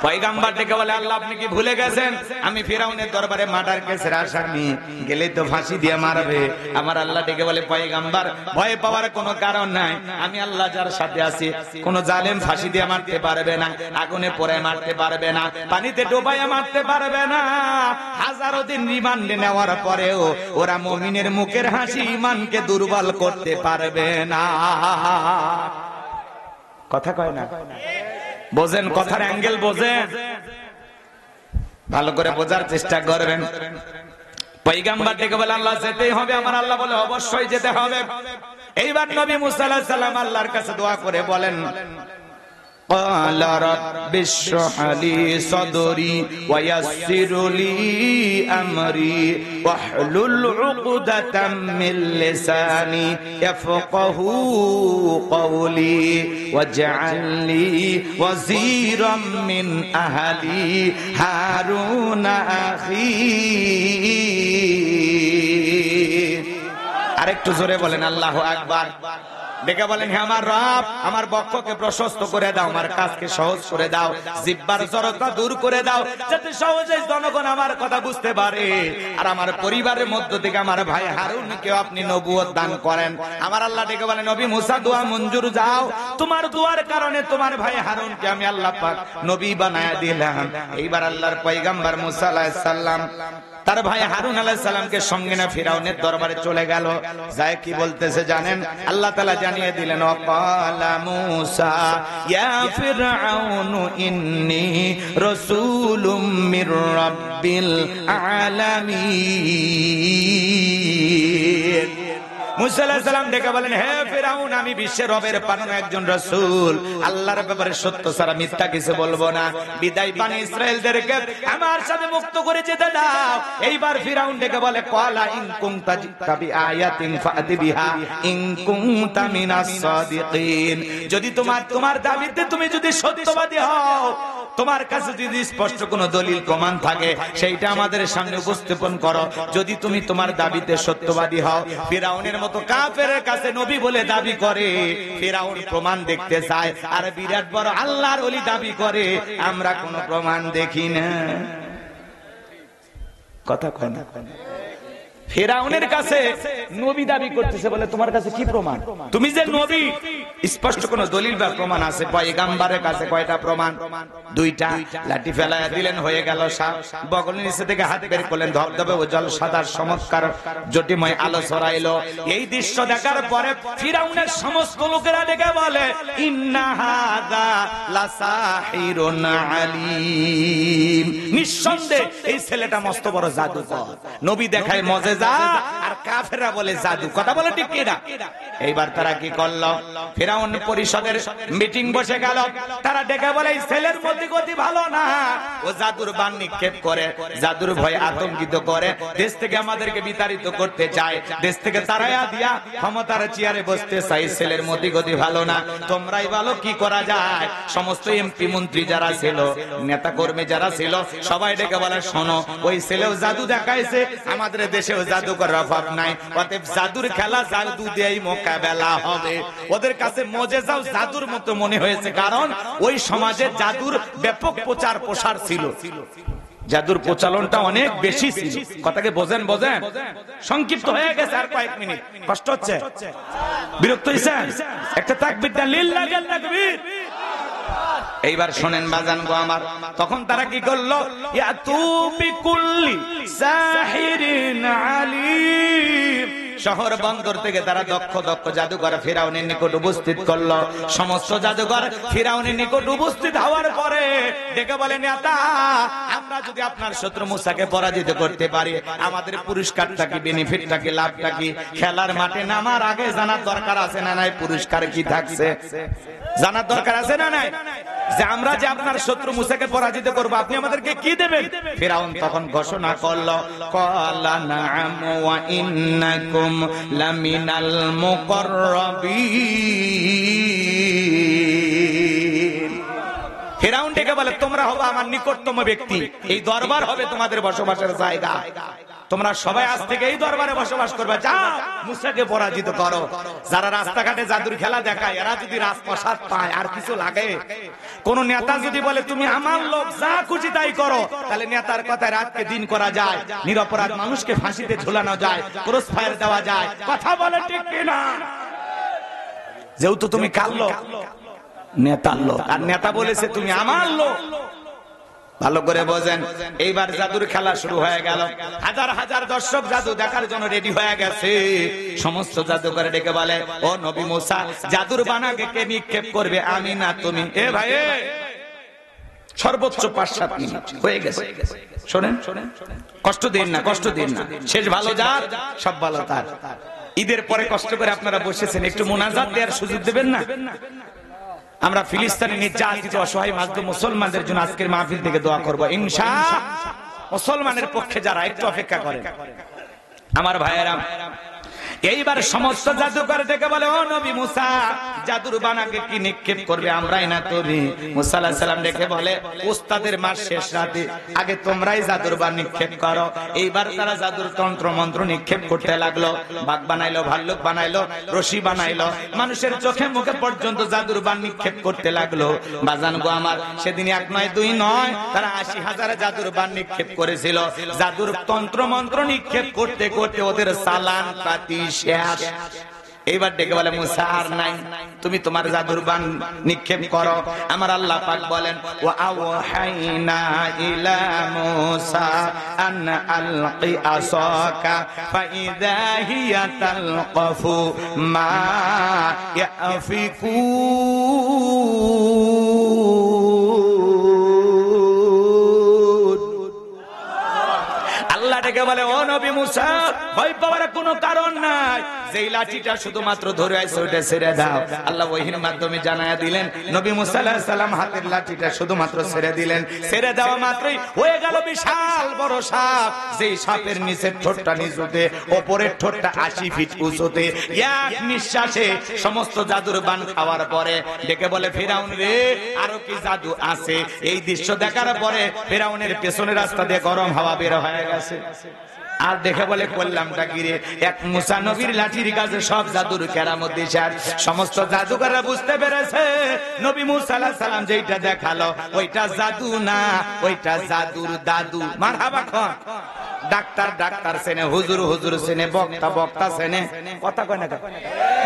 পয়গম্বর ডেকে বলে, আল্লাহ, আপনি কি ভুলে গেছেন আমি ফিরাউনের দরবারে মার্ডার কেসের আসামি, গেলে তো ফাঁসি দিয়ে মারবে। আমার আল্লাহ ডেকে বলে, পয়গম্বর, ভয় পাওয়ার কোনো কারণ নাই, আমি আল্লাহ যার সাথে আছি, কোন জালেম ফাঁসি দিয়ে মারতে পারবে না, আগুনে পড়ে মারতে পারবে না, পানিতে ডোবাইয়া মারতে পারবে না। হাজারো দিন রিমান্ডে নেওয়ার পরেও ওরা মুমিনের মুখের হাসি ইমানকে দুর্বল করতে পারবে না। কথা কয় না? বোঝেন কথার অ্যাঙ্গেল? বোঝেন? ভালো করে বোঝার চেষ্টা করবেন। পয়গম্বর ডেকে বলে, আল্লাহ যেতেই হবে। আমার আল্লাহ বলে, অবশ্যই যেতে হবে। এইবার নবী মুসা আলাইহিস সালাম আল্লাহর কাছে দোয়া করে বলেন, قال رب اشرح لي صدري ويسر لي أمري واحلل عقدة من لساني يفقهوا قولي واجعل لي وزيرا من أهلي هارون أخي। আরেকটু জোরে বলেন আল্লাহু আকবার। ডেকে বলেন, হে আমার রব, আমার বক্ষকে প্রশস্ত করে দাও, আমার কাজকে সহজ করে দাও, জিহ্বার জড়তা দূর করে দাও, যাতে সহজে জনগণ আমার কথা বুঝতে পারে। আর আমার পরিবারের মধ্য থেকে আমার ভাই হারুনকে আপনি নবুয়ত দান করেন। আমার আল্লাহ ডেকে বলেন, নবী মুসা, দোয়া মঞ্জুর, যাও। তোমার দোয়ার কারণে তোমার ভাই হারুনকে আমি আল্লাহ পাক নবী বানায়া দিলাম। এইবার আল্লাহর পয়গম্বর মুসা আলাইহিস সালাম তার ভাই হারুন আলাইহিস সালামকে সঙ্গে না ফিরাউনের দরবারে চলে গেল। যায় কি বলতেছে জানেন? আল্লাহ তাআলা জানিয়ে দিলেন, ওয়াকালা মূসা ইয়া ফিরআউনু ইন্নী রাসূলুম মির রাব্বিল আলামিন। মুসা আলাইহিস সালাম ডেকে বলেন, হে ফিরাউন, আমি বিশ্বের রবের পাঠানো একজন রাসূল, আল্লাহর ব্যাপারে সত্য ছাড়া মিথ্যা কিছু বলবো না। বিদায় বানি ইসরাইলদেরকে আমার সাথে মুক্ত করে যেতে দাও। এইবার ফিরাউন ডেকে বলে, ক্বালা ইন কুনতা জিতা বিআয়াতিন ফাতি বিহা ইন কুনতা মিনাস সাদিকিন। যদি তোমার দাবিতে তুমি যদি সত্যবাদী হও, তোমার কাছে যদি স্পষ্ট কোনো দলিল প্রমাণ থাকে সেইটা আমাদের সামনে উপস্থাপন করো। যদি তুমি তোমার দাবিতে সত্যবাদী হও। ফিরাউনের মতো কাফেরের কাছে নবী বলে দাবি করে, ফিরাউন প্রমাণ দেখতে চায়, আর বিরাট বড় আল্লাহর ওলি দাবি করে আমরা কোনো প্রমাণ দেখি না। কথা কয় না? ফিরাউনের কাছে নবী দাবি করতেছে বলে তোমার কাছে কি প্রমাণ? তুমি যে নবী স্পষ্ট কোন দলিল বা প্রমাণ আছে? পয়গাম্বরের কাছে কয়টা প্রমাণ? দুইটা। লাঠি ফেলায়া দিলেন, হয়ে গেল সাপ। বগলের নিচে থেকে হাত বের করলেন, ধবধবে উজ্জ্বল সাদার চমৎকার জ্যোতিময় আলো ছড়াইলো। এই দৃশ্য দেখার পরে ফিরাউনের সমস্ত লোকেরা ডেকে বলে ইন্না হাযা লাসাহিরুন আলীম, নিঃসন্দেহে এই ছেলেটা মস্ত বড় জাদুকর। নবী দেখায় মজেজা আর কাফেররা বলে জাদু। কথা বলে ঠিক কিনা? এইবার তারা কি করলো? ফিরাউন পরিষদের মিটিং বসে গেল। তারা ডেকে বলে এই ছেলের মধ্যে গতি ভালো না, ও জাদুর বান নিক্ষেপ করে, জাদুর ভয়ে আতঙ্কিত করে, দেশ থেকে আমাদেরকে বিতাড়িত করতে চায়, দেশ থেকে তাড়াইয়া দিয়া ক্ষমতার চেয়ারে বসতে চাই। ছেলের মধ্যে গতি ভালো না, তোমরাই বলো কি করা যায়? সমস্ত এমপি মন্ত্রী যারা ছিল, নেতা কর্মী যারা ছিল, সবাই ডেকে বলে শোনো, ওই ছেলেও জাদু দেখাইছে, আমাদের দেশেও জাদুকর অভাব নাই, অতএব জাদুর খেলা জাদু দিয়েই মোকাবেলা হবে। ওদের কাছে মজেজাও জাদুর মতো মনে হয়েছে, কারণ ওই সমাজে জাদুর ব্যাপক প্রচার প্রসার ছিল, জাদুর প্রচলনটা অনেক বেশি ছিল। কথাকে বোঝেন? বোঝেন? সংক্ষিপ্ত হয়ে গেছে, আর কয়েক মিনিট। কষ্ট হচ্ছে? বিরক্ত হইছেন? একটা তাকবীর দেন, লিল্লাহিল তাকবীর। এইবার শোনেন বাজান গো আমার, তখন তারা কি করলো? ইয়া তুবি কুল্লি সাহিরিন আলিম, শহর বন্দর থেকে তারা দক্ষ দক্ষ জাদুকর ফিরাউনের নিকট উপস্থিত করলো। সমস্ত জাদুকর ফিরাউনের নিকট উপস্থিত হওয়ার পরে ডেকে বলে নেতা, আমরা যদি আপনার শত্রু মুসাকে পরাজিত করতে পারি, আমাদের পুরস্কারটা কি, বেনিফিটটা কি, লাভটা কি? খেলার মাঠে নামার আগে জানার দরকার আছে না নাই পুরস্কার কি থাকছে? জানার দরকার আছে না নাই যে আমরা যে আপনার শত্রু মুসাকে পরাজিত করব, আপনি আমাদেরকে কি দেবেন? ফিরাউন তখন ঘোষণা করলো, ক্বালা নাআম ওয়া ইন্নাকুম লামিনাল মুকাররাবিন। ফিরাউন ডেকে বলে তোমরা হবে আমার নিকটতম ব্যক্তি, এই দরবার হবে তোমাদের বসবাসের জায়গা, তোমরা সবাই আজ থেকে এই দরবারে বসবাস করবে, যাও মুসাকে পরাজিত করো। যারা রাস্তাঘাটে জাদুর খেলা দেখায়, এরা যদি রাজপ্রাসাদ পায় আর কিছু লাগে? কোন নেতা যদি বলে তুমি আমার লোক, যা খুশি তাই করো, তাহলে নেতার কথায় রাতকে দিন করা যায়, নিরপরাধ মানুষকে ফাঁসিতে ঝুলানো যায়, ক্রস ফায়ার দেওয়া যায়। কথা বলে ঠিক কিনা? যেহেতু তুমি কার লোক? নেতার লোক। আর নেতা বলেছে তুমি আমার লোক। ভালো করে বোঝেন। এইবার জাদুর খেলা শুরু হয়ে গেল। হাজার হাজার দর্শক জাদু দেখার জন্য রেডি হয়ে গেছে। সমস্ত জাদুকর ডেকে বলে, ও নবী মুসা, জাদুর বানাকে কে নিক্ষেপ করবে, আমি না তুমি? এ ভাই, সর্বোচ্চ 5-7 মিনিট হয়ে গেছে। শোনেন, কষ্ট দিন না, কষ্ট দিন না। শেষ ভালো যার, সব ভালো তার। ঈদের পরে কষ্ট করে আপনারা বসেছেন, একটু মোনাজাত দেওয়ার সুযোগ দেবেন না? আমরা ফিলিস্তিনি নির্যাতিত অসহায় মাজলুম মুসলমানদের জন্য আজকের মাহফিল থেকে দোয়া করব ইনশাআল্লাহ। মুসলমানের পক্ষে যারা, একটু অপেক্ষা করেন আমার ভাইয়েরা। এইবার সমস্ত জাদুকর থেকে বলে, ও নবী মুসা, জাদুর বানাকে কি নিক্ষেপ করবে, আমরাই না তুমি? মুসা আলাইহিস সালাম ডেকে বলে, ওস্তাদের মাস শেষ রাতে, আগে তোমরাই জাদুর বান নিক্ষেপ করো। এইবার তারা জাদুর তন্ত্র মন্ত্র নিক্ষেপ করতে লাগলো। বাঘ বানাইলো, ভাল্লুক বানাইলো, রশি বানাইলো, মানুষের চোখে মুখে পর্যন্ত জাদুর বান নিক্ষেপ করতে লাগলো। বাজান গো আমার, সেদিন 1 নয় 2 নয়, তারা 80,000 জাদুর বান নিক্ষেপ করেছিল। জাদুর তন্ত্র মন্ত্র নিক্ষেপ করতে করতে ওদের সালান পাতি শেষ। এইবার ডেকে বলে, মুসা আর নাই, তুমি তোমার জাদুর বান নিক্ষেপ করো। আমার আল্লাহ পাক বলেন, ওয়া আওহাইনা ইলা মুসা আন আলকি আসাকা ফাইযা হিয়া তালকাফু মা ইয়াফিকুন। আল্লাহ ডেকে বলে, ও নবী মুসা ভয় পাওয়ার কোনো কারণ নাই, যেই লাঠিটা শুধুমাত্র ধরে আইছো ওটা ছেড়ে দাও। আল্লাহ ওহীর মাধ্যমে জানায়া দিলেন, নবী মুসা আলাইহিস সালাম হাতের লাঠিটা শুধুমাত্র ছেড়ে দিলেন। ছেড়ে দেওয়া মাত্রই হয়ে গেল বিশাল বড় সাপ, যেই সাপের নিচের ঠোঁটটা নিচুতে, উপরের ঠোঁটটা 80 ফিট উঁচুতে। এক নিঃশ্বাসে সমস্ত জাদুর বান খাওয়ার পরে ডেকে বলে, ফিরাউন রে আরো কি জাদু আছে? এই দৃশ্য দেখার পরে ফিরাউনের পেছনের রাস্তা দিয়ে গরম হাওয়া বের হয়ে গেছে। আর দেখে বলে, করলামটা কি রে? এক মুসা নবীর লাঠির কাছে সব জাদুর কেরামত দিছে। সমস্ত জাদুকররা বুঝতে পেরেছে নবী মুসা আলাইহিস সালাম যেটা দেখালো ওইটা জাদু না, ওইটা জাদুর দাদু। মারহাবা খান। ডাক্তার ডাক্তার সেনে, হুজুর হুজুর সেনে, বক্তা বক্তা সেনে, কথা কয় না,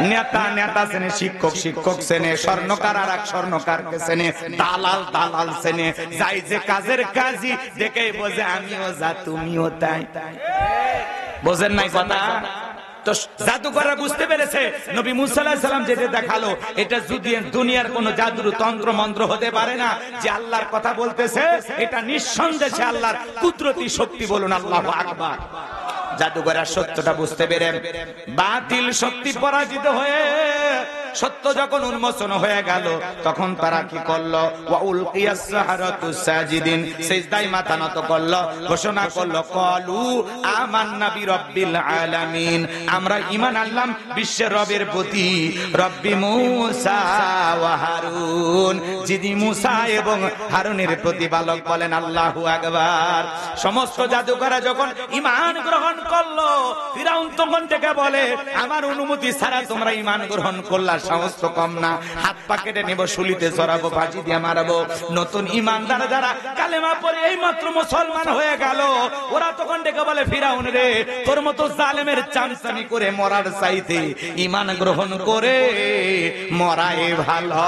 নেতা নেতা সেনে, শিক্ষক শিক্ষক সেনে, স্বর্ণকার আর এক স্বর্ণকারকে সেনে, দালাল দালাল সেনে। যাই যে কাজের কাজী দেখেই বোঝে আমিও যা তুমিও তাই। বোঝেন নাই কথা? তো জাদুকররা বুঝতে পেরেছে নবী মুসা আলাইহিস সালাম যেটা দেখালো এটা যদি দুনিয়ার কোন জাদুর তন্ত্র মন্ত্র হতে পারে না, যে আল্লাহর কথা বলতেছে এটা নিঃসন্দেহে আল্লাহর কুদরতি শক্তি। বলুন আল্লাহু আকবার। জাদুকররা সত্যটা বুঝতে পেরে বাতিল শক্তি পরাজিত হয়ে সত্য যখন উন্মোচন হয়ে গেল, তখন তারা কি করলো? ওয়া উলকিয়াস সাহারাতু সাজিদিন, সিজদায় মাথা নত করলো, ঘোষণা করলো, ক্বালু আমান্না বিরাব্বিল আলামিন, আমরা ঈমান আনলাম বিশ্বের রবের প্রতি, রব্বি মূসা ওয়া হারুন, যিনি মূসা এবং হারুনের প্রতিপালক। বলেন আল্লাহু আকবার। সমস্ত জাদুকররা যখন ঈমান গ্রহণ করলো, ফিরাউন তখন থেকে বলে, আমার অনুমতি ছাড়া তোমরা ঈমান গ্রহণ করলা, সাহস তো কম না, হাত পা কেটে নেব, শুলিতে চড়াবো, ফাঁসি দিয়ে মারাবো। নতুন ঈমানদার যারা কালেমা পড়ে এই মাত্র মুসলমান হয়ে গেল, ওরা তখন ডেকে বলে, ফিরাউন রে তোর মতো জালেমের চামচামি করে মরার চাইতে ঈমান গ্রহণ করে মরাই ভালো।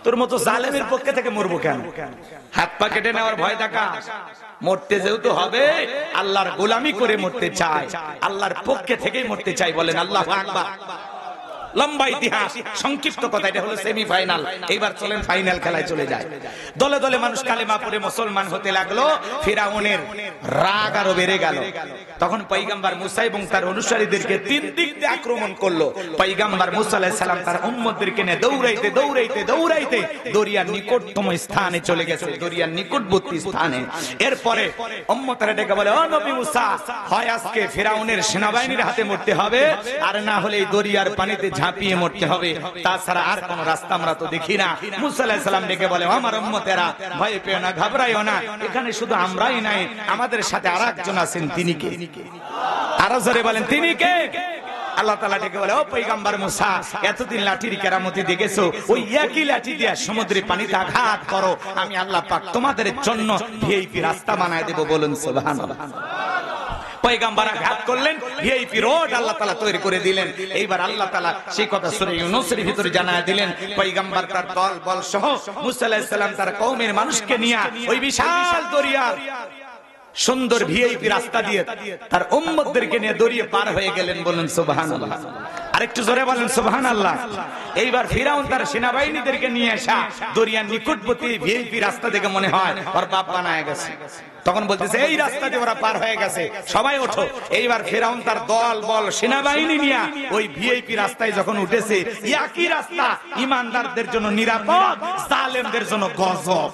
তোর মতো জালেমের পক্ষে থেকে মরবো কেন? হাত পা কেটে নেওয়ার ভয় দেখা, মরতে যেহেতু হবে আল্লাহর গোলামি করে মরতে চাই, আল্লাহর পক্ষে থেকেই মরতে চাই। বলেন আল্লাহু আকবার। লম্বা ইতিহাস, সংক্ষিপ্ত কথা, এটা হলো সেমিফাইনাল। এইবার চলেন ফাইনাল খেলায় চলে যায়। দলে দলে মানুষ কালেমা পড়ে মুসলমান হতে লাগলো। ফিরাউনের রাগ আরো বেড়ে গেল। তখন পয়গম্বর মুসা এবং তার অনুসারীদেরকে তিন দিক দিয়ে আক্রমণ করলো। পয়গম্বর মুসা আলাইহিস সালাম তার উম্মতদেরকে নিয়ে দৌড়াইতে দৌড়াইতে দৌড়াইতে দরিয়ার নিকটতম স্থানে চলে গেছে, দরিয়ার নিকটবর্তী স্থানে। এরপরে উম্মতরা ডেকে বলে, ও নবী মুসা, হয় আজকে ফিরাউনের সেনাবাহিনীর হাতে মরতে হবে, আর না হলে এই দরিয়ার পানিতে ঝাঁপিয়ে মরতে হবে, তাছাড়া আর কোন রাস্তা আমরা তো দেখি না। মুসা আলাইহিস সালাম ডেকে বলে, আমার উম্মতেরা ভয় পেও না, ঘাবড়াইও না, এখানে শুধু আমরাই নাই, আমাদের সাথে আরেকজন আছেন। তিনি কে? আরো জোরে বলেন, তিনি কে? আল্লাহ তাআলা ডেকে বলে, ও পয়গম্বর মুসা, এতদিন লাঠির কেরামতি দেখেছো, ওই একই লাঠি দিয়ে সমুদ্রের পানিতে আঘাত করো, আমি আল্লাহ পাক তোমাদের জন্য ভিআইপি রাস্তা বানায় দেব। বলুন সুবহানাল্লাহ। পয়গম্বর আঘাত করলেন, ভিআইপি রোড আল্লাহ তাআলা তৈরি করে দিলেন। এইবার আল্লাহ তাআলা সেই কথা সূরা ইউনূসের ভিতরে জানায় দিলেন। পয়গম্বর তার দল বল সহ মুসা আলাইহিস সালাম তার কওমের মানুষকে নিয়ে ওই বিশাল দরিয়ার সুন্দর ভিআইপি রাস্তা দিয়ে তার উম্মতদেরকে নিয়ে দরিয়া পার হয়ে গেলেন। বলুন সুবহানাল্লাহ। আরেকটু জোরে বলেন সুবহানাল্লাহ। এইবার ফিরাউন তার সেনাবাহিনীদেরকে নিয়ে আসা দরিয়ার নিকটবর্তী ভিআইপি রাস্তা থেকে মনে হয় ওর বাপ বানায় গেছে। তখন বলতেছে, এই রাস্তা দিয়ে ওরা পার হয়ে গেছে, সবাই ওঠো। এইবার ফিরাউন তার দল বল সেনাবাহিনী নিয়ে ওই ভিআইপি রাস্তায় যখন উঠেছে, একই রাস্তা ইমানদারদের জন্য নিরাপদ, জালেমদের জন্য গজব।